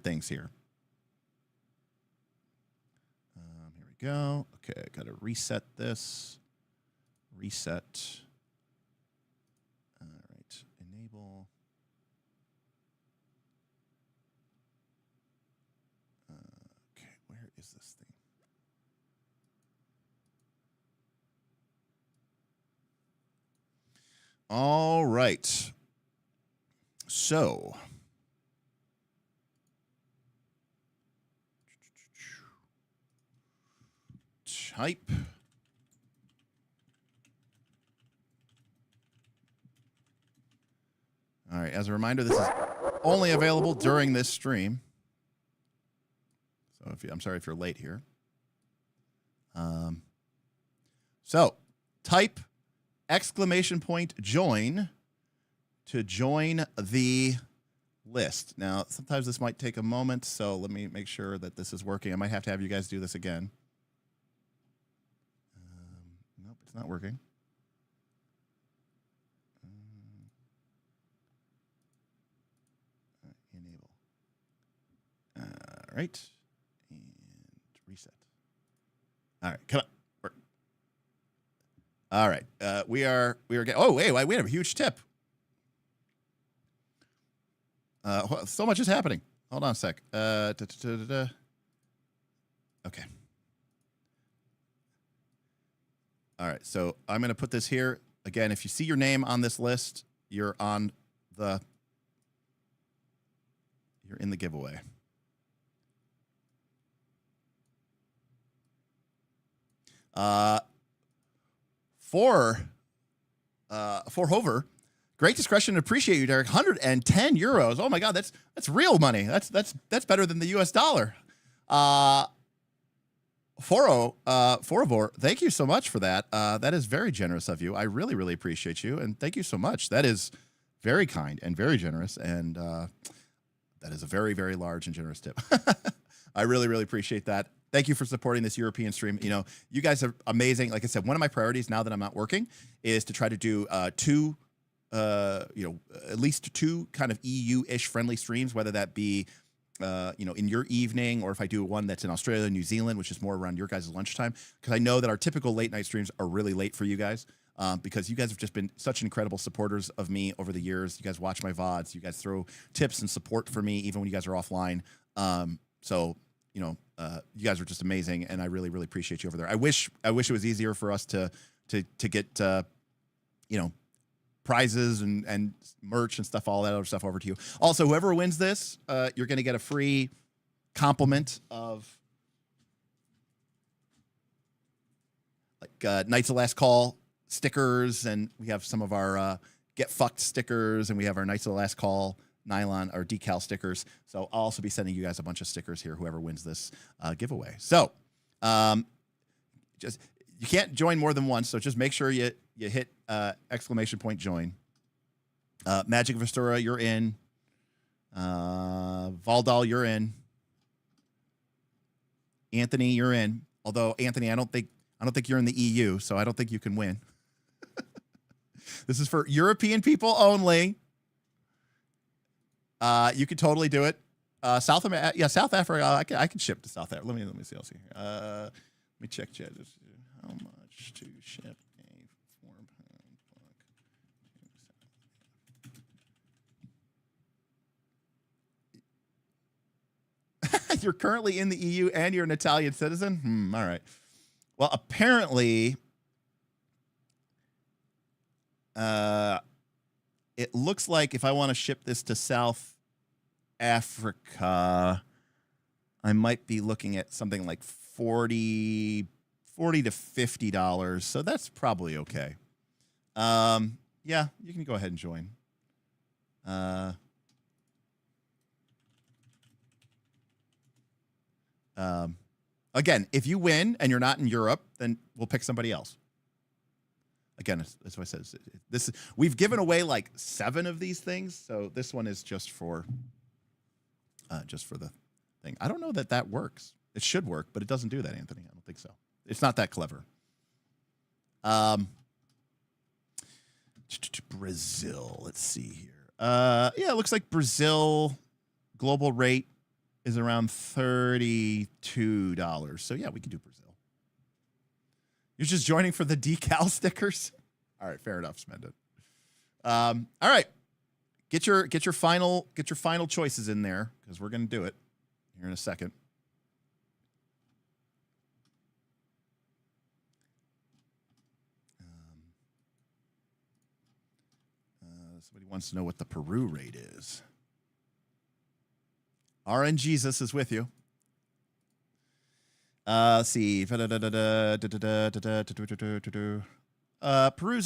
things here. Here we go. Okay, I gotta reset this. Reset. All right, enable. Okay, where is this thing? All right. So. Type. All right, as a reminder, this is only available during this stream. So I'm sorry if you're late here. So type !join to join the list. Now, sometimes this might take a moment, so let me make sure that this is working. I might have to have you guys do this again. Nope, it's not working. Enable. All right. And reset. All right, come on. Work. All right. We are getting, oh, wait, we have a huge tip. So much is happening. Hold on a sec. Okay. All right, so I'm going to put this here. Again, if you see your name on this list, you're in the giveaway. For Hover, great discretion and appreciate you, Derek. 110 euros. Oh my God, that's real money. That's better than the US dollar. Forovor, thank you so much for that. That is very generous of you. I really, really appreciate you, and thank you so much. That is very kind and very generous, and that is a very, very large and generous tip. I really, really appreciate that. Thank you for supporting this European stream. You guys are amazing. Like I said, one of my priorities now that I'm not working is to try to do at least 2 kind of EU-ish friendly streams, whether that be in your evening, or if I do one that's in Australia, New Zealand, which is more around your guys' lunchtime, because I know that our typical late night streams are really late for you guys, because you guys have just been such incredible supporters of me over the years. You guys watch my VODs, you guys throw tips and support for me even when you guys are offline. You guys are just amazing, and I really, really appreciate you over there. I wish it was easier for us to get prizes and merch and stuff, all that other stuff over to you. Also, whoever wins this, you're going to get a free compliment of Knights of Last Call stickers, and we have some of our Get Fucked stickers, and we have our Knights of the Last Call nylon or decal stickers. So I'll also be sending you guys a bunch of stickers here, whoever wins this giveaway. So just you can't join more than once, so just make sure you hit exclamation point join. Magic Vestura, you're in. Valdal, you're in. Anthony, you're in. Although Anthony, I don't think you're in the EU, so I don't think you can win. This is for European people only. You could totally do it. South Africa. I can ship to South Africa. Let me see else here. Let me check chat. How much to ship a 4-pound book? You're currently in the EU and you're an Italian citizen? All right. Well, apparently, it looks like if I want to ship this to South Africa, I might be looking at something like $40 to $50. So that's probably okay. Yeah, you can go ahead and join. Again, if you win and you're not in Europe, then we'll pick somebody else. Again, that's what I said. We've given away like 7 of these things, so this one is just for the thing. I don't know that works. It should work, but it doesn't do that, Anthony. I don't think so. It's not that clever. Brazil. Let's see here. Yeah, it looks like Brazil global rate is around $32. So yeah, we can do Brazil. You're just joining for the decal stickers? All right, fair enough, Smended. All right. Get your final choices in there, because we're gonna do it here in a second. Somebody wants to know what the Peru rate is. RN Jesus is with you. Let's see. Peru's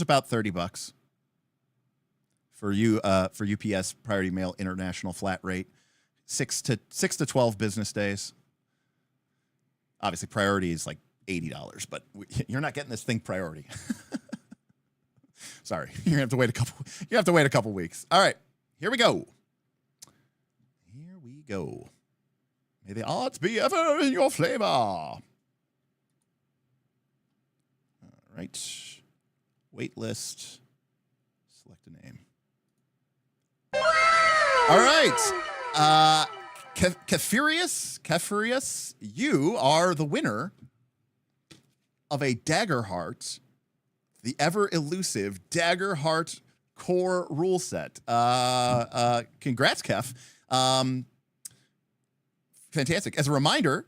about $30 for UPS Priority Mail International flat rate, 6 to 12 business days. Obviously, priority is like $80, but you're not getting this thing priority. Sorry, you're gonna have to wait a couple. You have to wait a couple weeks. All right, here we go. Here we go. May the odds be ever in your favor. All right. Wait list. Select a name. All right. Kefurius, you are the winner of a Daggerheart, the ever elusive Daggerheart core rule set. Congrats, Kef. Fantastic. As a reminder,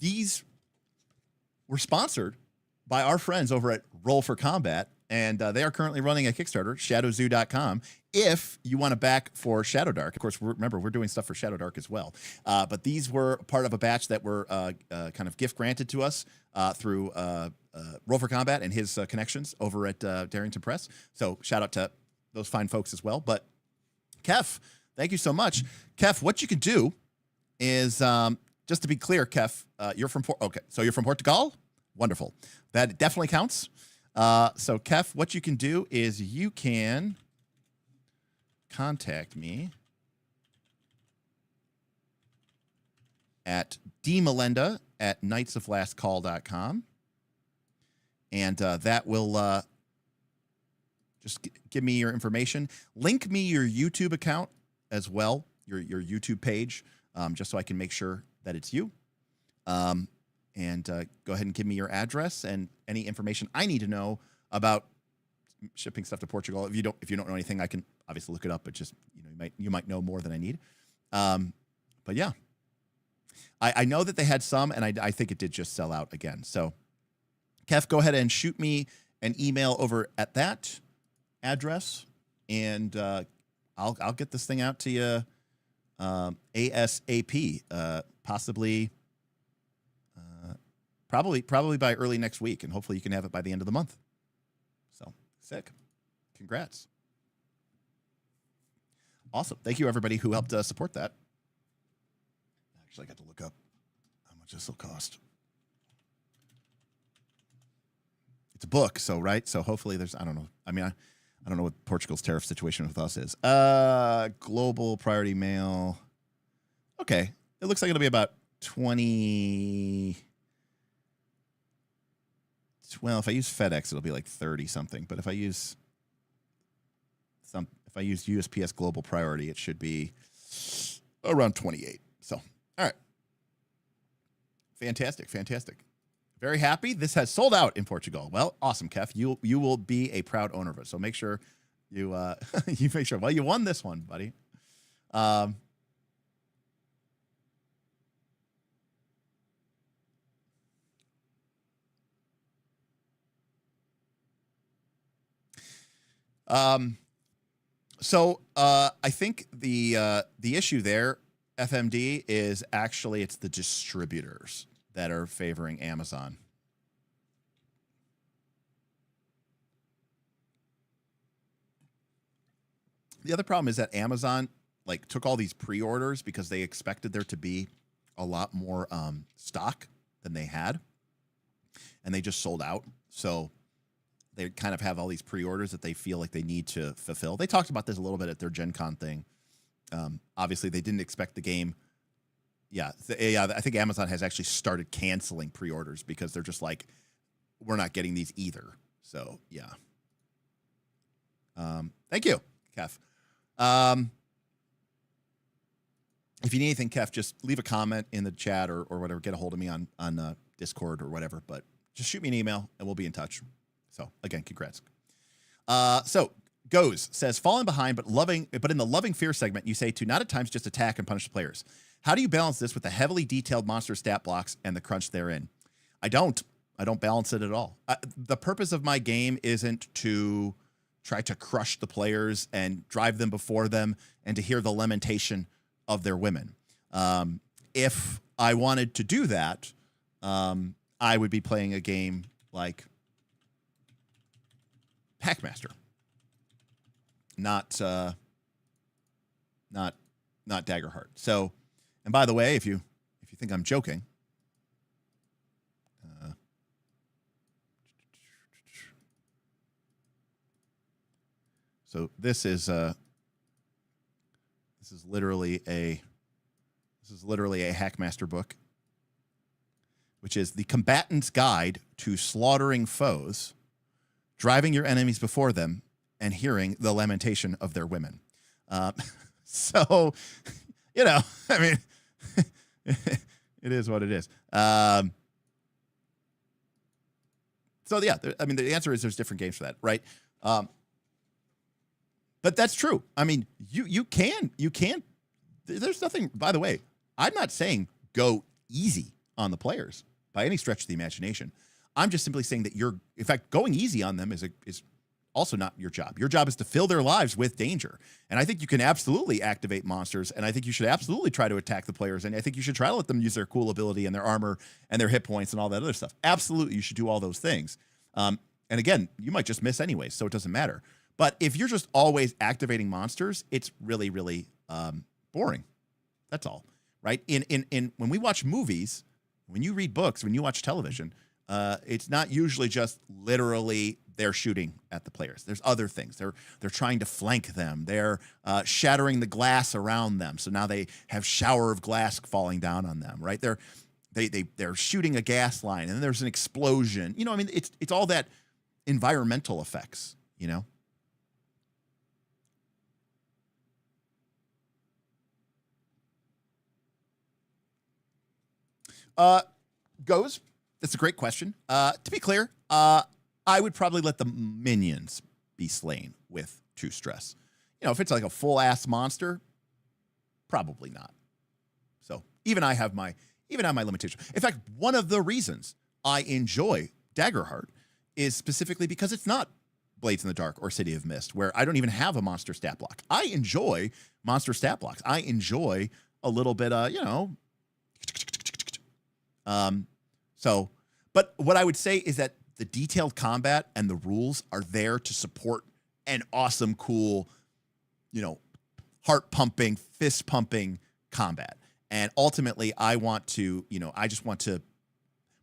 these were sponsored by our friends over at Roll for Combat, and they are currently running a Kickstarter, shadowzoo.com, if you want to back for Shadow Dark. Of course, remember, we're doing stuff for Shadow Dark as well. But these were part of a batch that were kind of gift granted to us through Roll for Combat and his connections over at Darrington Press. So shout out to those fine folks as well. But Kef, thank you so much. Kef, what you could do is, just to be clear, Kef, you're from Portugal? Wonderful. That definitely counts. So, Kef, what you can do is you can contact me at dmelenda@knightsoflastcall.com, and that will just give me your information. Link me your YouTube account as well, your YouTube page, just so I can make sure that it's you. And go ahead and give me your address and any information I need to know about shipping stuff to Portugal. If you don't know anything, I can obviously look it up. But just you might know more than I need. But yeah, I know that they had some, and I think it did just sell out again. So, Kef, go ahead and shoot me an email over at that address, and I'll get this thing out to you ASAP, possibly. Probably by early next week, and hopefully you can have it by the end of the month. Sick. Congrats. Awesome. Thank you, everybody who helped support that. Actually, I got to look up how much this will cost. It's a book, so right? So hopefully there's, I don't know. I mean, I don't know what Portugal's tariff situation with us is. Global priority mail. Okay. It looks like it'll be about 20. Well, if I use FedEx, it'll be like 30 something. But if I use USPS Global Priority, it should be around 28. So, all right. Fantastic. Very happy. This has sold out in Portugal. Well, awesome, Kev. You will be a proud owner of it. So make sure you you make sure. Well, you won this one, buddy. So I think the issue there, FMD, is actually it's the distributors that are favoring Amazon. The other problem is that Amazon took all these pre-orders because they expected there to be a lot more stock than they had, and they just sold out. So they kind of have all these pre-orders that they feel like they need to fulfill. They talked about this a little bit at their Gen Con thing. Obviously, they didn't expect the game. Yeah, I think Amazon has actually started canceling pre-orders because they're just like, we're not getting these either. So, yeah. Thank you, Kev. If you need anything, Kev, just leave a comment in the chat or whatever. Get a hold of me on Discord or whatever. But just shoot me an email and we'll be in touch. So, again, congrats. So, Goes says, falling behind, but in the loving fear segment, you say to not at times just attack and punish the players. How do you balance this with the heavily detailed monster stat blocks and the crunch therein? I don't balance it at all. The purpose of my game isn't to try to crush the players and drive them before them and to hear the lamentation of their women. If I wanted to do that, I would be playing a game like Packmaster. Not Daggerheart. So, and by the way, if you think I'm joking, so this is literally a Hackmaster book, which is the Combatant's Guide to Slaughtering Foes, Driving Your Enemies Before Them, and Hearing the Lamentation of Their Women. So, I mean, it is what it is. So, yeah, the answer is there's different games for that, right? But that's true. I mean, you can. There's nothing, by the way, I'm not saying go easy on the players by any stretch of the imagination. I'm just simply saying that in fact, going easy on them is also not your job. Your job is to fill their lives with danger. And I think you can absolutely activate monsters, and I think you should absolutely try to attack the players, and I think you should try to let them use their cool ability and their armor and their hit points and all that other stuff. Absolutely, you should do all those things. And again, you might just miss anyways, so it doesn't matter. But if you're just always activating monsters, it's really, really boring. That's all, right? In when we watch movies, when you read books, when you watch television, it's not usually just literally they're shooting at the players. There's other things. They're trying to flank them. They're shattering the glass around them. So now they have shower of glass falling down on them, right? They're shooting a gas line, and then there's an explosion. I mean, it's all that environmental effects, Goes. That's a great question. To be clear, I would probably let the minions be slain with 2 stress. If it's like a full ass monster, probably not. So even I have my limitation. In fact, one of the reasons I enjoy Daggerheart is specifically because it's not Blades in the Dark or City of Mist, where I don't even have a monster stat block. I enjoy monster stat blocks. I enjoy a little bit of, but what I would say is that the detailed combat and the rules are there to support an awesome, cool, you know, heart pumping, fist pumping combat. And ultimately, I want to, you know, I just want to,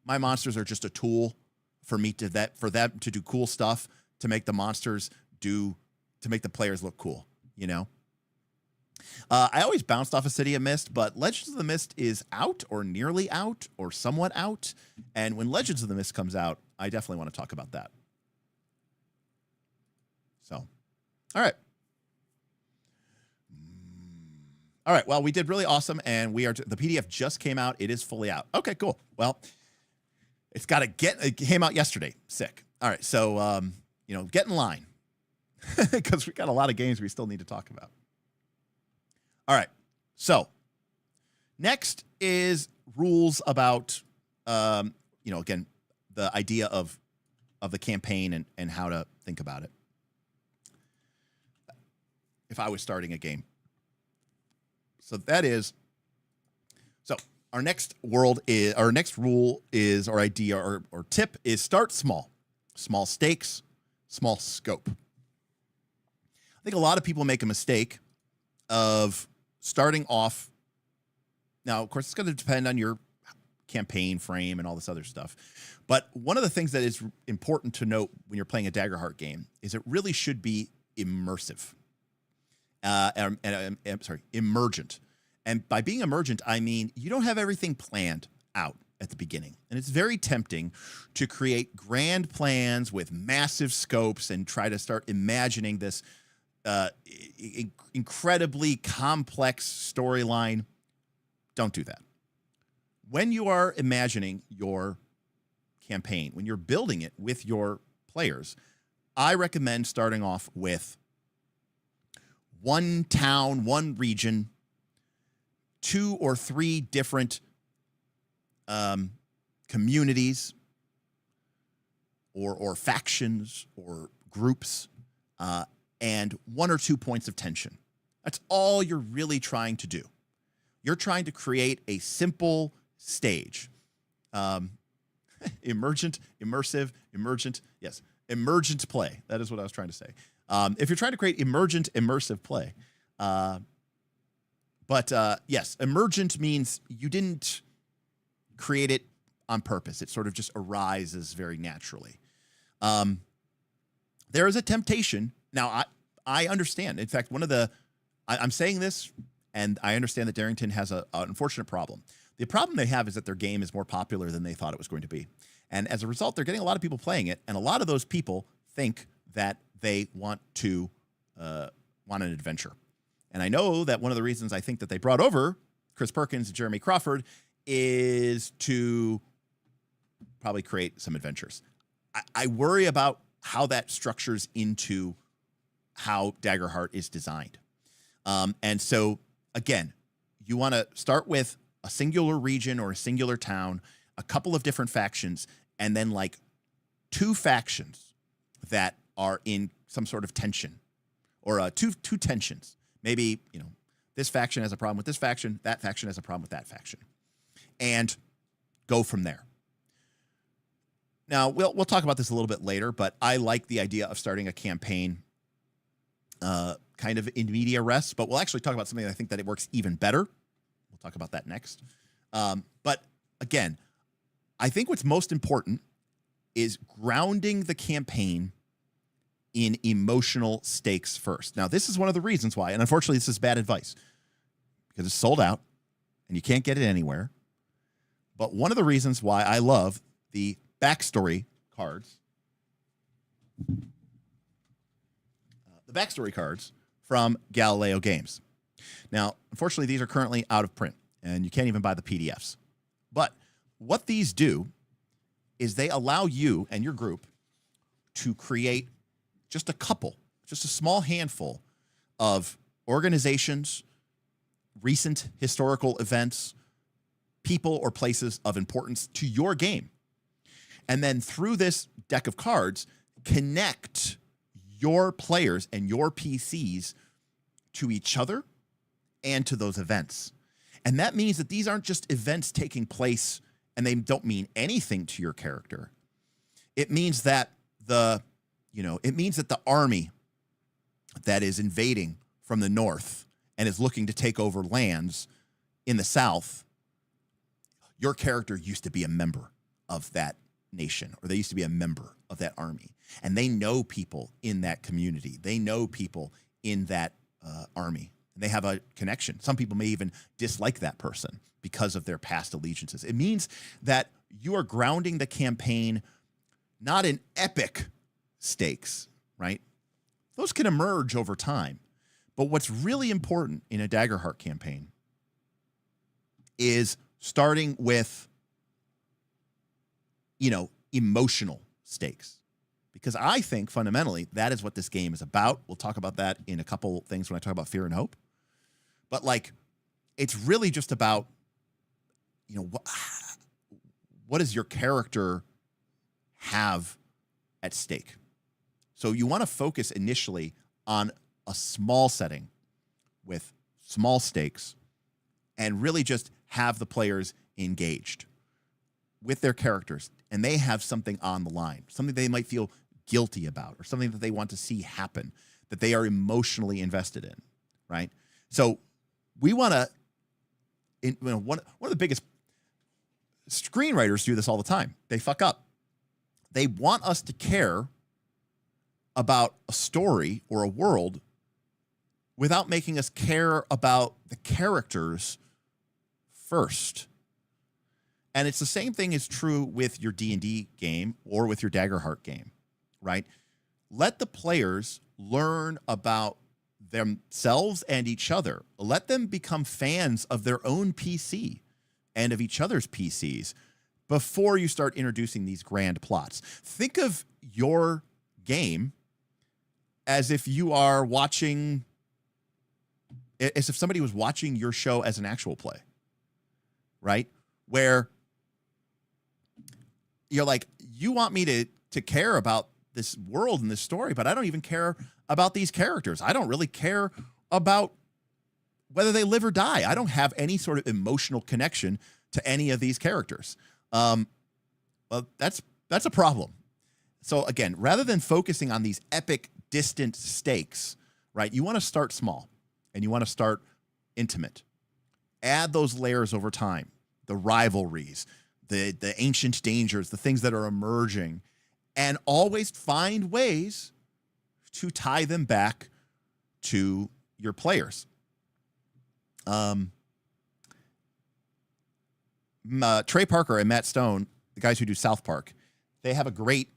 my monsters are just a tool for me to for them to do cool stuff, to make the monsters to make the players look cool, you know? I always bounced off of City of Mist, but Legends of the Mist is out or nearly out or somewhat out. And when Legends of the Mist comes out, I definitely want to talk about that. So, all right. All right, well, we did really awesome, and the PDF just came out. It is fully out. Okay, cool. Well, it came out yesterday. Sick. All right, so, you know, get in line because we got a lot of games we still need to talk about. All right, so next is rules about, you know, again, the idea of the campaign and how to think about it. If I was starting a game. So our next rule is, or idea or tip is start small. Small stakes, small scope. I think a lot of people make a mistake of starting off. Now, of course, it's going to depend on your campaign frame and all this other stuff. But one of the things that is important to note when you're playing a Daggerheart game is it really should be immersive. Emergent. And by being emergent, I mean you don't have everything planned out at the beginning. And it's very tempting to create grand plans with massive scopes and try to start imagining this incredibly complex storyline. Don't do that. When you are imagining your campaign, when you're building it with your players, I recommend starting off with one town, one region, 2 or 3 different communities or factions or groups, and 1 or 2 points of tension. That's all you're really trying to do. You're trying to create a simple stage. Emergent play. That is what I was trying to say. If you're trying to create immersive play, yes, emergent means you didn't create it on purpose. It sort of just arises very naturally. There is a temptation. Now, I understand. In fact, I'm saying this, and I understand that Darrington has an unfortunate problem. The problem they have is that their game is more popular than they thought it was going to be. And as a result, they're getting a lot of people playing it, and a lot of those people think that they want an adventure. And I know that one of the reasons I think that they brought over Chris Perkins and Jeremy Crawford is to probably create some adventures. I worry about how that structures into how Daggerheart is designed. And so, again, you want to start with a singular region or a singular town, a couple of different factions, and then like 2 factions that are in some sort of tension, or two tensions. Maybe, you know, this faction has a problem with this faction, that faction has a problem with that faction, and go from there. Now, we'll talk about this a little bit later, but I like the idea of starting a campaign kind of in media res, but we'll actually talk about something that I think that it works even better. We'll talk about that next. But again, I think what's most important is grounding the campaign in emotional stakes first. Now, this is one of the reasons why, and unfortunately, this is bad advice because it's sold out and you can't get it anywhere. But one of the reasons why I love the backstory cards, from Galileo Games. Now, unfortunately, these are currently out of print and you can't even buy the PDFs. But what these do is they allow you and your group to create just a small handful of organizations, recent historical events, people or places of importance to your game. And then through this deck of cards, connect your players and your PCs to each other and to those events. And that means that these aren't just events taking place and they don't mean anything to your character. It means that the army that is invading from the north and is looking to take over lands in the south, your character used to be a member of that nation, or they used to be a member of that army. And they know people in that community. They know people in that army. And they have a connection. Some people may even dislike that person because of their past allegiances. It means that you are grounding the campaign not in epic stakes, right? Those can emerge over time. But what's really important in a Daggerheart campaign is starting with, emotional stakes. Because I think fundamentally that is what this game is about. We'll talk about that in a couple things when I talk about Fear and Hope. But it's really just about, what does your character have at stake? So you want to focus initially on a small setting with small stakes and really just have the players engaged with their characters, and they have something on the line, something they might feel guilty about, or something that they want to see happen, that they are emotionally invested in, right? So we want to, one of the biggest screenwriters do this all the time. They fuck up. They want us to care about a story or a world without making us care about the characters first. And it's the same thing is true with your D&D game or with your Daggerheart game, right? Let the players learn about themselves and each other. Let them become fans of their own PC and of each other's PCs before you start introducing these grand plots. Think of your game as if you are watching, as if somebody was watching your show as an actual play, right? Where you're like, you want me to care about this world and this story, but I don't even care about these characters. I don't really care about whether they live or die. I don't have any sort of emotional connection to any of these characters. Well, that's a problem. So again, rather than focusing on these epic, distant stakes, right, you want to start small and you want to start intimate. Add those layers over time, the rivalries, the ancient dangers, the things that are emerging, and always find ways to tie them back to your players. Trey Parker and Matt Stone, the guys who do South Park, they have a great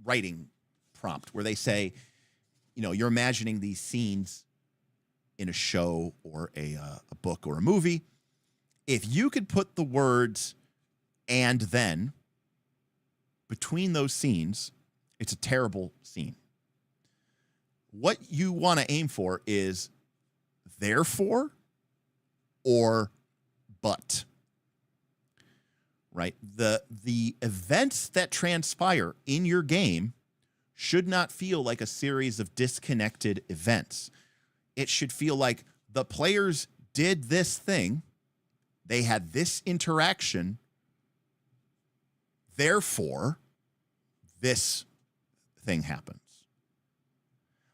writing prompt where they say, you're imagining these scenes in a show or a book or a movie. If you could put the words "and then" between those scenes, it's a terrible scene. What you want to aim for is therefore or but. Right? The events that transpire in your game should not feel like a series of disconnected events. It should feel like the players did this thing, they had this interaction, therefore this thing happens.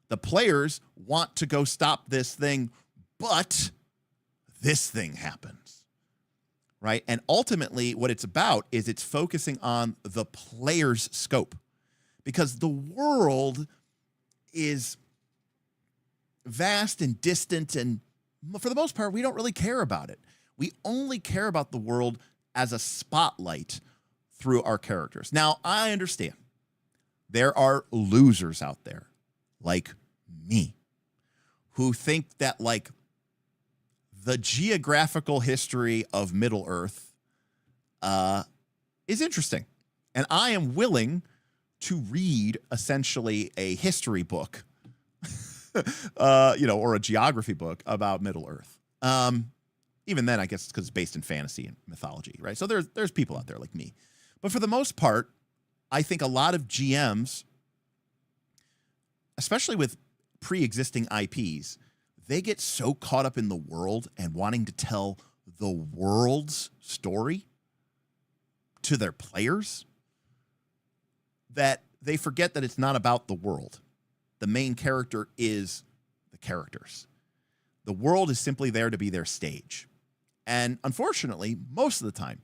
The players want to go stop this thing, but this thing happens. Right? And ultimately, what it's about is it's focusing on the player's scope, because the world is vast and distant, and for the most part, we don't really care about it. We only care about the world as a spotlight through our characters. Now, I understand there are losers out there like me who think that the geographical history of Middle-earth is interesting. And I am willing to read essentially a history book, or a geography book about Middle-earth. Even then, I guess it's because it's based in fantasy and mythology, right? So there's people out there like me. But for the most part, I think a lot of GMs, especially with pre-existing IPs, they get so caught up in the world and wanting to tell the world's story to their players that they forget that it's not about the world. The main character is the characters. The world is simply there to be their stage. And unfortunately, most of the time,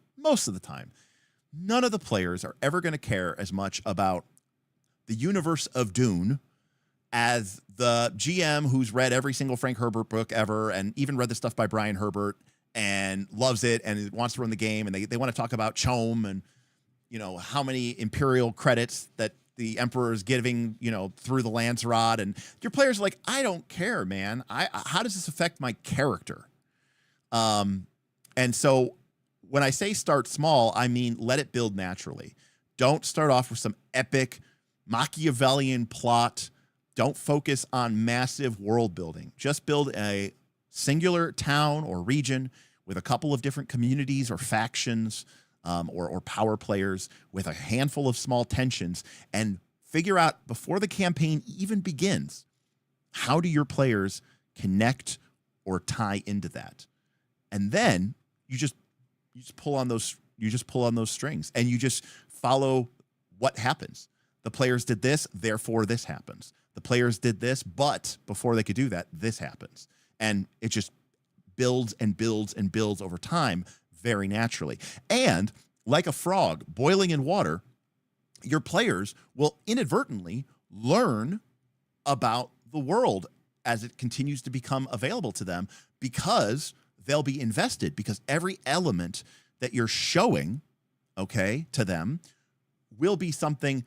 none of the players are ever going to care as much about the universe of Dune as the GM who's read every single Frank Herbert book ever and even read the stuff by Brian Herbert and loves it and wants to run the game. And they want to talk about Chom and, you know, how many Imperial credits that the Emperor is giving, you know, through the Lance Rod. And your players are like, I don't care, man. How does this affect my character? And so when I say start small, I mean let it build naturally. Don't start off with some epic Machiavellian plot. Don't focus on massive world building. Just build a singular town or region with a couple of different communities or factions or power players with a handful of small tensions, and figure out before the campaign even begins, how do your players connect or tie into that? And then you just pull on those strings and you just follow what happens. The players did this, therefore this happens. The players did this, but before they could do that, this happens. And it just builds and builds and builds over time very naturally. And like a frog boiling in water, your players will inadvertently learn about the world as it continues to become available to them, because they'll be invested, because every element that you're showing, okay, to them will be something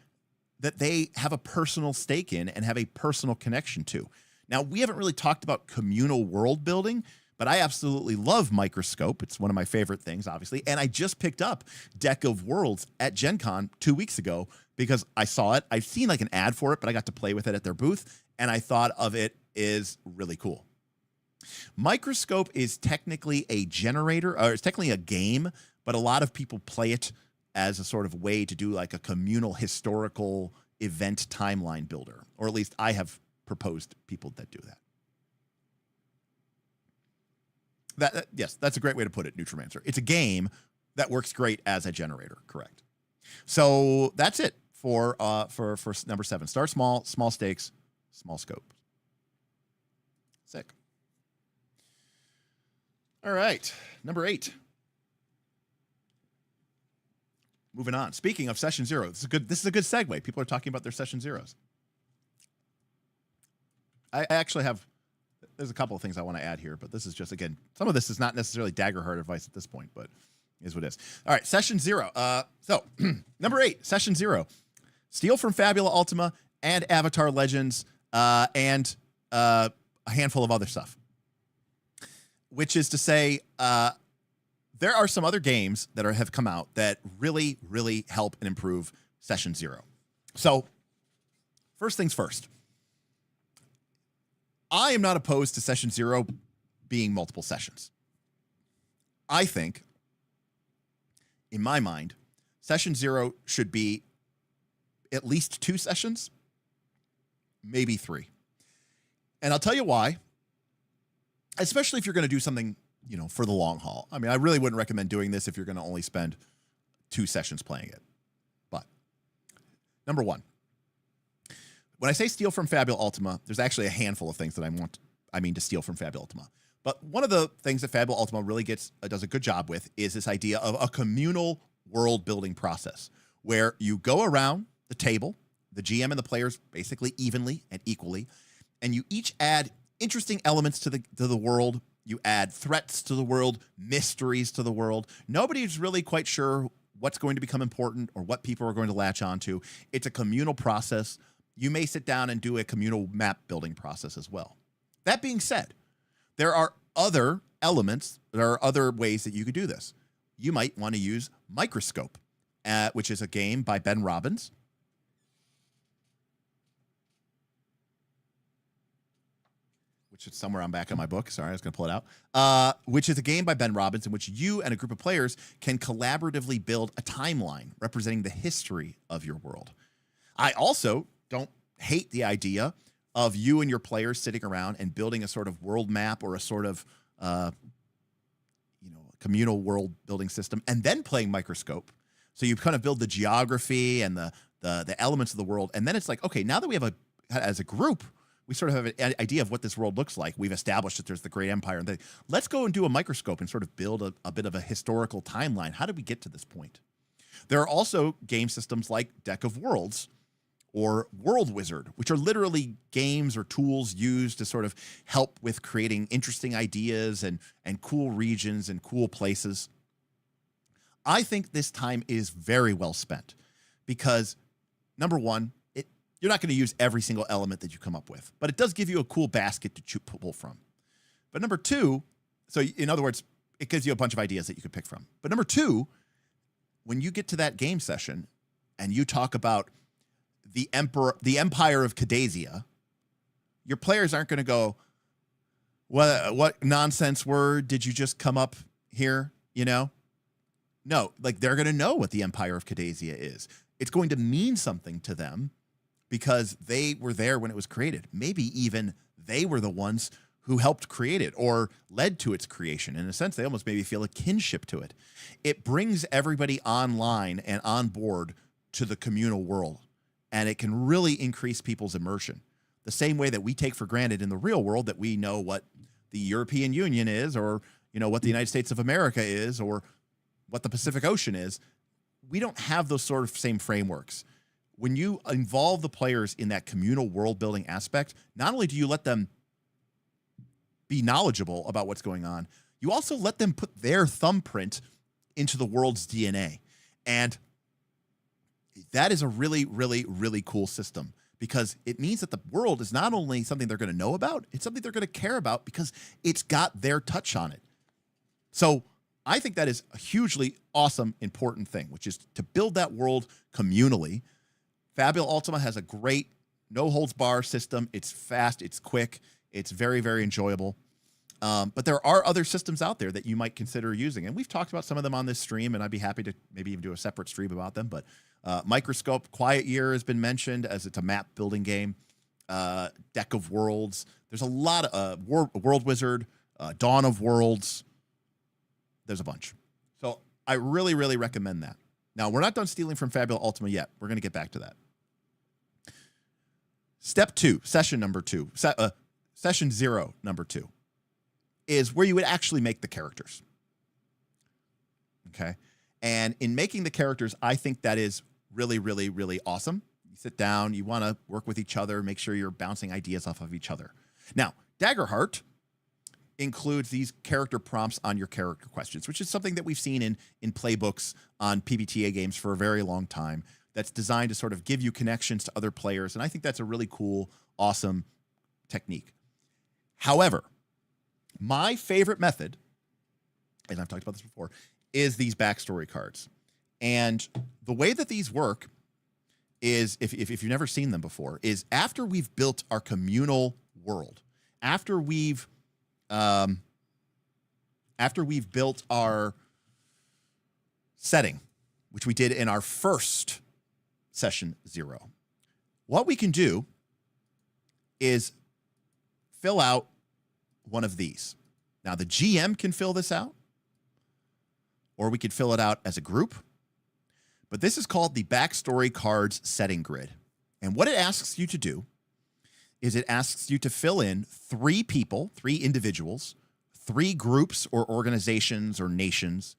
that they have a personal stake in and have a personal connection to. Now, we haven't really talked about communal world building, but I absolutely love Microscope. It's one of my favorite things, obviously. And I just picked up Deck of Worlds at Gen Con 2 weeks ago because I saw it. I've seen like an ad for it, but I got to play with it at their booth, and I thought of it is really cool. Microscope is technically a generator, or it's technically a game, but a lot of people play it as a sort of way to do like a communal historical event timeline builder, or at least I have proposed people that do that. Yes, that's a great way to put it, Nutrimancer. It's a game that works great as a generator, correct? So that's it for number 7. Start small, small stakes, small scope. Sick. All right, number 8. Moving on. Speaking of session 0, this is a good segue. People are talking about their session 0s. I actually have, there's a couple of things I want to add here, but this is just, again, some of this is not necessarily Daggerheart advice at this point, but is what it is. All right, session 0. So number 8, session 0. Steal from Fabula Ultima and Avatar Legends and a handful of other stuff. Which is to say, there are some other games that have come out that really, really help and improve session 0. So first things first. I am not opposed to session 0 being multiple sessions. I think, in my mind, session 0 should be at least 2 sessions, maybe 3. And I'll tell you why, especially if you're going to do something, you know, for the long haul. I mean, I really wouldn't recommend doing this if you're going to only spend 2 sessions playing it. But number 1, when I say steal from Fabula Ultima, there's actually a handful of things that I mean to steal from Fabula Ultima. But one of the things that Fabula Ultima really does a good job with is this idea of a communal world building process where you go around the table, the GM and the players basically evenly and equally, and you each add interesting elements to the world. You add threats to the world, mysteries to the world. Nobody's really quite sure what's going to become important or what people are going to latch onto. It's a communal process. You may sit down and do a communal map building process as well. That being said, there are other elements, there are other ways that you could do this. You might want to use Microscope, which is a game by Ben Robbins. Which is somewhere on back of my book. Sorry, I was going to pull it out. Which is a game by Ben Robbins in which you and a group of players can collaboratively build a timeline representing the history of your world. I also don't hate the idea of you and your players sitting around and building a sort of world map or a sort of communal world building system and then playing Microscope. So you kind of build the geography and the the elements of the world. And then it's like, okay, now that we have as a group, we sort of have an idea of what this world looks like. We've established that there's the great empire. And let's go and do a microscope and sort of build a bit of a historical timeline. How did we get to this point? There are also game systems like Deck of Worlds or World Wizard, which are literally games or tools used to sort of help with creating interesting ideas and cool regions and cool places. I think this time is very well spent because, number one, you're not going to use every single element that you come up with, but it does give you a cool basket to pull from. But number two, so in other words, it gives you a bunch of ideas that you could pick from. But number two, when you get to that game session and you talk about the Empire of Cadazia, your players aren't going to go, what nonsense word did you just come up here? You know? No, like they're going to know what the Empire of Cadazia is. It's going to mean something to them because they were there when it was created. Maybe even they were the ones who helped create it or led to its creation. In a sense, they almost maybe feel a kinship to it. It brings everybody online and on board to the communal world, and it can really increase people's immersion. The same way that we take for granted in the real world that we know what the European Union is, or what the United States of America is, or what the Pacific Ocean is. We don't have those sort of same frameworks. When you involve the players in that communal world building aspect, not only do you let them be knowledgeable about what's going on, you also let them put their thumbprint into the world's DNA. And that is a really, really, really cool system because it means that the world is not only something they're going to know about, it's something they're going to care about because it's got their touch on it. So I think that is a hugely awesome, important thing, which is to build that world communally. Fabula Ultima has a great no-holds-bar system. It's fast, it's quick, it's very, very enjoyable. But there are other systems out there that you might consider using. And we've talked about some of them on this stream, and I'd be happy to maybe even do a separate stream about them. But Microscope, Quiet Year has been mentioned as it's a map-building game. Deck of Worlds. There's a lot of World Wizard, Dawn of Worlds. There's a bunch. So I really, really recommend that. Now, we're not done stealing from Fabula Ultima yet. We're going to get back to that. Step 2, session number 2, session 0, number 2, is where you would actually make the characters. Okay? And in making the characters, I think that is really, really, really awesome. You sit down, you want to work with each other, make sure you're bouncing ideas off of each other. Now, Daggerheart includes these character prompts on your character questions, which is something that we've seen in playbooks on PBTA games for a very long time. That's designed to sort of give you connections to other players. And I think that's a really cool, awesome technique. However, my favorite method, and I've talked about this before, is these backstory cards. And the way that these work is, if you've never seen them before, is after we've built our communal world, after we've built our setting, which we did in our first session 0, what we can do is fill out one of these. Now, the GM can fill this out, or we could fill it out as a group. But this is called the Backstory Cards Setting Grid. And what it asks you to do is it asks you to fill in 3 people, 3 individuals, 3 groups or organizations or nations,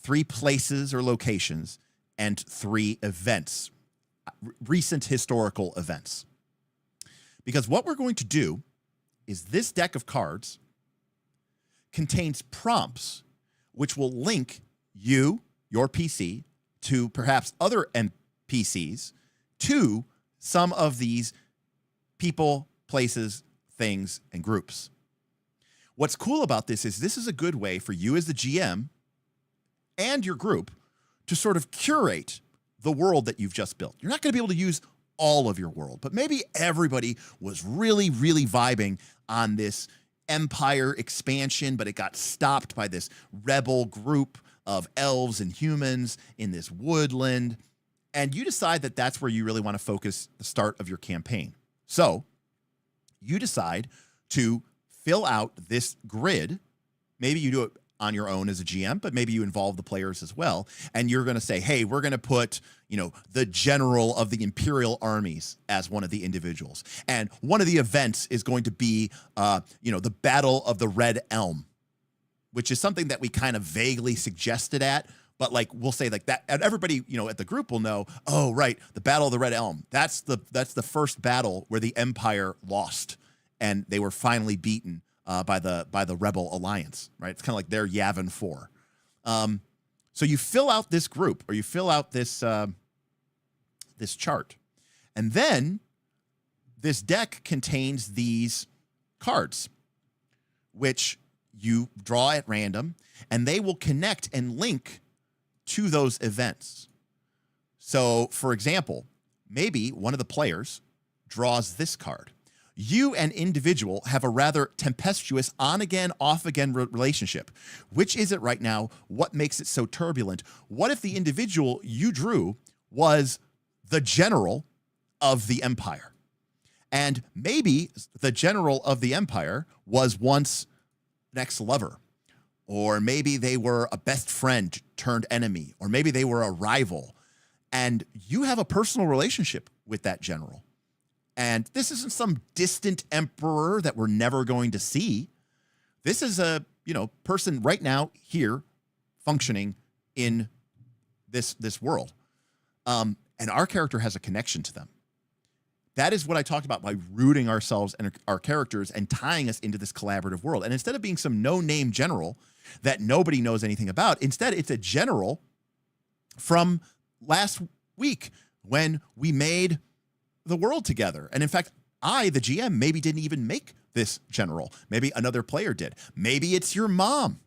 3 places or locations, and 3 events, recent historical events. Because what we're going to do is this deck of cards contains prompts which will link you, your PC, to perhaps other NPCs, to some of these people, places, things, and groups. What's cool about this is a good way for you as the GM and your group to sort of curate the world that you've just built. You're not going to be able to use all of your world, but maybe everybody was really, really vibing on this empire expansion, but it got stopped by this rebel group of elves and humans in this woodland. And you decide that that's where you really want to focus the start of your campaign. So you decide to fill out this grid. Maybe you do it on your own as a GM, but maybe you involve the players as well. And you're going to say, hey, we're going to put, the general of the Imperial armies as one of the individuals. And one of the events is going to be, the Battle of the Red Elm, which is something that we kind of vaguely suggested at. But like we'll say like that, and everybody at the group will know. Oh, right, the Battle of the Red Elm. That's the first battle where the Empire lost, and they were finally beaten by the Rebel Alliance. Right, it's kind of like their Yavin 4. So you fill out this group, or you fill out this this chart, and then this deck contains these cards, which you draw at random, and they will connect and link to those events. So, for example, maybe one of the players draws this card. You and individual have a rather tempestuous on-again, off-again relationship. Which is it right now? What makes it so turbulent? What if the individual you drew was the general of the Empire? And maybe the general of the Empire was once an ex-lover. Or maybe they were a best friend turned enemy, or maybe they were a rival, and you have a personal relationship with that general. And this isn't some distant emperor that we're never going to see. This is a, person right now here functioning in this world. And our character has a connection to them. That is what I talked about by rooting ourselves and our characters and tying us into this collaborative world. And instead of being some no-name general that nobody knows anything about, instead it's a general from last week when we made the world together. And in fact, I, the GM, maybe didn't even make this general. Maybe another player did. Maybe it's your mom.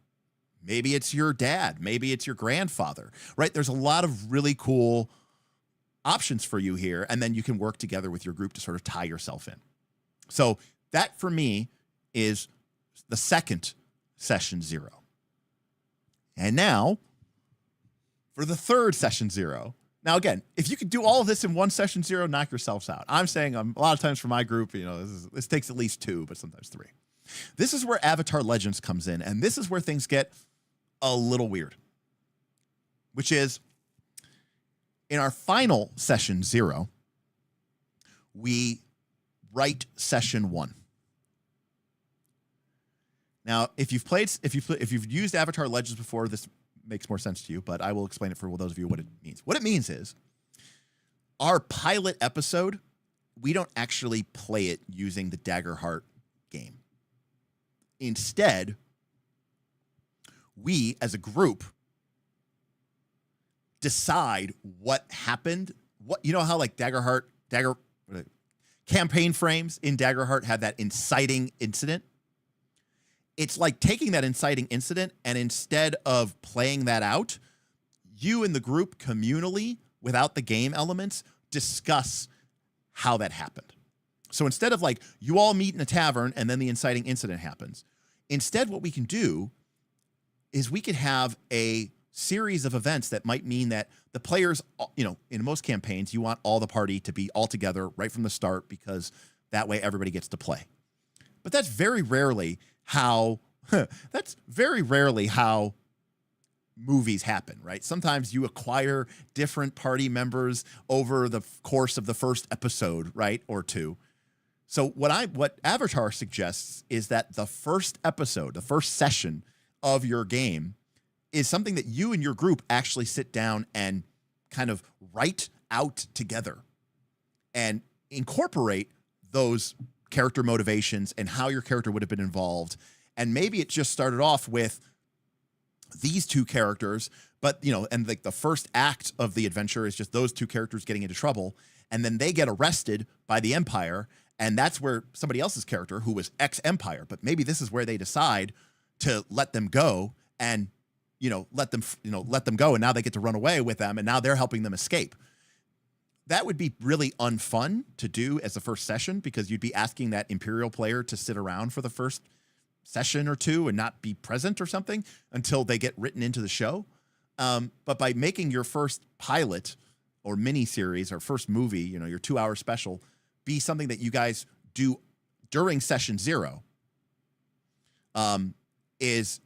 Maybe it's your dad. Maybe it's your grandfather, right? There's a lot of really cool options for you here, and then you can work together with your group to sort of tie yourself in. So that for me is the second session 0. And now for the third session 0. Now again, if you could do all of this in one session 0, knock yourselves out. I'm saying a lot of times for my group, this takes at least 2, but sometimes 3. This is where Avatar Legends comes in, and this is where things get a little weird, which is in our final session 0, we write session 1. Now, if you've used Avatar Legends before, this makes more sense to you, but I will explain it for those of you what it means. What it means is our pilot episode, we don't actually play it using the Daggerheart game. Instead, we as a group decide what happened. How like Dagger campaign frames in Daggerheart have that inciting incident? It's like taking that inciting incident, and instead of playing that out, you and the group communally, without the game elements, discuss how that happened. So instead of like you all meet in a tavern and then the inciting incident happens, instead what we can do is we could have a series of events that might mean that the players, in most campaigns, you want all the party to be all together right from the start because that way everybody gets to play. But that's very rarely how movies happen, right? Sometimes you acquire different party members over the course of the first episode, right? Or 2. So what Avatar suggests is that the first episode, the first session of your game is something that you and your group actually sit down and kind of write out together and incorporate those character motivations and how your character would have been involved. And maybe it just started off with these 2 characters, but and like the first act of the adventure is just those 2 characters getting into trouble, and then they get arrested by the Empire, and that's where somebody else's character who was ex-Empire, but maybe this is where they decide to let them go and let them go, and now they get to run away with them, and now they're helping them escape. That would be really unfun to do as the first session, because you'd be asking that Imperial player to sit around for the first session or 2 and not be present or something until they get written into the show. But by making your first pilot or mini series or first movie, your 2-hour special, be something that you guys do during session 0, is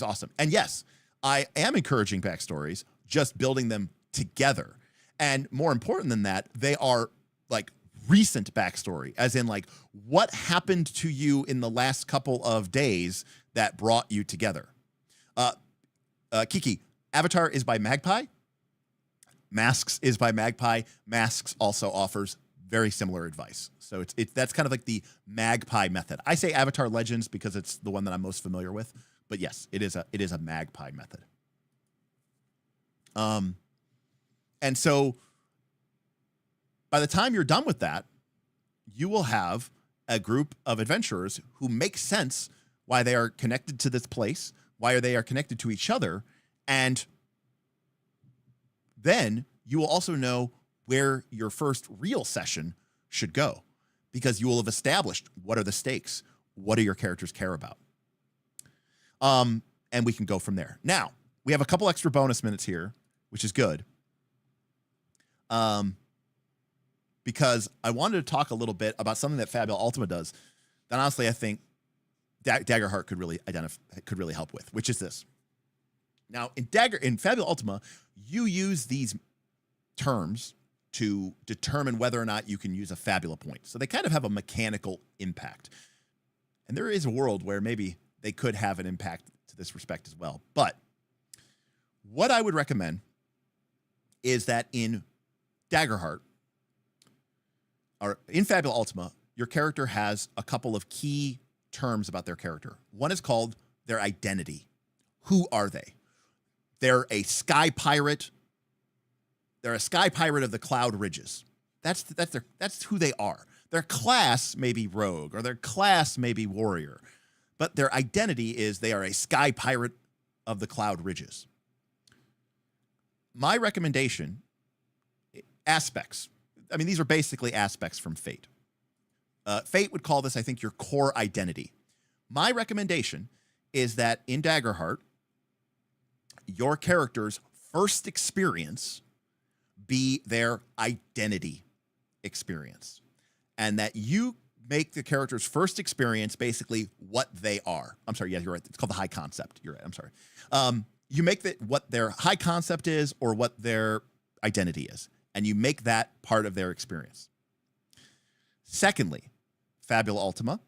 awesome. And yes, I am encouraging backstories, just building them together. And more important than that, they are like recent backstory, as in like what happened to you in the last couple of days that brought you together. Kiki, Avatar is by Magpie. Masks is by Magpie. Masks also offers very similar advice. So that's kind of like the Magpie method. I say Avatar Legends because it's the one that I'm most familiar with. But yes, it is a Magpie method. And so by the time you're done with that, you will have a group of adventurers who make sense why they are connected to this place, why they are connected to each other, and then you will also know where your first real session should go, because you will have established what are the stakes, what do your characters care about. And we can go from there. Now, we have a couple extra bonus minutes here, which is good. Because I wanted to talk a little bit about something that Fabula Ultima does that honestly I think Daggerheart could really help with, which is this. Now, in Fabula Ultima, you use these terms to determine whether or not you can use a Fabula point. So they kind of have a mechanical impact. And there is a world where maybe they could have an impact to this respect as well. But what I would recommend is that in Daggerheart, or in Fabula Ultima, your character has a couple of key terms about their character. One is called their identity. Who are they? They're a sky pirate. They're a sky pirate of the Cloud Ridges. That's who they are. Their class may be rogue, or their class may be warrior, but their identity is they are a sky pirate of the Cloud Ridges. My recommendation, aspects. I mean, these are basically aspects from Fate. Fate would call this, I think, your core identity. My recommendation is that in Daggerheart, your character's first experience be their identity experience. And that you make the character's first experience basically what they are. I'm sorry, yeah, you're right. It's called the high concept. You're right, I'm sorry. You make what their high concept is or what their identity is. And you make that part of their experience. Secondly, Fabula Ultima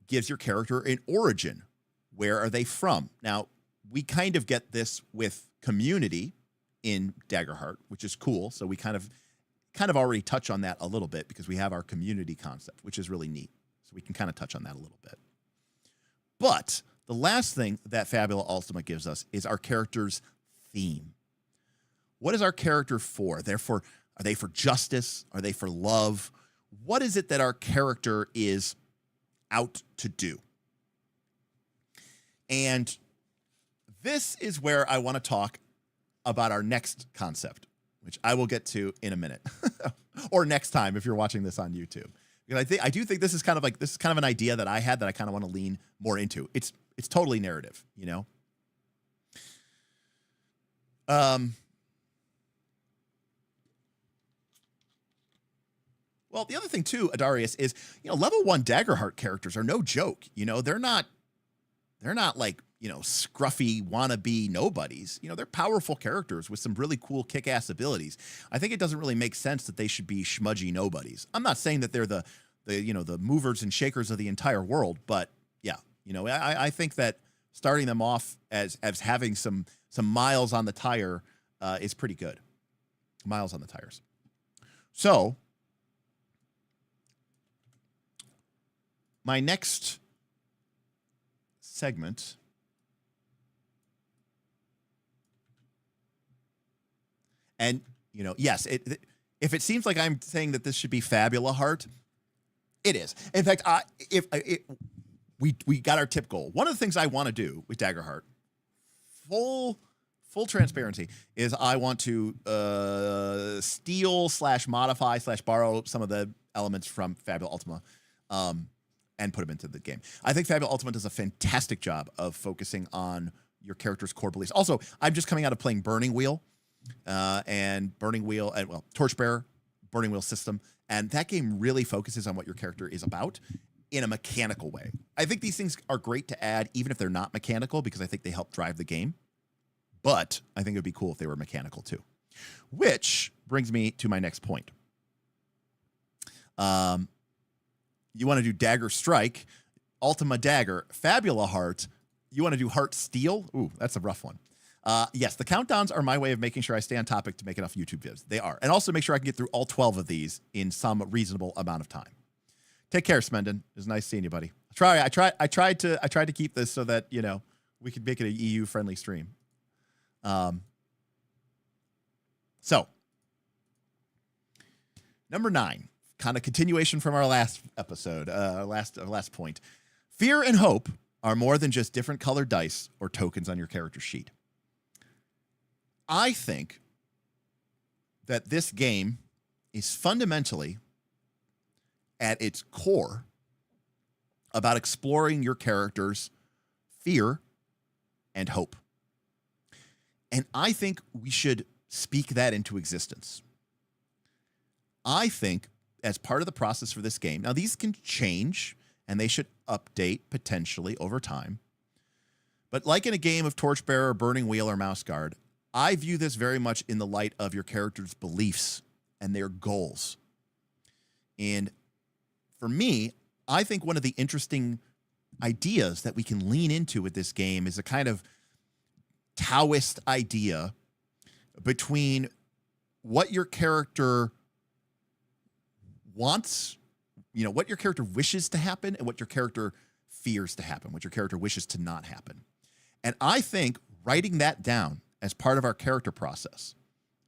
gives your character an origin. Where are they from? Now, we kind of get this with community in Daggerheart, which is cool. So we kind of already touch on that a little bit because we have our community concept, which is really neat. So we can kind of touch on that a little bit. But the last thing that Fabula Ultima gives us is our character's theme. What is our character for? Are they for justice? Are they for love? What is it that our character is out to do? And this is where I want to talk about our next concept, which I will get to in a minute, or next time if you're watching this on YouTube. Because I do think this is kind of an idea that I had that I kind of want to lean more into. It's totally narrative, you know. Well, the other thing too, Adarius, is, you know, level 1 Daggerheart characters are no joke. You know, they're not like, you know, scruffy wannabe nobodies. You know, they're powerful characters with some really cool kick-ass abilities. I think it doesn't really make sense that they should be schmudgy nobodies. I'm not saying that they're the movers and shakers of the entire world, but yeah, you know, I think that starting them off as having some miles on the tire is pretty good. Miles on the tires. So my next segment and, you know, yes, if it seems like I'm saying that this should be Fabula Heart, it is. In fact, we got our tip goal. One of the things I want to do with Daggerheart, full transparency, is I want to steal / modify / borrow some of the elements from Fabula Ultima and put them into the game. I think Fabula Ultima does a fantastic job of focusing on your character's core beliefs. Also, I'm just coming out of playing Burning Wheel and Torchbearer, Burning Wheel system. And that game really focuses on what your character is about in a mechanical way. I think these things are great to add, even if they're not mechanical, because I think they help drive the game. But I think it would be cool if they were mechanical too. Which brings me to my next point. You want to do Dagger Strike, Ultima Dagger, Fabula Heart. You want to do Heart Steel? Ooh, that's a rough one. Yes, the countdowns are my way of making sure I stay on topic to make enough YouTube vids. They are. And also make sure I can get through all 12 of these in some reasonable amount of time. Take care, Smendon. It was nice seeing you, buddy. I tried to keep this so that, you know, we could make it an EU friendly stream. So number 9, kind of continuation from our last episode, last point. Fear and hope are more than just different colored dice or tokens on your character sheet. I think that this game is fundamentally, at its core, about exploring your character's fear and hope. And I think we should speak that into existence. I think as part of the process for this game, now these can change and they should update potentially over time. But like in a game of Torchbearer, Burning Wheel, or Mouse Guard, I view this very much in the light of your character's beliefs and their goals. And for me, I think one of the interesting ideas that we can lean into with this game is a kind of Taoist idea between what your character wants, you know, what your character wishes to happen and what your character fears to happen, what your character wishes to not happen. And I think writing that down as part of our character process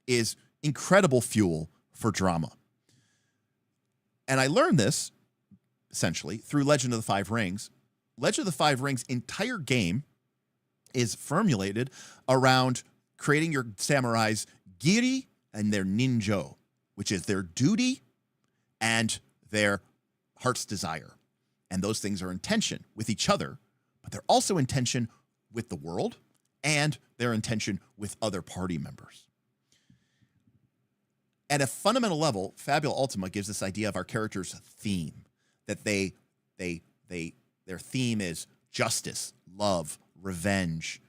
is incredible fuel for drama. And I learned this essentially through Legend of the Five Rings. Legend of the Five Rings' entire game is formulated around creating your samurai's giri and their ninjo, which is their duty and their heart's desire. And those things are in tension with each other, but they're also in tension with the world and they're in tension with other party members. At a fundamental level, Fabula Ultima gives this idea of our character's theme, that their theme is justice, love, revenge,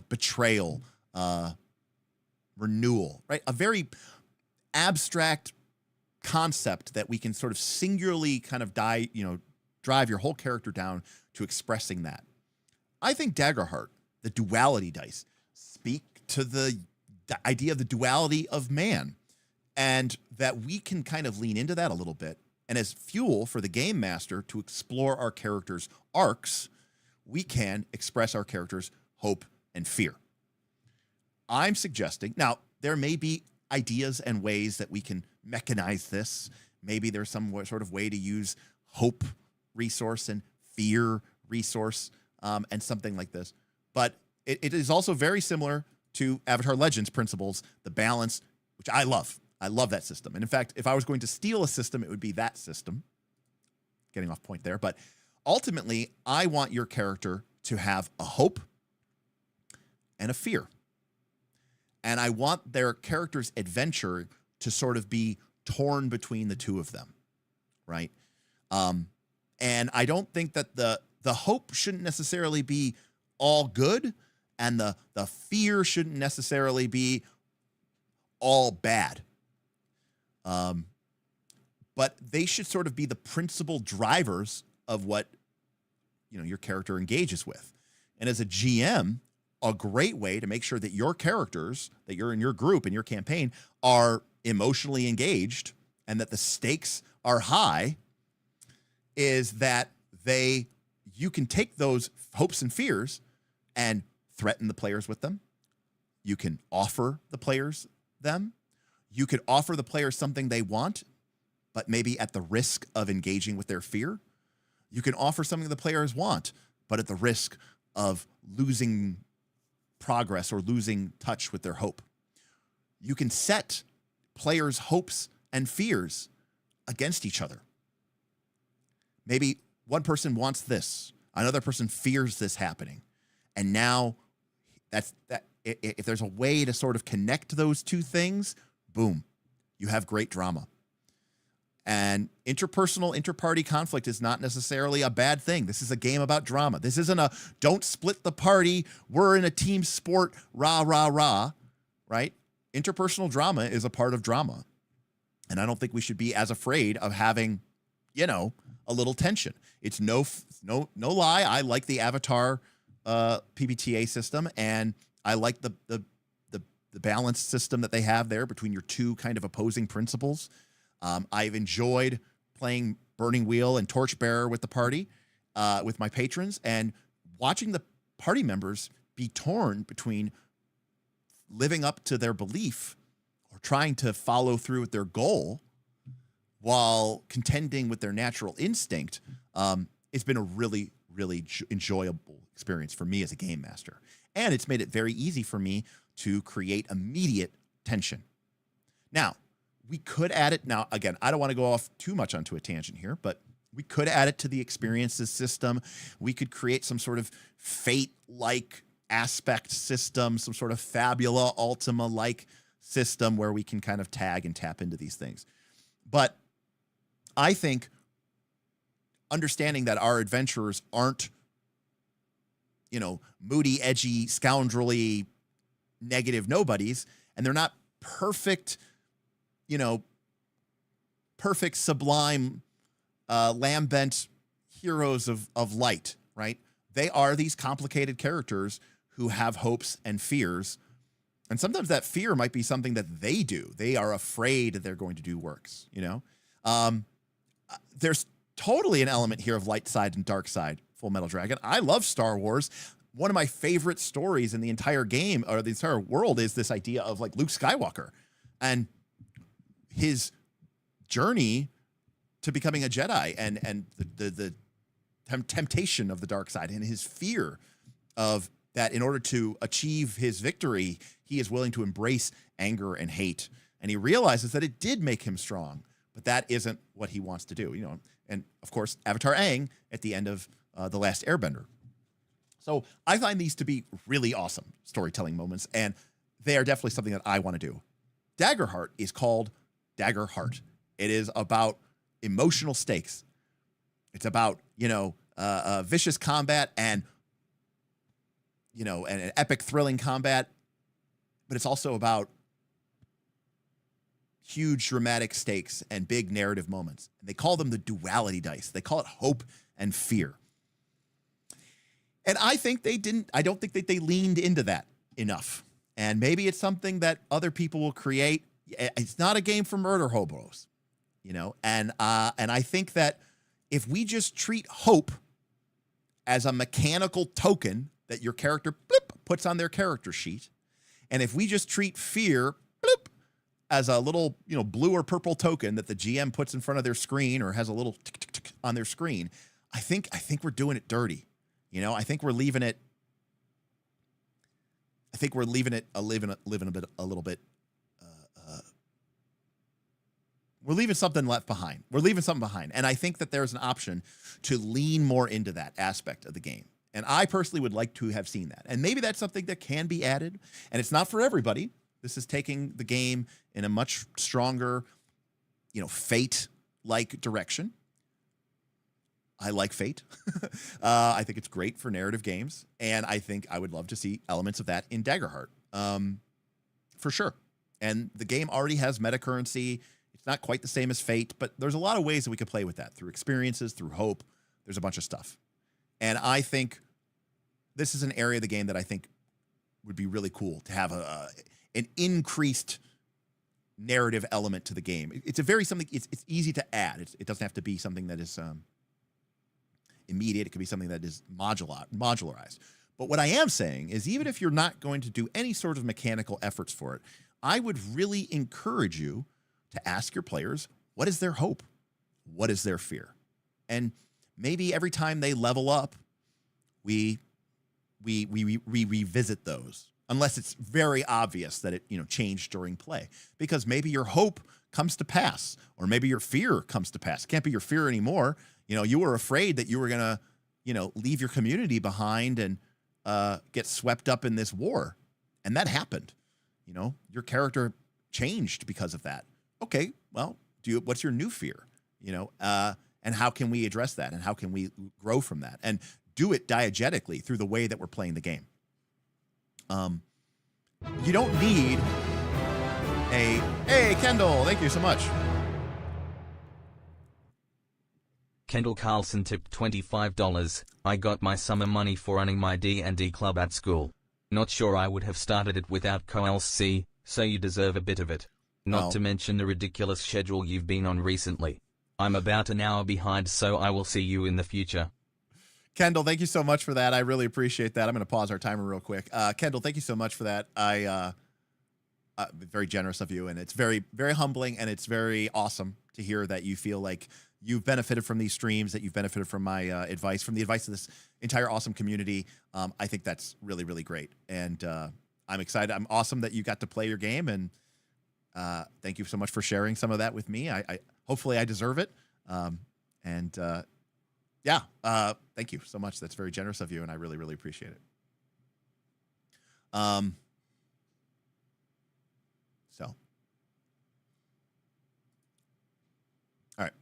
betrayal, renewal, right? A very abstract concept that we can sort of singularly kind of drive your whole character down to expressing that. I think Daggerheart, the duality dice, speak to the idea of the duality of man, and that we can kind of lean into that a little bit. And as fuel for the game master to explore our characters' arcs, we can express our characters' hope and fear. I'm suggesting, now, there may be ideas and ways that we can mechanize this. Maybe there's some sort of way to use hope resource and fear resource and something like this. But it is also very similar to Avatar Legends principles, the balance, which I love. I love that system. And in fact, if I was going to steal a system, it would be that system. Getting off point there. But ultimately, I want your character to have a hope and a fear. And I want their character's adventure to sort of be torn between the two of them, right? And I don't think that the hope shouldn't necessarily be all good, and the fear shouldn't necessarily be all bad. But they should sort of be the principal drivers of what, you know, your character engages with. And as a GM, a great way to make sure that your characters that you're in your group and your campaign are emotionally engaged and that the stakes are high is that you can take those hopes and fears and threaten the players with them. You can offer the players them. You could offer the players something they want, but maybe at the risk of engaging with their fear. You can offer something the players want, but at the risk of losing progress or losing touch with their hope. You can set players' hopes and fears against each other. Maybe one person wants this, another person fears this happening. And now if there's a way to sort of connect those two things, boom, you have great drama. And interpersonal, inter-party conflict is not necessarily a bad thing. This is a game about drama. This isn't a don't split the party, we're in a team sport, rah, rah, rah, right? Interpersonal drama is a part of drama. And I don't think we should be as afraid of having, you know, a little tension. It's no lie. I like the Avatar PBTA system, and I like the balanced system that they have there between your two kind of opposing principles. I've enjoyed playing Burning Wheel and Torchbearer with the party, with my patrons, and watching the party members be torn between living up to their belief or trying to follow through with their goal while contending with their natural instinct. It's been a really, really enjoyable experience for me as a game master. And it's made it very easy for me to create immediate tension. Now, we could add it. Now, again, I don't want to go off too much onto a tangent here, but we could add it to the experiences system. We could create some sort of fate-like aspect system, some sort of Fabula, Ultima-like system where we can kind of tag and tap into these things. But I think understanding that our adventurers aren't, you know, moody, edgy, scoundrelly, negative nobodies, and they're not perfect, you know, perfect, sublime, lambent heroes of light, right? They are these complicated characters who have hopes and fears. And sometimes that fear might be something that they do. They are afraid that they're going to do works, you know? There's totally an element here of light side and dark side, Full Metal Dragon. I love Star Wars. One of my favorite stories in the entire game, or the entire world, is this idea of like Luke Skywalker and his journey to becoming a Jedi, and the temptation of the dark side, and his fear of that in order to achieve his victory, he is willing to embrace anger and hate. And he realizes that it did make him strong, but that isn't what he wants to do, you know. And of course, Avatar Aang at the end of The Last Airbender. So I find these to be really awesome storytelling moments, and they are definitely something that I want to do. Daggerheart is called Daggerheart. It is about emotional stakes. It's about, you know, vicious combat and, you know, and an epic, thrilling combat, but it's also about huge dramatic stakes and big narrative moments. And they call them the duality dice. They call it hope and fear. And I think they didn't, I don't think that they leaned into that enough. And maybe it's something that other people will create. It's not a game for murder hobos, you know? And I think that if we just treat hope as a mechanical token that your character bloop, puts on their character sheet, and if we just treat fear bloop, as a little, you know, blue or purple token that the GM puts in front of their screen or has a little tick, tick, tick on their screen, I think we're doing it dirty. You know, I think we're leaving it. I think we're leaving it a little bit. We're leaving something left behind. We're leaving something behind, and I think that there's an option to lean more into that aspect of the game. And I personally would like to have seen that. And maybe that's something that can be added. And it's not for everybody. This is taking the game in a much stronger, you know, Fate-like direction. I like Fate. I think it's great for narrative games. And I think I would love to see elements of that in Daggerheart. For sure. And the game already has meta currency. It's not quite the same as Fate, but there's a lot of ways that we could play with that. Through experiences, through hope. There's a bunch of stuff. And I think this is an area of the game that I think would be really cool to have an increased narrative element to the game. It's a very something. It's easy to add. It doesn't have to be something that is immediate. It could be something that is modularized. But what I am saying is, even if you're not going to do any sort of mechanical efforts for it, I would really encourage you to ask your players, what is their hope? What is their fear? And maybe every time they level up, we revisit those, unless it's very obvious that it, you know, changed during play, because maybe your hope comes to pass, or maybe your fear comes to pass. It can't be your fear anymore. You know, you were afraid that you were gonna, you know, leave your community behind and get swept up in this war, and that happened. You know, your character changed because of that. Okay, well, what's your new fear? and how can we address that, and how can we grow from that, and do it diegetically through the way that we're playing the game. You don't need hey, Kendall, thank you so much. Kendall Carlson tipped $25. I got my summer money for running my D&D club at school. Not sure I would have started it without CoLC, so you deserve a bit of it. Not to mention the ridiculous schedule you've been on recently. I'm about an hour behind, so I will see you in the future. Kendall, thank you so much for that. I really appreciate that. I'm going to pause our timer real quick. Kendall, thank you so much for that. Very generous of you, and it's very, very humbling, and it's very awesome to hear that you feel like you've benefited from these streams, that you've benefited from my advice, from the advice of this entire awesome community. I think that's really, really great, and I'm excited. I'm awesome that you got to play your game, and thank you so much for sharing some of that with me. I hopefully I deserve it, thank you so much. That's very generous of you, and I really, really appreciate it. So, all right,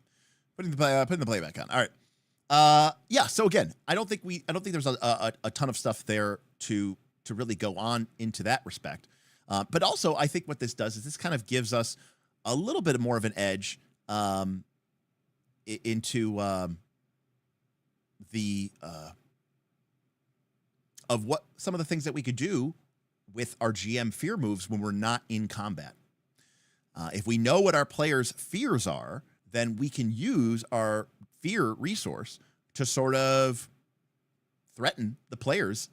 putting the playback on. All right, so again, I don't think there's a ton of stuff there to really go on into that respect. But also, I think what this does is this kind of gives us a little bit more of an edge into of what some of the things that we could do with our GM fear moves when we're not in combat. If we know what our players' fears are, then we can use our fear resource to sort of threaten the players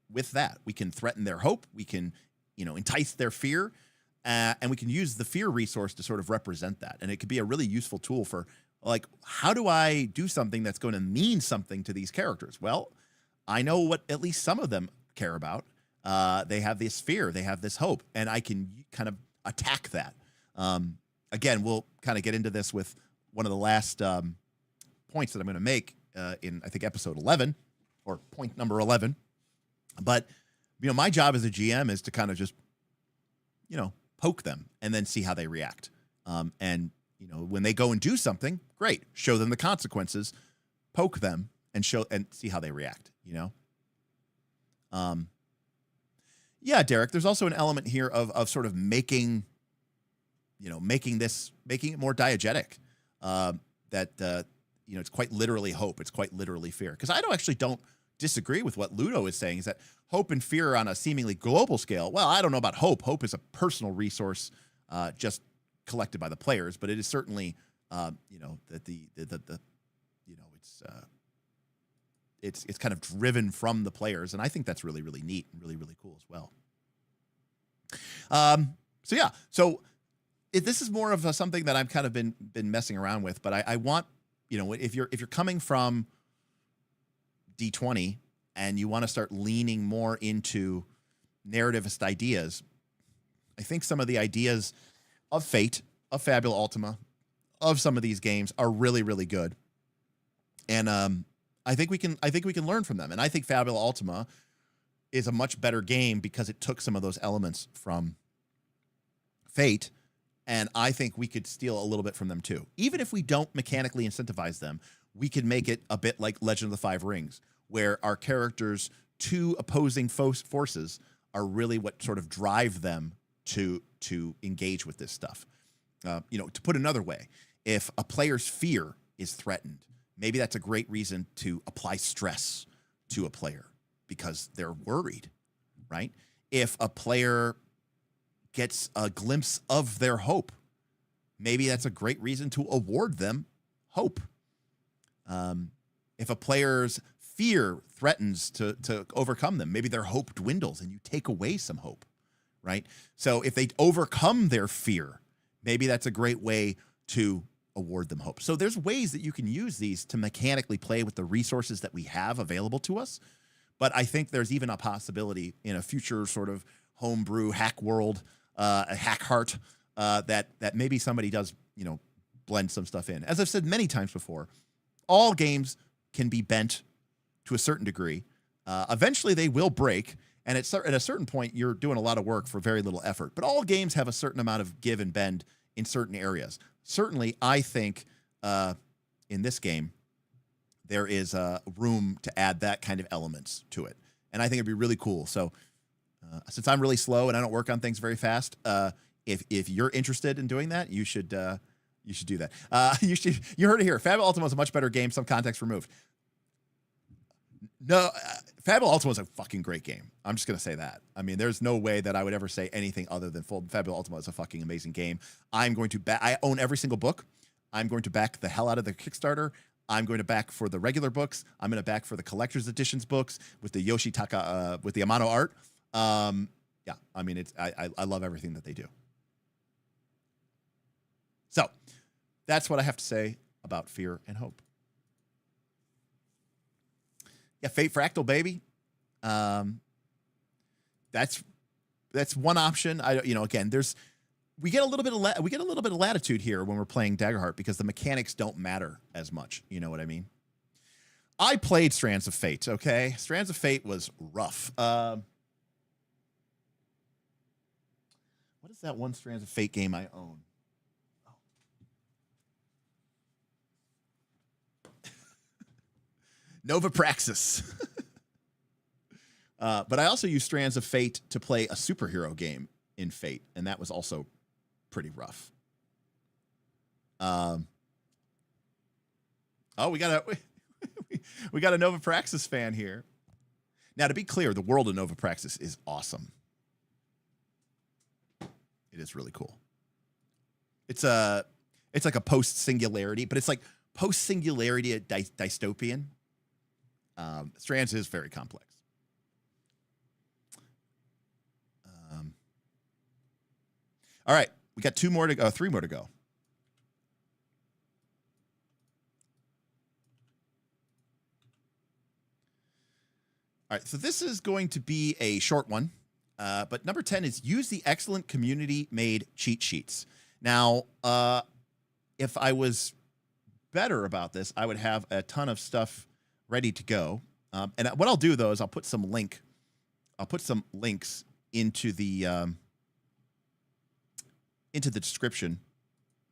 with that. We can threaten their hope. We can, entice their fear, and we can use the fear resource to sort of represent that. And it could be a really useful tool for, like, how do I do something that's going to mean something to these characters? Well, I know what at least some of them care about. They have this fear, they have this hope, and I can kind of attack that. Again, we'll kind of get into this with one of the last points that I'm going to make in, I think, episode 11, or point number 11. But, my job as a GM is to kind of just, poke them and then see how they react. And, when they go and do something, great. Show them the consequences, poke them, and see how they react, Yeah, Derek, there's also an element here of sort of making it more diegetic. It's quite literally hope. It's quite literally fear. Because I don't disagree with what Ludo is saying, is that hope and fear on a seemingly global scale. Well, I don't know about hope. Hope is a personal resource just collected by the players, but it is certainly, it's kind of driven from the players, and I think that's really, really neat and really, really cool as well. This is more of something that I've kind of been messing around with, but I want, if you're coming from D20 and you want to start leaning more into narrativist ideas, I think some of the ideas of Fate, of Fabula Ultima, of some of these games are really, really good, and I think we can learn from them. And I think Fabula Ultima is a much better game because it took some of those elements from Fate, and I think we could steal a little bit from them too. Even if we don't mechanically incentivize them, we can make it a bit like Legend of the Five Rings, where our characters' two opposing forces are really what sort of drive them to engage with this stuff. To put another way, if a player's fear is threatened, maybe that's a great reason to apply stress to a player because they're worried, right? If a player gets a glimpse of their hope, maybe that's a great reason to award them hope. If a player's fear threatens to overcome them, maybe their hope dwindles and you take away some hope, right? So if they overcome their fear, maybe that's a great way to award them hope. So there's ways that you can use these to mechanically play with the resources that we have available to us. But I think there's even a possibility in a future sort of homebrew hack world, a hack heart, that maybe somebody does, blend some stuff in. As I've said many times before, all games can be bent to a certain degree. Eventually they will break. And at a certain point, you're doing a lot of work for very little effort. But all games have a certain amount of give and bend in certain areas. Certainly, I think in this game, there is room to add that kind of elements to it. And I think it'd be really cool. So since I'm really slow and I don't work on things very fast, if you're interested in doing that, you should do that. You heard it here. Fabula Ultima is a much better game. Some context removed. No, Fabula Ultima is a fucking great game. I'm just gonna say that. I mean, there's no way that I would ever say anything other than Fabula Ultima is a fucking amazing game. I'm going to I own every single book. I'm going to back the hell out of the Kickstarter. I'm going to back for the regular books. I'm going to back for the collector's editions books with the Yoshitaka, with the Amano art. Yeah, I mean, I love everything that they do. So that's what I have to say about Fear and Hope. Yeah, Fate Fractal, baby. That's one option. Again, we get a little bit of latitude here when we're playing Daggerheart because the mechanics don't matter as much. You know what I mean? I played Strands of Fate. Okay, Strands of Fate was rough. What is that one Strands of Fate game I own? Nova Praxis. But I also used Strands of Fate to play a superhero game in Fate, and that was also pretty rough. Oh, we got a Nova Praxis fan here. Now, to be clear, the world of Nova Praxis is awesome. It is really cool. It's like a post-singularity, but it's like post-singularity dystopian. Strands is very complex. All right, we got 3 more to go. All right, so this is going to be a short one, but number 10 is use the excellent community-made cheat sheets. Now, if I was better about this, I would have a ton of stuff ready to go. And what I'll do, though, is I'll put some links into the description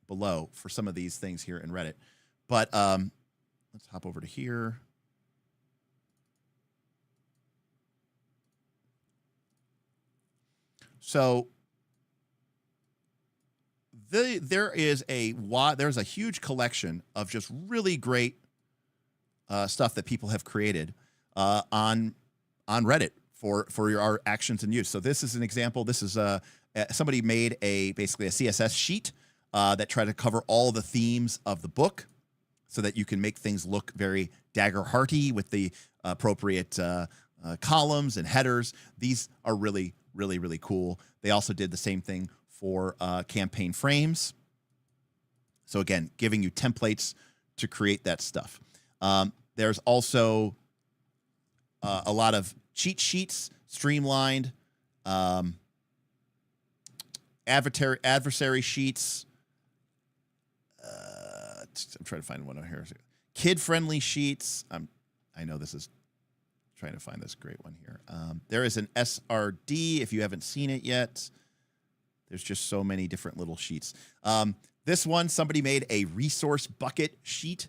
below for some of these things here in Reddit. But let's hop over to here. So there's a huge collection of just really great stuff that people have created on Reddit for our actions and use. So this is an example. This is somebody made basically a CSS sheet that tried to cover all the themes of the book so that you can make things look very Daggerhearty with the appropriate columns and headers. These are really, really, really cool. They also did the same thing for campaign frames. So again, giving you templates to create that stuff. There's also a lot of cheat sheets, streamlined, adversary sheets. I'm trying to find one over here. Kid-friendly sheets. I know this is trying to find this great one here. There is an SRD if you haven't seen it yet. There's just so many different little sheets. This one, somebody made a resource bucket sheet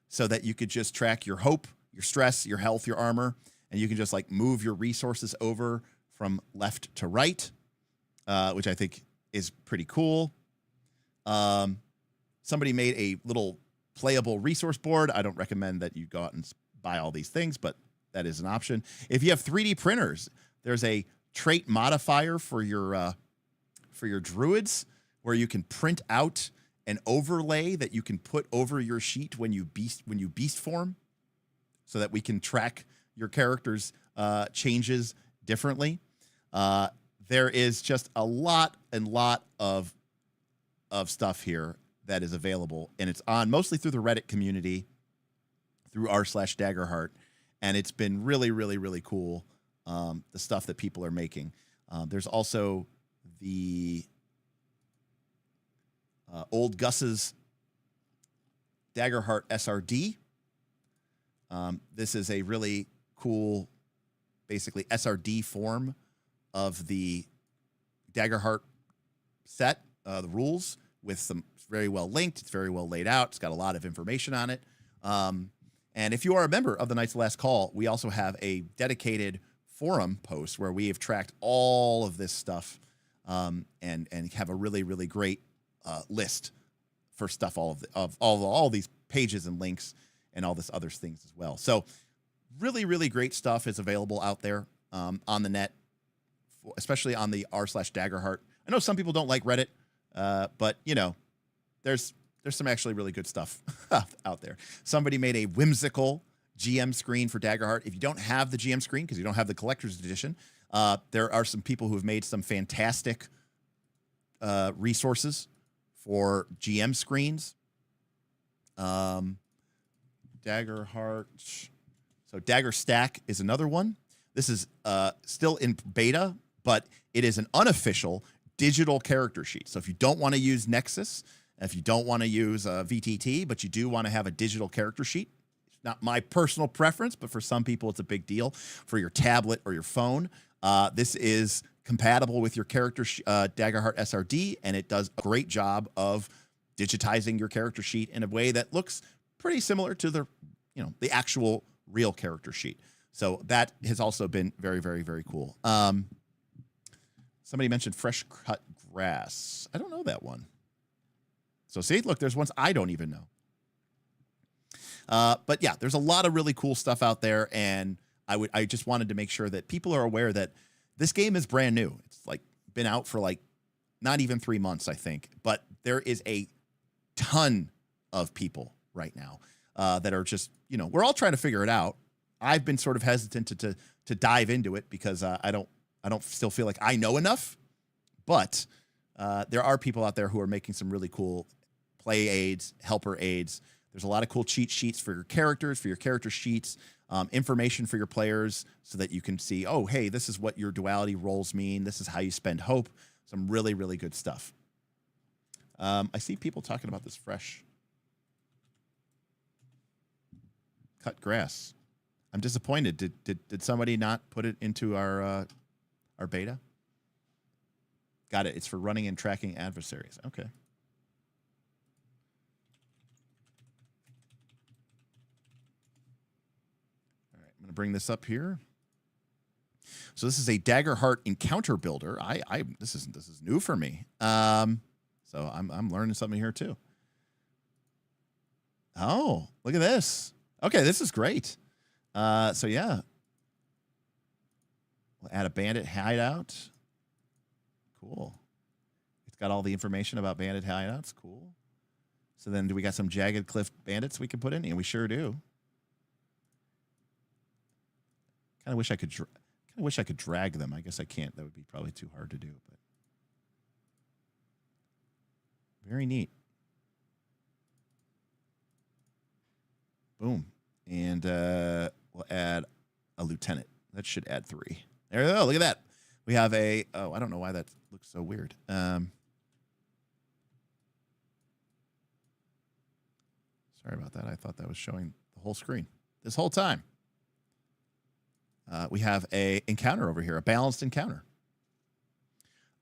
so that you could just track your hope, your stress, your health, your armor, and you can just like move your resources over from left to right, which I think is pretty cool. Somebody made a little playable resource board. I don't recommend that you go out and buy all these things, but that is an option. If you have 3D printers, there's a trait modifier for your druids where you can print out an overlay that you can put over your sheet when you beast form, so that we can track your character's changes differently. There is just a lot of stuff here that is available, and it's on mostly through the Reddit community, through r/Daggerheart, and it's been really, really, really cool, the stuff that people are making. There's also the Old Gus's Daggerheart SRD. This is a really cool, basically SRD form of the Daggerheart set, the rules, with some very well linked. It's very well laid out. It's got a lot of information on it. And if you are a member of the Knights of Last Call, we also have a dedicated forum post where we have tracked all of this stuff and have a really, really great list for stuff, all these pages and links and all this other things as well. So really, really great stuff is available out there on the net, especially on the r/Daggerheart. I know some people don't like Reddit, but you know, there's some actually really good stuff out there. Somebody made a whimsical GM screen for Daggerheart. If you don't have the GM screen because you don't have the collector's edition, there are some people who have made some fantastic resources for GM screens. Daggerheart. So Dagger Stack is another one. This is still in beta, but it is an unofficial digital character sheet. So if you don't want to use Nexus, if you don't want to use VTT, but you do want to have a digital character sheet, it's not my personal preference, but for some people it's a big deal for your tablet or your phone. This is compatible with your character Daggerheart SRD, and it does a great job of digitizing your character sheet in a way that looks pretty similar to the actual real character sheet. So that has also been very, very, very cool. Somebody mentioned fresh cut grass. I don't know that one. So see, look, there's ones I don't even know. But yeah, there's a lot of really cool stuff out there, and I just wanted to make sure that people are aware that this game is brand new. It's like been out for like not even 3 months, I think. But there is a ton of people right now that are just, we're all trying to figure it out. I've been sort of hesitant to dive into it because I don't still feel like I know enough. But there are people out there who are making some really cool play aids, helper aids. There's a lot of cool cheat sheets for your characters, for your character sheets, information for your players so that you can see, oh, hey, this is what your duality roles mean. This is how you spend hope. Some really, really good stuff. I see people talking about this fresh cut grass. I'm disappointed. Did somebody not put it into our beta? Got it. It's for running and tracking adversaries. Okay. All right. I'm going to bring this up here. So this is a Daggerheart encounter builder. This is new for me. So I'm learning something here too. Oh, look at this. Okay, this is great. So yeah. We'll add a bandit hideout. Cool. It's got all the information about bandit hideouts. Cool. So then do we got some jagged cliff bandits we can put in? And we sure do. Kind of wish I could drag them. I guess I can't. That would be probably too hard to do, but very neat. Boom. And we'll add a lieutenant. That should add 3. There we go. Look at that. We have I don't know why that looks so weird. Sorry about that. I thought that was showing the whole screen this whole time. We have a encounter over here, a balanced encounter.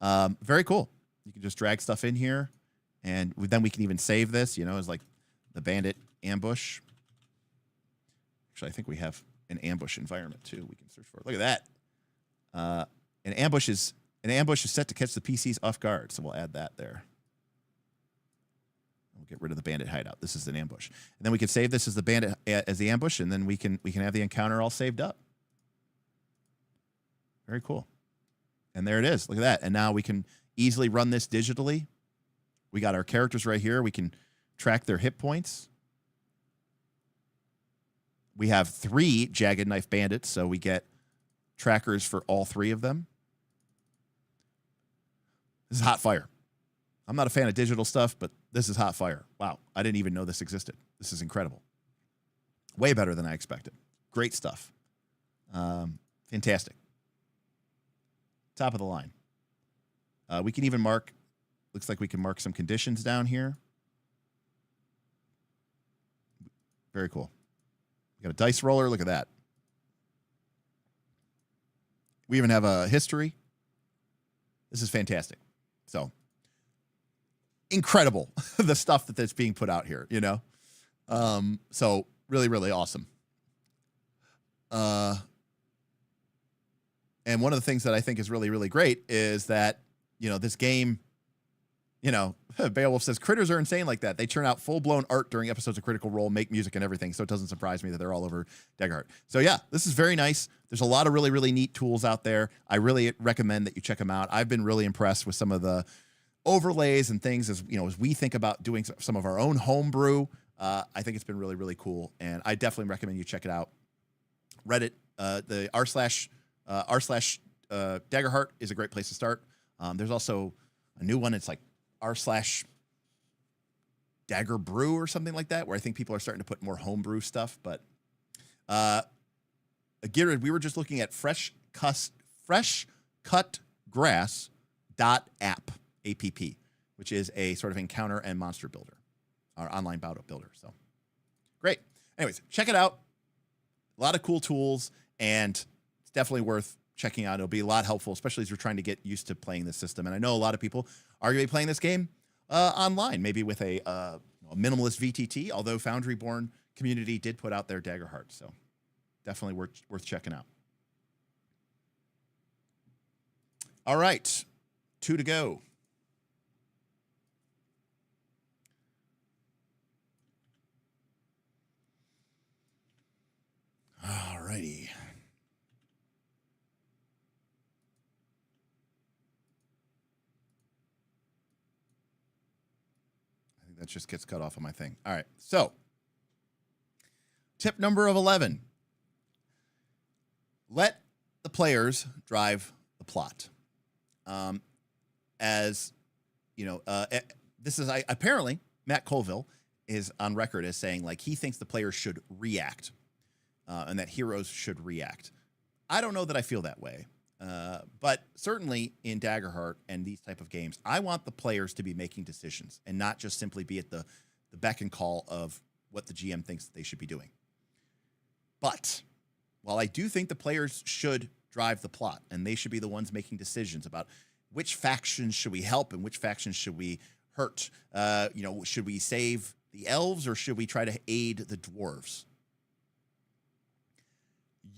Very cool. You can just drag stuff in here, and then we can even save this, as like the bandit ambush. Actually, I think we have an ambush environment too. We can search for it. Look at that. An ambush is set to catch the PCs off guard, so we'll add that there. We'll get rid of the bandit hideout. This is an ambush, and then we can save this as the bandit as the ambush, and then we can have the encounter all saved up. Very cool. And there it is. Look at that. And now we can easily run this digitally. We got our characters right here. We can track their hit points. We have 3 Jagged Knife Bandits, so we get trackers for all 3 of them. This is hot fire. I'm not a fan of digital stuff, but this is hot fire. Wow, I didn't even know this existed. This is incredible. Way better than I expected. Great stuff. Fantastic. Top of the line. We can even mark, looks like we can mark some conditions down here. Very cool. We got a dice roller. Look at that. We even have a history. This is fantastic. So incredible, the stuff that's being put out here, So really, really awesome. And one of the things that I think is really, really great is that, this game, Beowulf says critters are insane like that. They churn out full-blown art during episodes of Critical Role, make music and everything. So it doesn't surprise me that they're all over Daggerheart. So yeah, this is very nice. There's a lot of really, really neat tools out there. I really recommend that you check them out. I've been really impressed with some of the overlays and things as we think about doing some of our own homebrew. I think it's been really, really cool. And I definitely recommend you check it out. Reddit, the r/Daggerheart is a great place to start. There's also a new one. It's like r/Dagger Brew or something like that, where I think people are starting to put more homebrew stuff. But Garrett, we were just looking at freshcutgrass.app, APP, which is a sort of encounter and monster builder, or online battle builder. So great. Anyways, check it out. A lot of cool tools, and it's definitely worth checking out. It'll be a lot helpful, especially as you're trying to get used to playing this system. And I know a lot of people are going to be playing this game online, maybe with a minimalist VTT, although Foundry-born community did put out their Daggerheart. So definitely worth checking out. All right, 2 to go. All righty. I think that just gets cut off of my thing. All right. So, tip number 11. Let the players drive the plot. This is apparently Matt Colville is on record as saying like he thinks the players should react. And that heroes should react. I don't know that I feel that way. But certainly in Daggerheart and these type of games, I want the players to be making decisions and not just simply be at the beck and call of what the GM thinks they should be doing. But while I do think the players should drive the plot and they should be the ones making decisions about which factions should we help and which factions should we hurt, should we save the elves or should we try to aid the dwarves?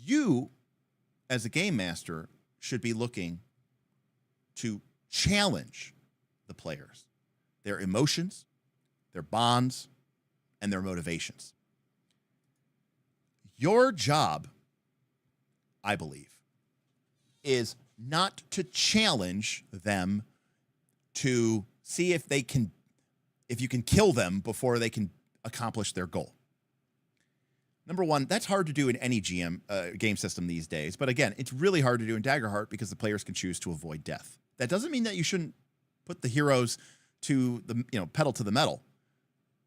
You, as a game master, should be looking to challenge the players, their emotions, their bonds, and their motivations. Your job, I believe, is not to challenge them to see if you can kill them before they can accomplish their goal. Number one, that's hard to do in any game system these days. But again, it's really hard to do in Daggerheart because the players can choose to avoid death. That doesn't mean that you shouldn't put the heroes to the pedal to the metal,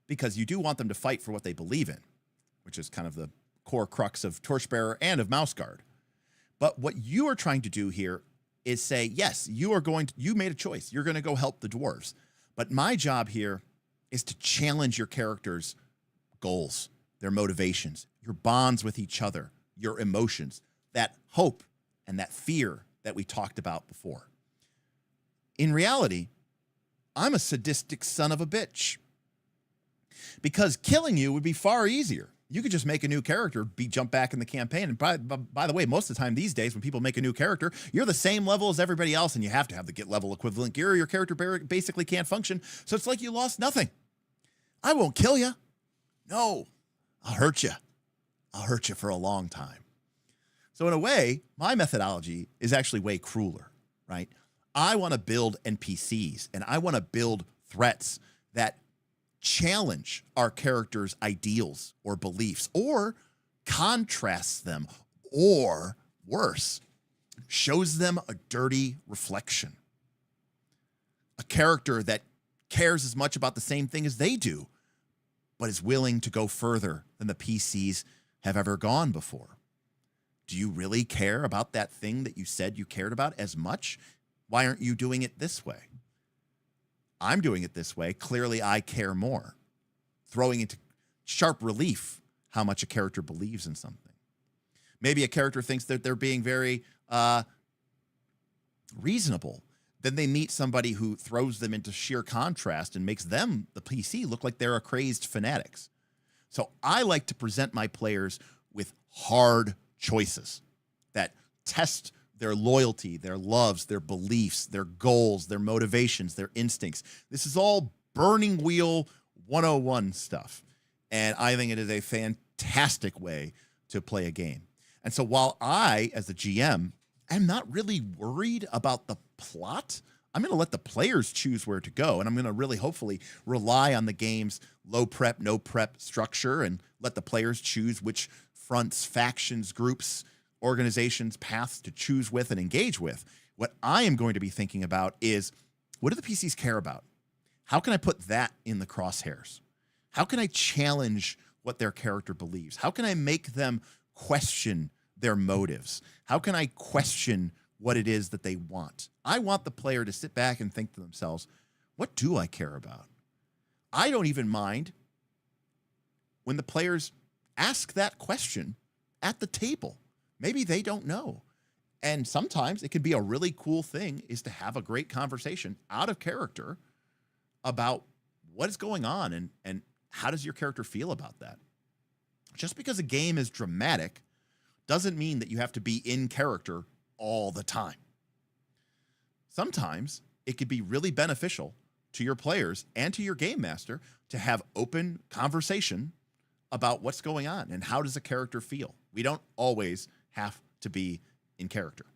because you do want them to fight for what they believe in, which is kind of the core crux of Torchbearer and of Mouseguard. But what you are trying to do here is say, yes, you made a choice. You're going to go help the dwarves. But my job here is to challenge your characters' goals, their motivations, your bonds with each other, your emotions, that hope and that fear that we talked about before. In reality, I'm a sadistic son of a bitch, because killing you would be far easier. You could just make a new character, jump back in the campaign. And by the way, most of the time these days when people make a new character, you're the same level as everybody else, and you have to have the get level equivalent gear or your character basically can't function. So it's like you lost nothing. I won't kill you. No. I'll hurt you. I'll hurt you for a long time. So in a way, my methodology is actually way crueler, right? I want to build NPCs, and I want to build threats that challenge our characters' ideals or beliefs, or contrasts them, or worse, shows them a dirty reflection. A character that cares as much about the same thing as they do, but is willing to go further than the PCs have ever gone before. Do you really care about that thing that you said you cared about as much? Why aren't you doing it this way? I'm doing it this way. Clearly, I care more. Throwing into sharp relief how much a character believes in something. Maybe a character thinks that they're being very reasonable, Then they meet somebody who throws them into sheer contrast and makes them, the PC, look like they're a crazed fanatics. So I like to present my players with hard choices that test their loyalty, their loves, their beliefs, their goals, their motivations, their instincts. This is all Burning Wheel 101 stuff. And I think it is a fantastic way to play a game. And so while I, as the GM, am not really worried about the plot, I'm going to let the players choose where to go. And I'm going to really hopefully rely on the game's low prep, no prep structure and let the players choose which fronts, factions, groups, organizations, paths to choose with and engage with. What I am going to be thinking about is, what do the PCs care about? How can I put that in the crosshairs? How can I challenge what their character believes? How can I make them question their motives? How can I question what it is that they want? I want the player to sit back and think to themselves, what do I care about? I don't even mind when the players ask that question at the table. Maybe they don't know. And sometimes it can be a really cool thing is to have a great conversation out of character about what is going on and how does your character feel about that? Just because a game is dramatic doesn't mean that you have to be in character all the time. Sometimes it could be really beneficial to your players and to your game master to have open conversation about what's going on and how does a character feel. We don't always have to be in character.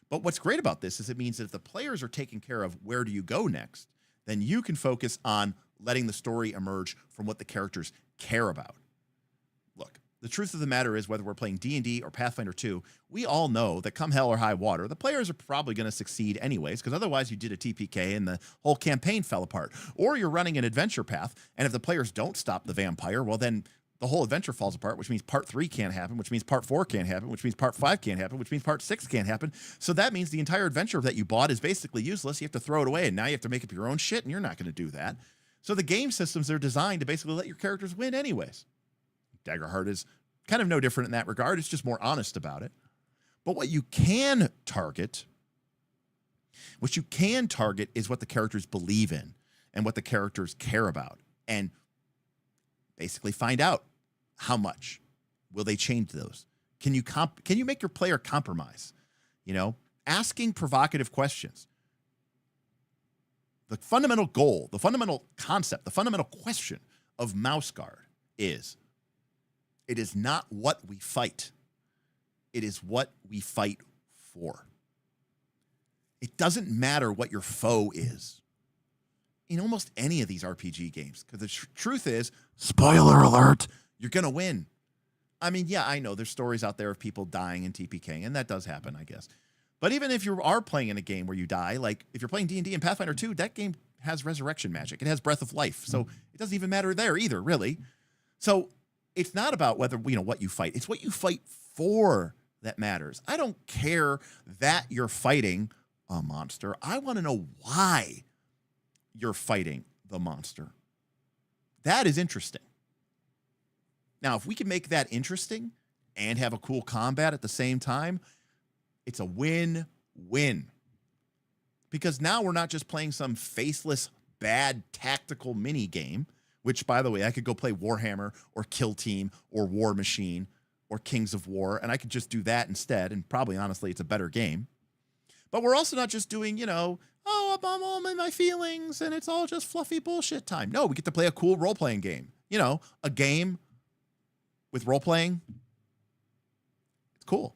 But what's great about this is it means that if the players are taking care of where do you go next, then you can focus on letting the story emerge from what the characters care about. Look, the truth of the matter is whether we're playing D&D or Pathfinder 2, we all know that come hell or high water, the players are probably going to succeed anyways, because otherwise you did a TPK and the whole campaign fell apart. Or you're running an adventure path, and if the players don't stop the vampire, well then the whole adventure falls apart, which means part 3 can't happen, which means part 4 can't happen, which means part 5 can't happen, which means part 6 can't happen. So that means the entire adventure that you bought is basically useless. You have to throw it away, and now you have to make up your own shit, and you're not going to do that. So the game systems are designed to basically let your characters win anyways. Daggerheart is kind of no different in that regard. It's just more honest about it. But what you can target is what the characters believe in and what the characters care about. And basically find out how much will they change those. Can you make your player compromise? Asking provocative questions. The fundamental goal, the fundamental concept, the fundamental question of Mouse Guard is, it is not what we fight. It is what we fight for. It doesn't matter what your foe is in almost any of these RPG games, because the truth is, spoiler alert, you're going to win. I mean, yeah, I know there's stories out there of people dying in TPK, and that does happen, I guess. But even if you are playing in a game where you die, like if you're playing D&D and Pathfinder 2, that game has resurrection magic. It has breath of life. So it doesn't even matter there either, really. So it's not about whether, what you fight. It's what you fight for that matters. I don't care that you're fighting a monster. I want to know why you're fighting the monster. That is interesting. Now, if we can make that interesting and have a cool combat at the same time, it's a win-win. Because now we're not just playing some faceless, bad tactical mini game, which, by the way, I could go play Warhammer or Kill Team or War Machine or Kings of War, and I could just do that instead, and probably, honestly, it's a better game. But we're also not just doing, I'm all in my feelings, and it's all just fluffy bullshit time. No, we get to play a cool role-playing game. A game with role-playing. It's cool.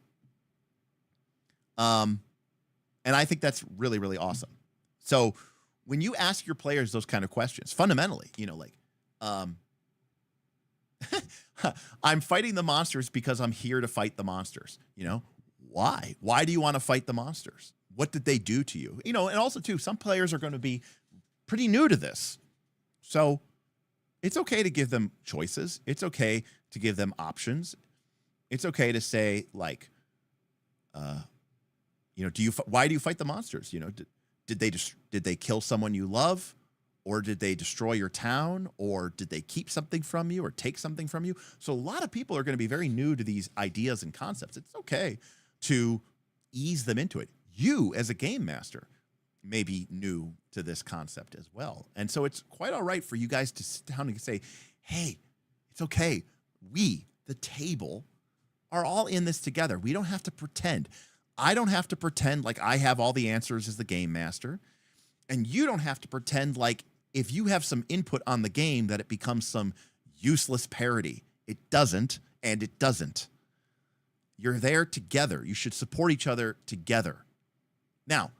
And I think that's really, really awesome. So when you ask your players those kind of questions, fundamentally, I'm fighting the monsters because I'm here to fight the monsters. Why? Why do you want to fight the monsters? What did they do to you? And also, too, some players are going to be pretty new to this. So it's okay to give them choices. It's okay to give them options. It's okay to say, like, why do you fight the monsters? Did they kill someone you love? Or did they destroy your town? Or did they keep something from you or take something from you? So a lot of people are going to be very new to these ideas and concepts. It's okay to ease them into it. You, as a game master, may be new to this concept as well. And so it's quite all right for you guys to sit down and say, hey, it's okay. We, the table, are all in this together. We don't have to pretend. I don't have to pretend like I have all the answers as the game master. And you don't have to pretend like if you have some input on the game that it becomes some useless parody. It doesn't, and it doesn't. You're there together. You should support each other together. Now,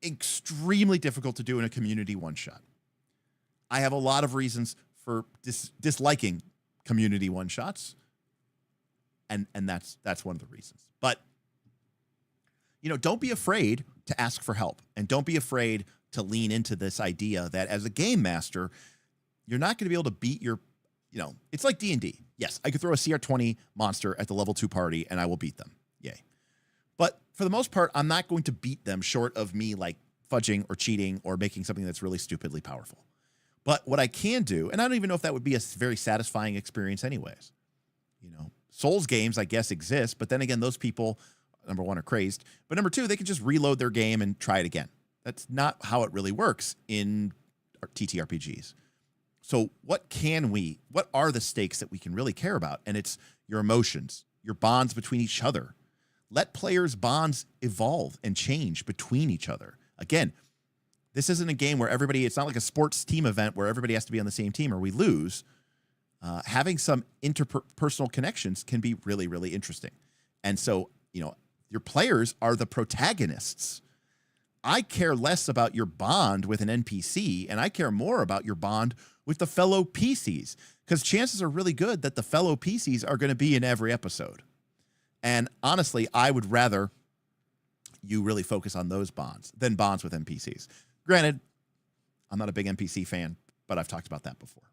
extremely difficult to do in a community one-shot. I have a lot of reasons for disliking community one-shots, and that's one of the reasons. But, don't be afraid to ask for help, and don't be afraid to lean into this idea that as a game master, you're not going to be able to beat your, it's like D&D. Yes, I could throw a CR20 monster at the level 2 party, and I will beat them. Yay. But for the most part, I'm not going to beat them short of me like fudging or cheating or making something that's really stupidly powerful. But what I can do, and I don't even know if that would be a very satisfying experience anyways. Souls games, I guess, exist, but then again, those people, number one, are crazed. But number two, they can just reload their game and try it again. That's not how it really works in TTRPGs. So what are the stakes that we can really care about? And it's your emotions, your bonds between each other. Let players' bonds evolve and change between each other. Again, this isn't a game where it's not like a sports team event where everybody has to be on the same team or we lose. Having some interpersonal connections can be really, really interesting. And so, your players are the protagonists. I care less about your bond with an NPC, and I care more about your bond with the fellow PCs, because chances are really good that the fellow PCs are going to be in every episode. And honestly, I would rather you really focus on those bonds than bonds with NPCs. Granted, I'm not a big NPC fan, but I've talked about that before.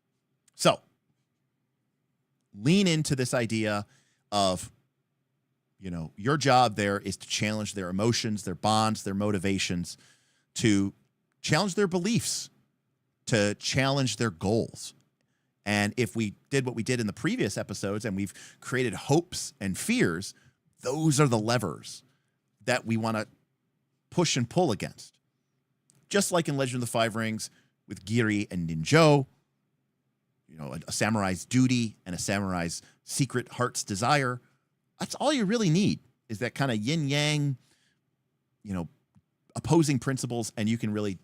So, lean into this idea of, your job there is to challenge their emotions, their bonds, their motivations, to challenge their beliefs, to challenge their goals. And if we did what we did in the previous episodes and we've created hopes and fears, those are the levers that we want to push and pull against. Just like in Legend of the Five Rings with Giri and Ninjo, a samurai's duty and a samurai's secret heart's desire. That's all you really need, is that kind of yin-yang, opposing principles, and you can really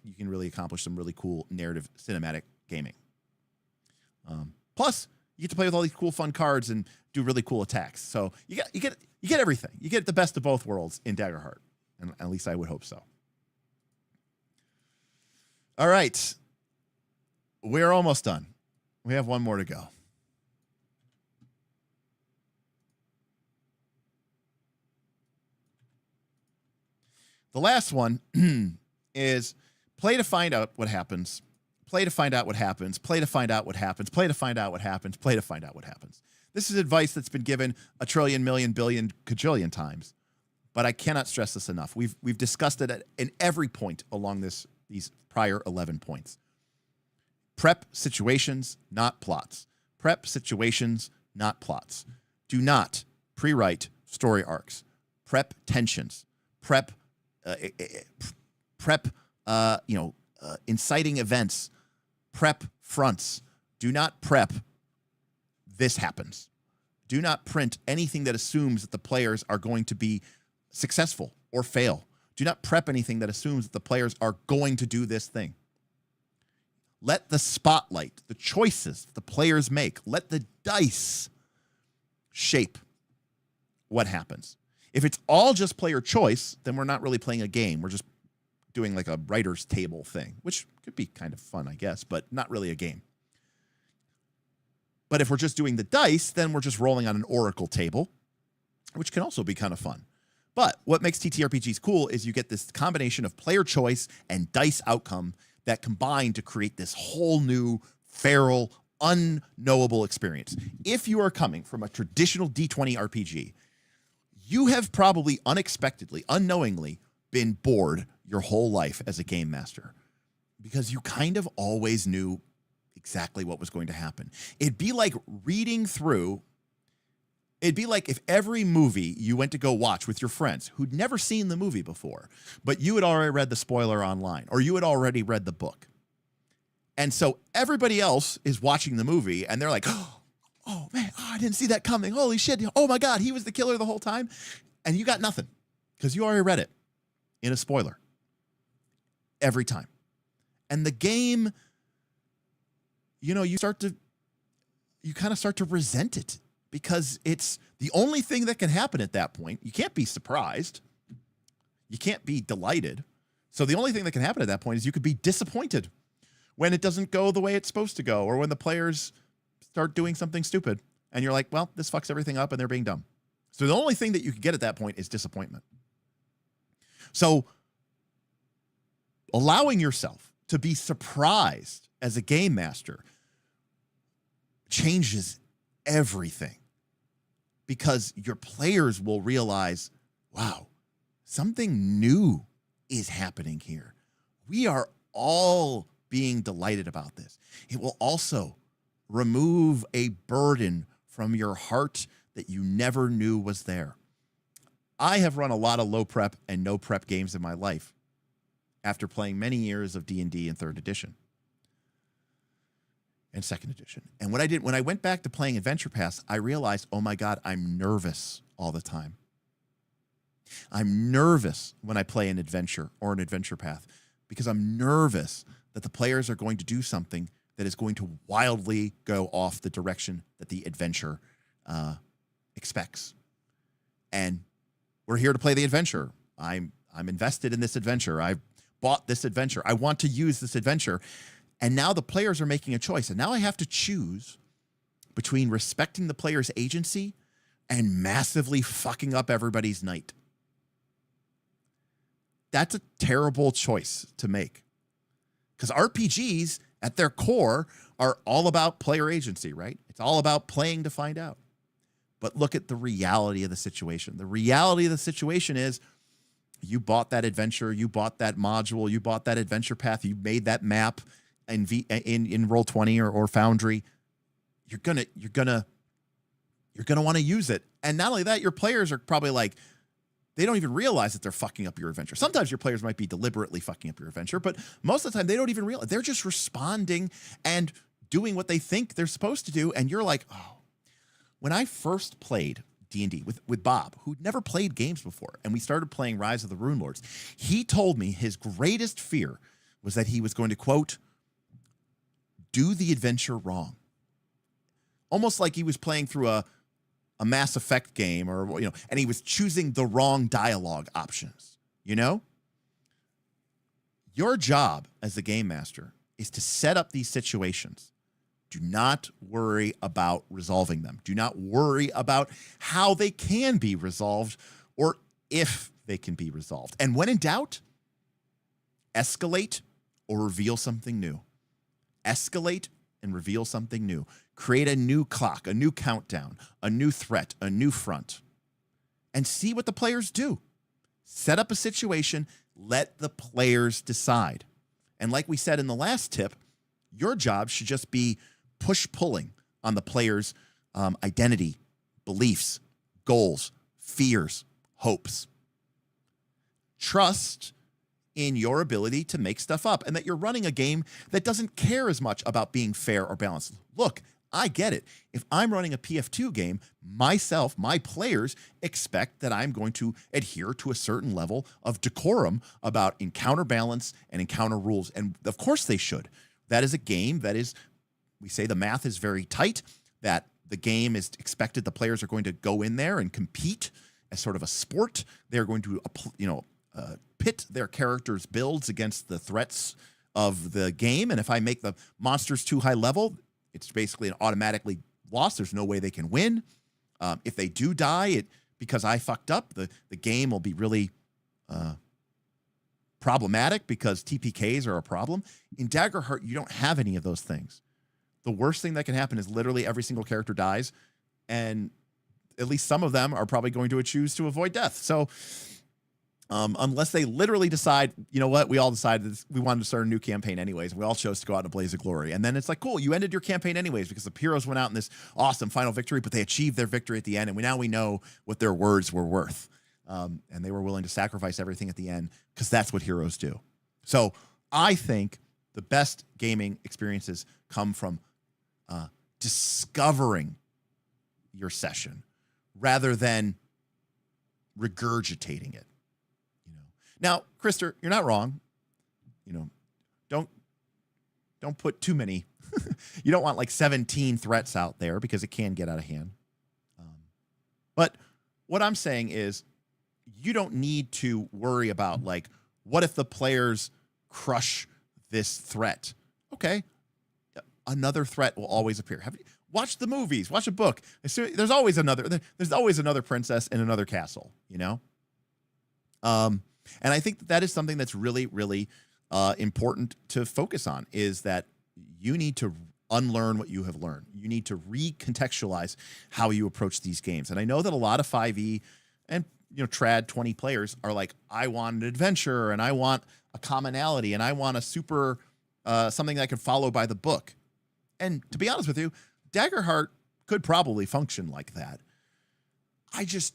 accomplish some really cool narrative cinematic gaming. Plus, you get to play with all these cool, fun cards and do really cool attacks. So you get everything. You get the best of both worlds in Daggerheart, and at least I would hope so. All right, we're almost done. We have one more to go. The last one is play to find out what happens, play to find out what happens, play to find out what happens, play to find out what happens, play to find out what happens. This is advice that's been given a trillion, million, billion, quadrillion times, but I cannot stress this enough. We've discussed it in every point along these prior 11 points. Prep situations, not plots. Prep situations, not plots. Do not pre-write story arcs. Prep tensions. Prep inciting events. Prep fronts. Do not prep this happens. Do not print anything that assumes that the players are going to be successful or fail. Do not prep anything that assumes that the players are going to do this thing. Let the spotlight, the choices the players make, let the dice shape what happens. If it's all just player choice, then we're not really playing a game. We're just doing like a writer's table thing, which could be kind of fun, I guess, but not really a game. But if we're just doing the dice, then we're just rolling on an oracle table, which can also be kind of fun. But what makes TTRPGs cool is you get this combination of player choice and dice outcome that combine to create this whole new, feral, unknowable experience. If you are coming from a traditional D20 RPG, you have probably unexpectedly, unknowingly been bored your whole life as a game master because you kind of always knew exactly what was going to happen. It'd be like reading through It'd be like if every movie you went to go watch with your friends who'd never seen the movie before, but you had already read the spoiler online, or you had already read the book. And so everybody else is watching the movie and they're like, oh man, I didn't see that coming. Holy shit. Oh my God, he was the killer the whole time. And you got nothing because you already read it in a spoiler every time. And the game, you kind of start to resent it because it's the only thing that can happen at that point. You can't be surprised. You can't be delighted. So the only thing that can happen at that point is you could be disappointed when it doesn't go the way it's supposed to go, or when the players start doing something stupid and you're like, well, this fucks everything up and they're being dumb. So the only thing that you can get at that point is disappointment. So allowing yourself to be surprised as a game master changes everything, because your players will realize, wow, something new is happening here. We are all being delighted about this. It will also remove a burden from your heart that you never knew was there. I have run a lot of low prep and no prep games in my life after playing many years of D&D in 3rd edition and 2nd edition. And what I did when I went back to playing Adventure Paths, I realized, oh my God, I'm nervous all the time. I'm nervous when I play an adventure or an adventure path because I'm nervous that the players are going to do something that is going to wildly go off the direction that the adventure expects. And we're here to play the adventure. I'm invested in this adventure. I've bought this adventure. I want to use this adventure. And now the players are making a choice. And now I have to choose between respecting the player's agency and massively fucking up everybody's night. That's a terrible choice to make. Because RPGs, at their core, are all about player agency, right? It's all about playing to find out. But look at the reality of the situation. The reality of the situation is you bought that adventure, you bought that module, you bought that adventure path, you made that map in Roll20 or Foundry. You're gonna want to use it. And not only that, your players are probably like, they don't even realize that they're fucking up your adventure. Sometimes your players might be deliberately fucking up your adventure, but most of the time they don't even realize. They're just responding and doing what they think they're supposed to do. And you're like, oh. When I first played D&D with Bob, who'd never played games before, and we started playing Rise of the Rune Lords, he told me his greatest fear was that he was going to, quote, do the adventure wrong. Almost like he was playing through a Mass Effect game, or, and he was choosing the wrong dialogue options, Your job as the game master is to set up these situations. Do not worry about resolving them. Do not worry about how they can be resolved or if they can be resolved. And when in doubt, escalate or reveal something new. Escalate and reveal something new. Create a new clock, a new countdown, a new threat, a new front, and see what the players do. Set up a situation, let the players decide. And like we said in the last tip, your job should just be push-pulling on the players' identity, beliefs, goals, fears, hopes. Trust in your ability to make stuff up and that you're running a game that doesn't care as much about being fair or balanced. Look, I get it. If I'm running a PF2 game, my players expect that I'm going to adhere to a certain level of decorum about encounter balance and encounter rules. And of course they should. That is a game that is, we say the math is very tight, that the game is expected the players are going to go in there and compete as sort of a sport. They're going to, pit their characters' builds against the threats of the game. And if I make the monsters too high level, it's basically an automatically loss. There's no way they can win. If they do die, because I fucked up, the game will be really problematic because TPKs are a problem. In Daggerheart, you don't have any of those things. The worst thing that can happen is literally every single character dies, and at least some of them are probably going to choose to avoid death. So Unless they literally decide, you know what, we all decided we wanted to start a new campaign anyways, and we all chose to go out in a blaze of glory. And then it's like, cool, you ended your campaign anyways because the heroes went out in this awesome final victory, but they achieved their victory at the end, and we know what their words were worth. And they were willing to sacrifice everything at the end because that's what heroes do. So I think the best gaming experiences come from discovering your session rather than regurgitating it. Now, Krister, you're not wrong. Don't put too many. You don't want like 17 threats out there because it can get out of hand. But what I'm saying is you don't need to worry about like, what if the players crush this threat? Okay. Another threat will always appear. Watch the movies, watch a book. There's always another princess in another castle, And I think that is something that's really, really important to focus on, is that you need to unlearn what you have learned. You need to recontextualize how you approach these games. And I know that a lot of 5e and trad 20 players are like, I want an adventure and I want a commonality and I want a super something that I can follow by the book. And to be honest with you, Daggerheart could probably function like that. I just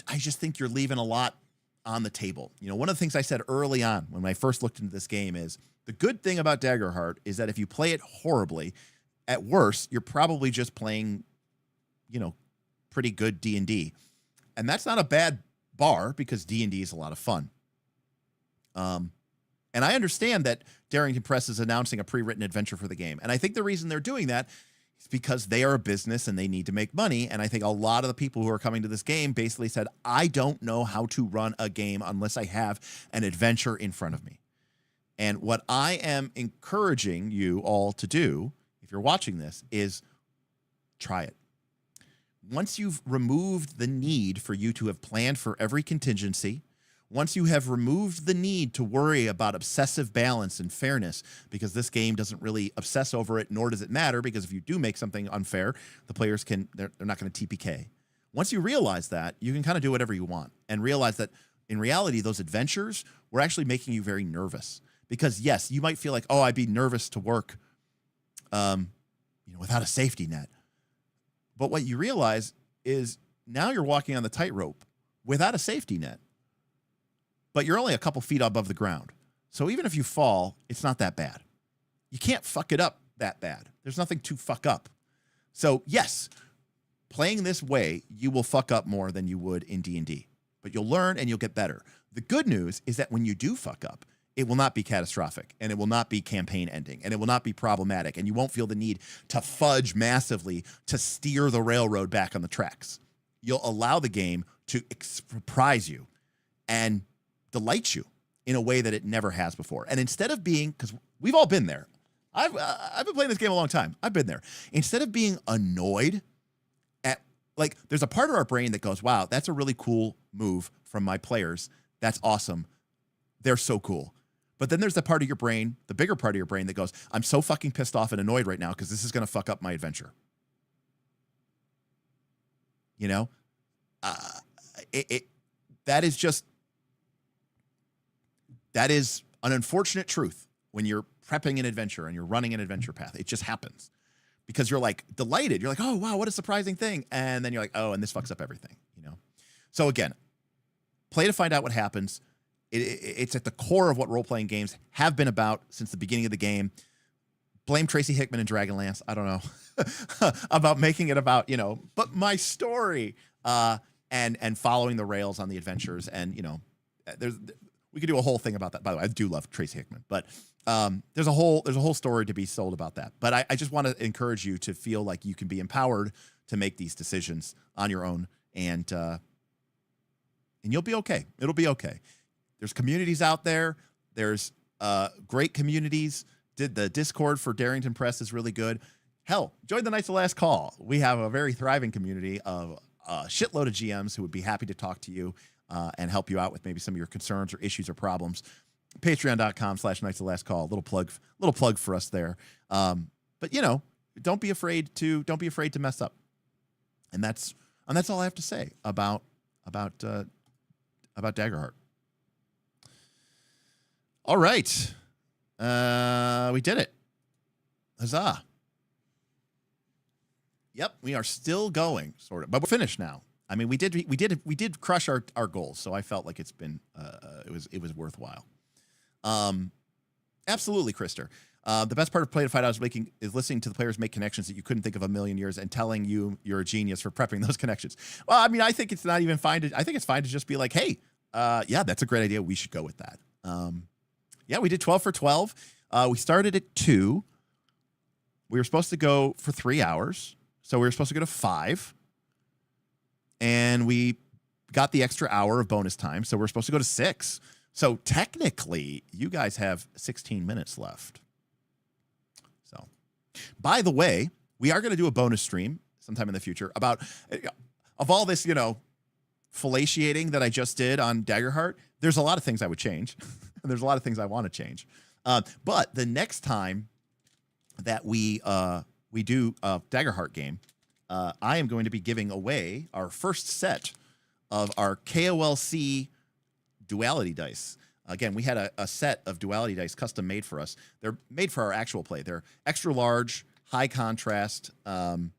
think you're leaving a lot on the table. One of the things I said early on when I first looked into this game is the good thing about Daggerheart is that if you play it horribly, at worst, you're probably just playing, pretty good D&D. And that's not a bad bar because D&D is a lot of fun. And I understand that Darrington Press is announcing a pre-written adventure for the game. And I think the reason they're doing that is because they are a business and they need to make money. And I think a lot of the people who are coming to this game basically said, I don't know how to run a game unless I have an adventure in front of me. And what I am encouraging you all to do, if you're watching this, is try it. Once you've removed the need for you to have planned for every contingency, once you have removed the need to worry about obsessive balance and fairness, because this game doesn't really obsess over it, nor does it matter, because if you do make something unfair, the players they're not going to TPK. Once you realize that, you can kind of do whatever you want and realize that in reality, those adventures were actually making you very nervous. Because yes, you might feel like, oh, I'd be nervous to work, without a safety net. But what you realize is now you're walking on the tightrope without a safety net. But you're only a couple feet above the ground. So even if you fall, it's not that bad. You can't fuck it up that bad. There's nothing to fuck up. So yes, playing this way, you will fuck up more than you would in D&D. But you'll learn and you'll get better. The good news is that when you do fuck up, it will not be catastrophic, and it will not be campaign ending, and it will not be problematic, and you won't feel the need to fudge massively to steer the railroad back on the tracks. You'll allow the game to surprise you and delight you in a way that it never has before. And instead of being, because we've all been there, I've been playing this game a long time. I've been there. Instead of being annoyed at, like, there's a part of our brain that goes, wow, that's a really cool move from my players. That's awesome. They're so cool. But then there's the part of your brain, the bigger part of your brain that goes, I'm so fucking pissed off and annoyed right now because this is going to fuck up my adventure. That is an unfortunate truth when you're prepping an adventure and you're running an adventure path. It just happens because you're like delighted. You're like, oh, wow, what a surprising thing. And then you're like, oh, and this fucks up everything, So again, play to find out what happens. It's at the core of what role-playing games have been about since the beginning of the game. Blame Tracy Hickman and Dragonlance. I don't know about making it about, but my story and following the rails on the adventures. And, we could do a whole thing about that. By the way, I do love Tracy Hickman, but there's a whole story to be sold about that. But I just want to encourage you to feel like you can be empowered to make these decisions on your own, and you'll be okay. It'll be okay. There's communities out there. There's great communities. The Discord for Darrington Press is really good. Hell, join the Knights of Last Call. We have a very thriving community of a shitload of GMs who would be happy to talk to you and help you out with maybe some of your concerns or issues or problems. Patreon.com/Knights of Last Call. Little plug for us there. But don't be afraid to mess up. And that's all I have to say about Daggerheart. All right. We did it. Huzzah. Yep, we are still going, sort of, but we're finished now. I mean, we did crush our goals, so I felt like it's been it was worthwhile. Absolutely, Krister. The best part of Play to Fight Out is listening to the players make connections that you couldn't think of a million years and telling you're a genius for prepping those connections. Well, I mean, I think it's not even fine. I think it's fine to just be like, hey, yeah, that's a great idea. We should go with that. Yeah, we did 12 for 12. We started at 2. We were supposed to go for 3 hours. So we were supposed to go to 5. And we got the extra hour of bonus time. So we're supposed to go to 6. So technically, you guys have 16 minutes left. So, by the way, we are going to do a bonus stream sometime in the future about, of all this, fellatiating that I just did on Daggerheart, there's a lot of things I would change. And there's a lot of things I want to change. But the next time that we do a Daggerheart game, I am going to be giving away our first set of our KOLC duality dice. Again, we had a set of duality dice custom made for us. They're made for our actual play. They're extra large, high contrast. The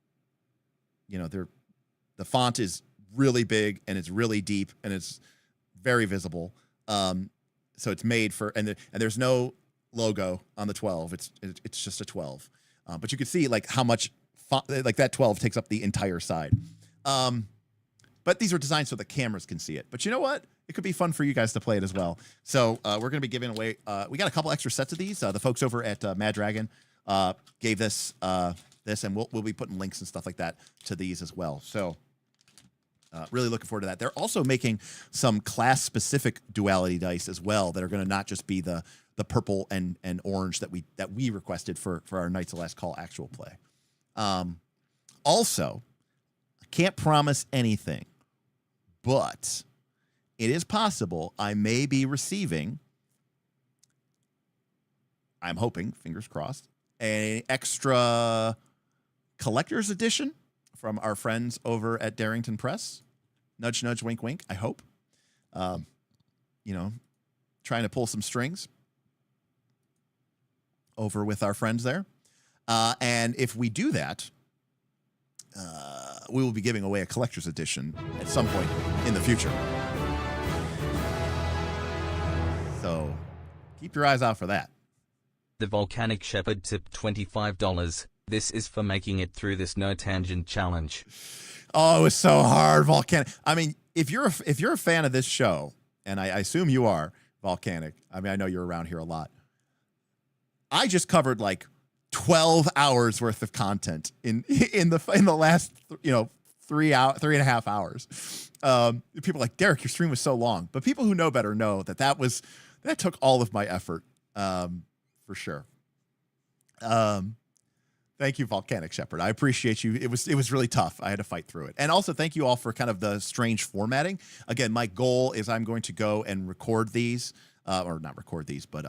font is really big and it's really deep and it's very visible. So it's made for, and there's no logo on the 12. It's just a 12. But you can see like how much like that 12 takes up the entire side. But these are designed so the cameras can see it. But you know what? It could be fun for you guys to play it as well. So we're going to be giving away, we got a couple extra sets of these. The folks over at Mad Dragon gave this, and we'll be putting links and stuff like that to these as well. So really looking forward to that. They're also making some class-specific duality dice as well that are going to not just be the purple and orange that we requested for our Knights of Last Call actual play. Also, I can't promise anything, but it is possible I may be receiving, I'm hoping, fingers crossed, an extra collector's edition from our friends over at Darrington Press. Nudge, nudge, wink, wink, I hope. Trying to pull some strings over with our friends there. And if we do that, we will be giving away a collector's edition at some point in the future. So keep your eyes out for that. The Volcanic Shepherd tipped $25. This is for making it through this no tangent challenge. Oh, it was so hard, Volcanic. I mean, if you're a fan of this show, and I assume you are, Volcanic. I mean, I know you're around here a lot. I just covered like 12 hours worth of content in the last 3.5 hours. People are like, Derek, your stream was so long, but people who know better know that took all of my effort, for sure. Thank you, Volcanic Shepherd. I appreciate you. It was really tough. I had to fight through it. And also thank you all for kind of the strange formatting. Again, my goal is I'm going to go and record these, or not record these, but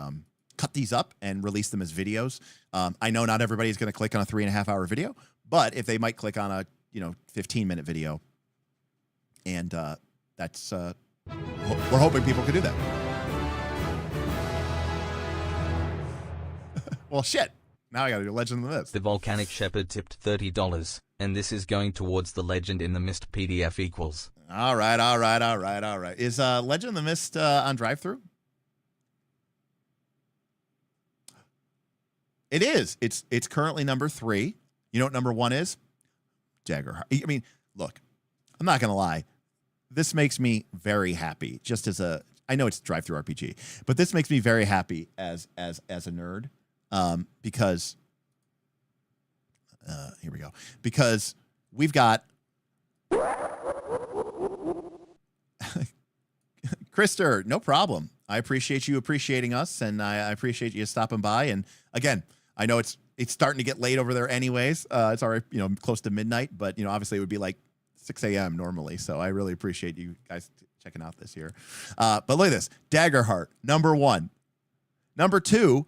cut these up and release them as videos. I know not everybody is going to click on a 3.5 hour video, but if they might click on a 15-minute video, and that's we're hoping people can do that. Well, shit. Now I got to do Legend in the Mist. The Volcanic Shepherd tipped $30, and this is going towards the Legend in the Mist PDF equals. All right. Is Legend in the Mist on drive-thru? It is. It's currently number 3. You know what number 1 is? Daggerheart. I mean, look, I'm not going to lie. This makes me very happy. Just as I know it's drive-thru RPG, but this makes me very happy as a nerd. Because here we go. Because we've got Krister, no problem. I appreciate you appreciating us, and I appreciate you stopping by. And again, I know it's starting to get late over there anyways. It's already, close to midnight, but obviously it would be like 6 a.m. normally. So I really appreciate you guys checking out this here. But look at this. Daggerheart, number 1. Number 2,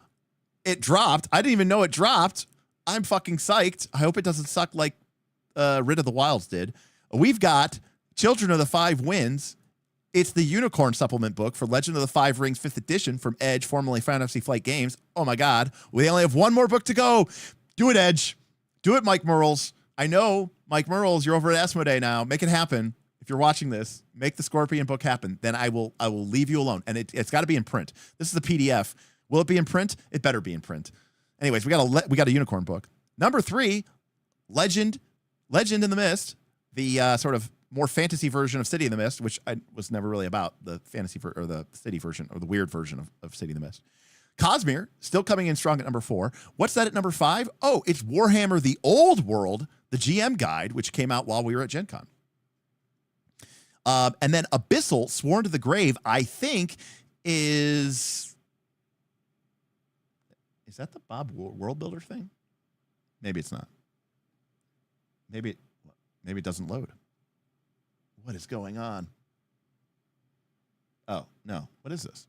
it dropped. I didn't even know it dropped. I'm fucking psyched. I hope it doesn't suck like Rid of the Wilds did. We've got Children of the Five Winds It's the Unicorn Supplement book for Legend of the Five Rings 5th edition from Edge, formerly Final Fantasy Flight Games. Oh my God. We only have one more book to go. Do it, Edge. Do it, Mike Merles. I know, Mike Merles, you're over at Asmodee now. Make it happen. If you're watching this, make the Scorpion book happen. Then I will leave you alone. And it's got to be in print. This is a PDF. Will it be in print? It better be in print. Anyways, we got a Unicorn book. Number 3, Legend in the Mist, the sort of more fantasy version of City in the Mist, which I was never really about, the fantasy or the city version or the weird version of City in the Mist. Cosmere, still coming in strong at number 4. What's that at number 5? Oh, it's Warhammer The Old World, the GM guide, which came out while we were at Gen Con. And then Abyssal, Sworn to the Grave, I think is that the Bob World Builder thing? Maybe it's not. Maybe it doesn't load. What is going on? Oh, no. What is this?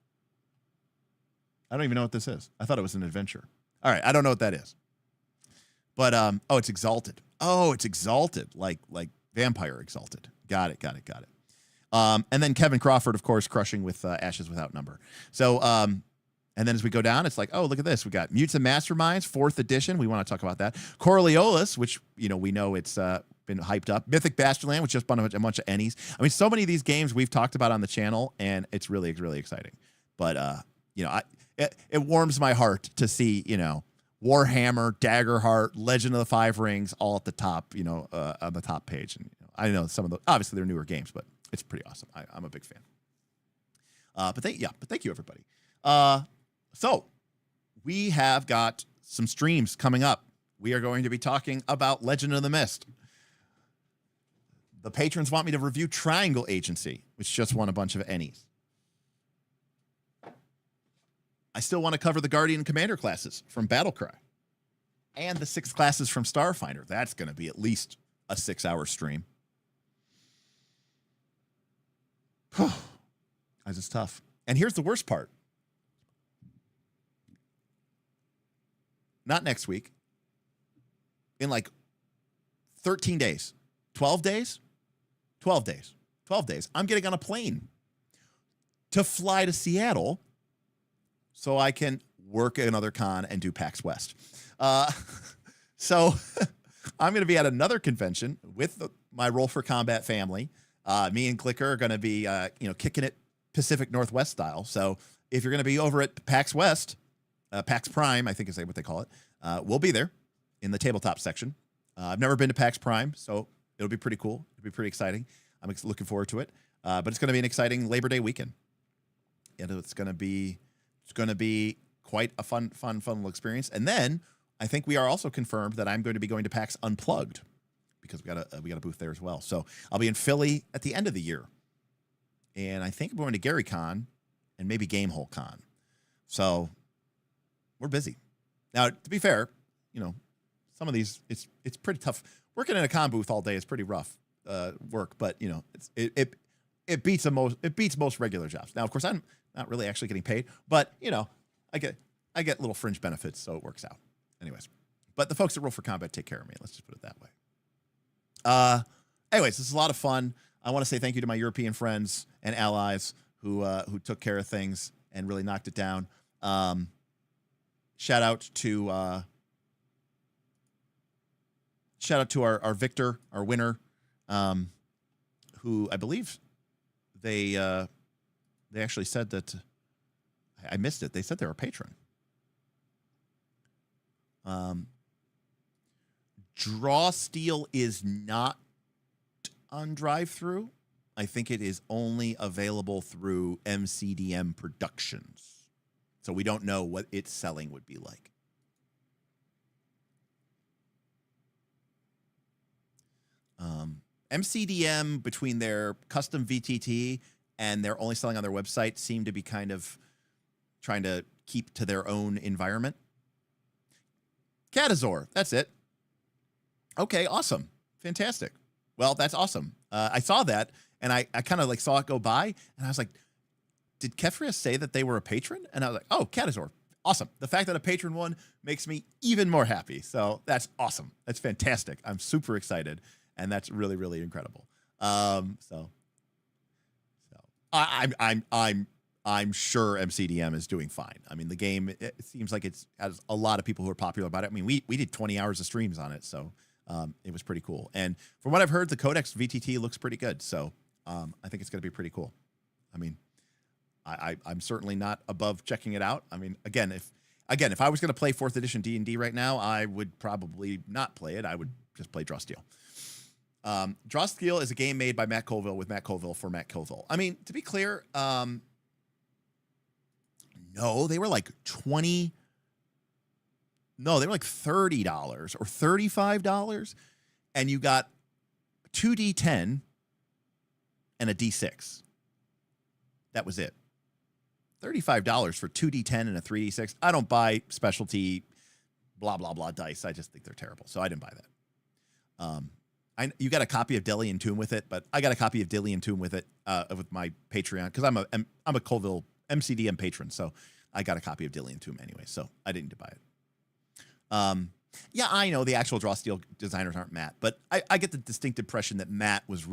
I don't even know what this is. I thought it was an adventure. All right, I don't know what that is. But oh, it's Exalted. Oh, it's Exalted, like Vampire Exalted. Got it. And then Kevin Crawford, of course, crushing with Ashes Without Number. So, and then as we go down, it's like, oh, look at this. We got Mutes and Masterminds, 4th edition. We want to talk about that. Coriolis, which, we know it's been hyped up. Mythic Bastardland, which just a bunch of Ennies. I mean, so many of these games we've talked about on the channel, and it's really, really exciting. But, it warms my heart to see, Warhammer, Daggerheart, Legend of the Five Rings, all at the top, on the top page. And I know some of those, obviously they're newer games, but it's pretty awesome. I'm a big fan. But thank you, everybody. So we have got some streams coming up. We are going to be talking about Legend of the Mist. The patrons want me to review Triangle Agency, which just won a bunch of Ennies. I still want to cover the Guardian and Commander classes from Battlecry and the 6 classes from Starfinder. That's going to be at least a 6-hour stream. That's just tough. And here's the worst part. Not next week. In like 13 days. 12 days? 12 days. 12 days. I'm getting on a plane to fly to Seattle so I can work at another con and do PAX West. So I'm going to be at another convention with my Roll for Combat family. Me and Clicker are going to be, kicking it Pacific Northwest style. So if you're going to be over at PAX West, PAX Prime, I think is what they call it, we'll be there in the tabletop section. I've never been to PAX Prime, so it'll be pretty cool. It'll be pretty exciting. I'm looking forward to it. But it's going to be an exciting Labor Day weekend. And it's going to be quite a fun little experience. And then I think we are also confirmed that I'm going to be going to PAX Unplugged because we got a booth there as well. So I'll be in Philly at the end of the year. And I think I'm going to GaryCon and maybe Gamehole Con. So we're busy. Now, to be fair, some of these, it's pretty tough. Working in a con booth all day is pretty rough work, but it beats most regular jobs. Now, of course, I'm not really actually getting paid, but I get little fringe benefits, so it works out. Anyways, but the folks that Roll for Combat take care of me. Let's just put it that way. Anyways, this is a lot of fun. I want to say thank you to my European friends and allies who took care of things and really knocked it down. Shout out to our victor, our winner, who I believe they actually said that I missed it. They said they were a patron. Draw Steel is not on drive-thru. I think it is only available through MCDM Productions. So we don't know what its selling would be like. MCDM, between their custom VTT and they're only selling on their website, seem to be kind of trying to keep to their own environment. Catazor, that's it. Okay, awesome. Fantastic. Well, that's awesome. I saw that, and I kind of saw it go by, and I was like, did Kefria say that they were a patron? And I was like, oh, Catazor, awesome. The fact that a patron won makes me even more happy. So that's awesome. That's fantastic. I'm super excited, and that's really, really incredible. So I'm sure MCDM is doing fine. I mean, the game, it seems like it has a lot of people who are popular about it. I mean, we did 20 hours of streams on it, so it was pretty cool. And from what I've heard, the Codex VTT looks pretty good. So I think it's going to be pretty cool. I mean, I'm certainly not above checking it out. I mean, again, if I was going to play 4th edition D&D right now, I would probably not play it. I would just play Draw Steel. Draw Steel is a game made by Matt Colville with Matt Colville for Matt Colville. I mean, to be clear, no, they were like $30 or $35, and you got 2d10 and a d6. That was it. $35 for 2d10 and a 3d6. I don't buy specialty blah blah blah dice. I just think they're terrible, so I didn't buy that. You got a copy of Deli and Tomb with it, but I got a copy of Dilly and Tomb with it with my Patreon because I'm a Colville MCDM patron, so I got a copy of Dilly and Tomb anyway, so I didn't need to buy it. Yeah, I know the actual Draw Steel designers aren't Matt, but I get the distinct impression that Matt was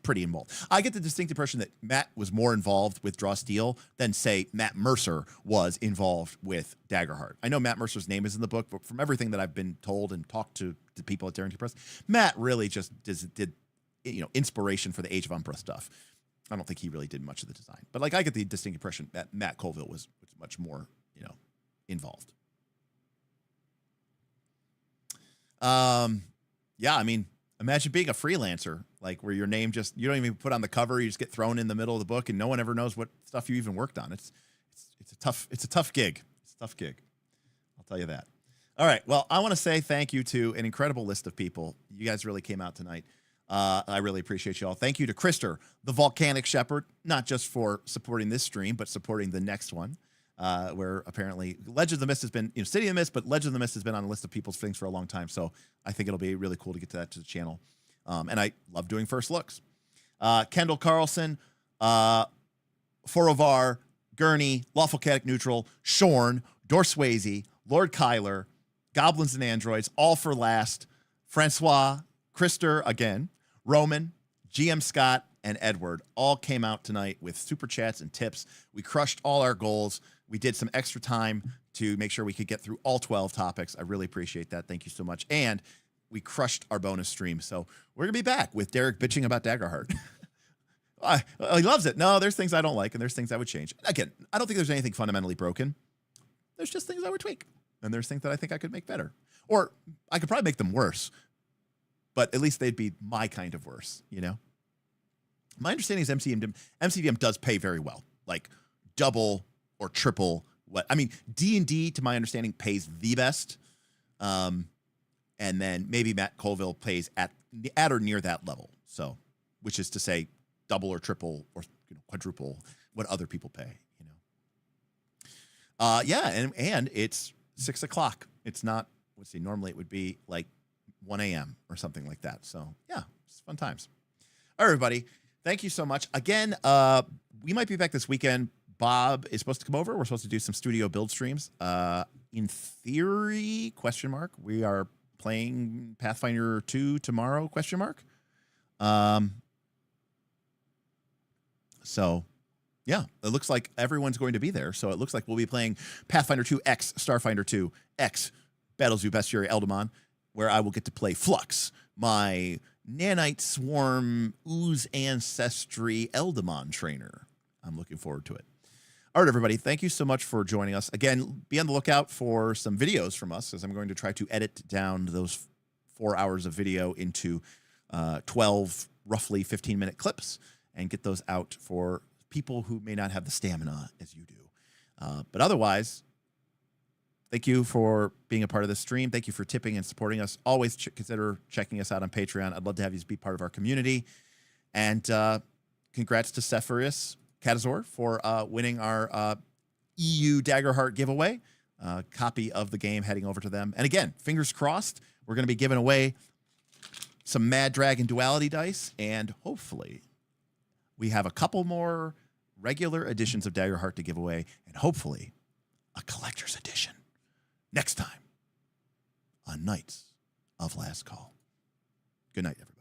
pretty involved. I get the distinct impression that Matt was more involved with Draw Steel than, say, Matt Mercer was involved with Daggerheart. I know Matt Mercer's name is in the book, but from everything that I've been told and talked to people at Darrington Press, Matt really just did inspiration for the Age of Umbra stuff. I don't think he really did much of the design. But like I get the distinct impression that Matt Colville was much more, involved. Yeah, I mean, imagine being a freelancer, like where your name you don't even put on the cover, you just get thrown in the middle of the book and no one ever knows what stuff you even worked on. It's a tough gig. It's a tough gig. I'll tell you that. All right. Well, I want to say thank you to an incredible list of people. You guys really came out tonight. I really appreciate you all. Thank you to Krister, the Volcanic Shepherd, not just for supporting this stream, but supporting the next one, where apparently Legend of the Mist has been, City of the Mist, but Legend of the Mist has been on the list of people's things for a long time. So I think it'll be really cool to get to that to the channel. And I love doing first looks. Kendall Carlson, Forovar, Gurney, Lawful Chaotic Neutral, Shorn, Dorswazy, Lord Kyler, Goblins and Androids, All for Last, Francois, Krister again, Roman, GM Scott, and Edward all came out tonight with super chats and tips. We crushed all our goals. We did some extra time to make sure we could get through all 12 topics. I really appreciate that. Thank you so much. And we crushed our bonus stream. So we're going to be back with Derek bitching about Daggerheart. He loves it. No, there's things I don't like, and there's things I would change. Again, I don't think there's anything fundamentally broken. There's just things I would tweak. And there's things that I think I could make better. Or I could probably make them worse. But at least they'd be my kind of worse, My understanding is MCDM does pay very well, like double or triple what. I mean, D&D, to my understanding, pays the best. And then maybe Matt Colville pays at or near that level. So, which is to say double or triple or quadruple what other people pay, Yeah, and it's 6 o'clock. It's not, let's see, normally it would be like 1 a.m. or something like that. So yeah, it's fun times. All right, everybody. Thank you so much. Again, we might be back this weekend. Bob is supposed to come over. We're supposed to do some studio build streams. In theory, ? We are playing Pathfinder 2 tomorrow, ? So yeah, it looks like everyone's going to be there. So it looks like we'll be playing Pathfinder 2 X Starfinder 2 X Battlezoo Bestiary Eldamon, where I will get to play Flux, my Nanite Swarm Ooze Ancestry Eldamon trainer. I'm looking forward to it. All right, everybody, thank you so much for joining us. Again, be on the lookout for some videos from us, as I'm going to try to edit down those 4 hours of video into 12, roughly 15-minute clips and get those out for people who may not have the stamina as you do. But otherwise, thank you for being a part of this stream. Thank you for tipping and supporting us. Always consider checking us out on Patreon. I'd love to have you be part of our community. And congrats to Sephirus Catazor for winning our EU Daggerheart giveaway. Copy of the game heading over to them. And again, fingers crossed, we're going to be giving away some Mad Dragon Duality dice. And hopefully we have a couple more regular editions of Daggerheart to give away. And hopefully a collector's edition next time on Knights of Last Call. Good night, everybody.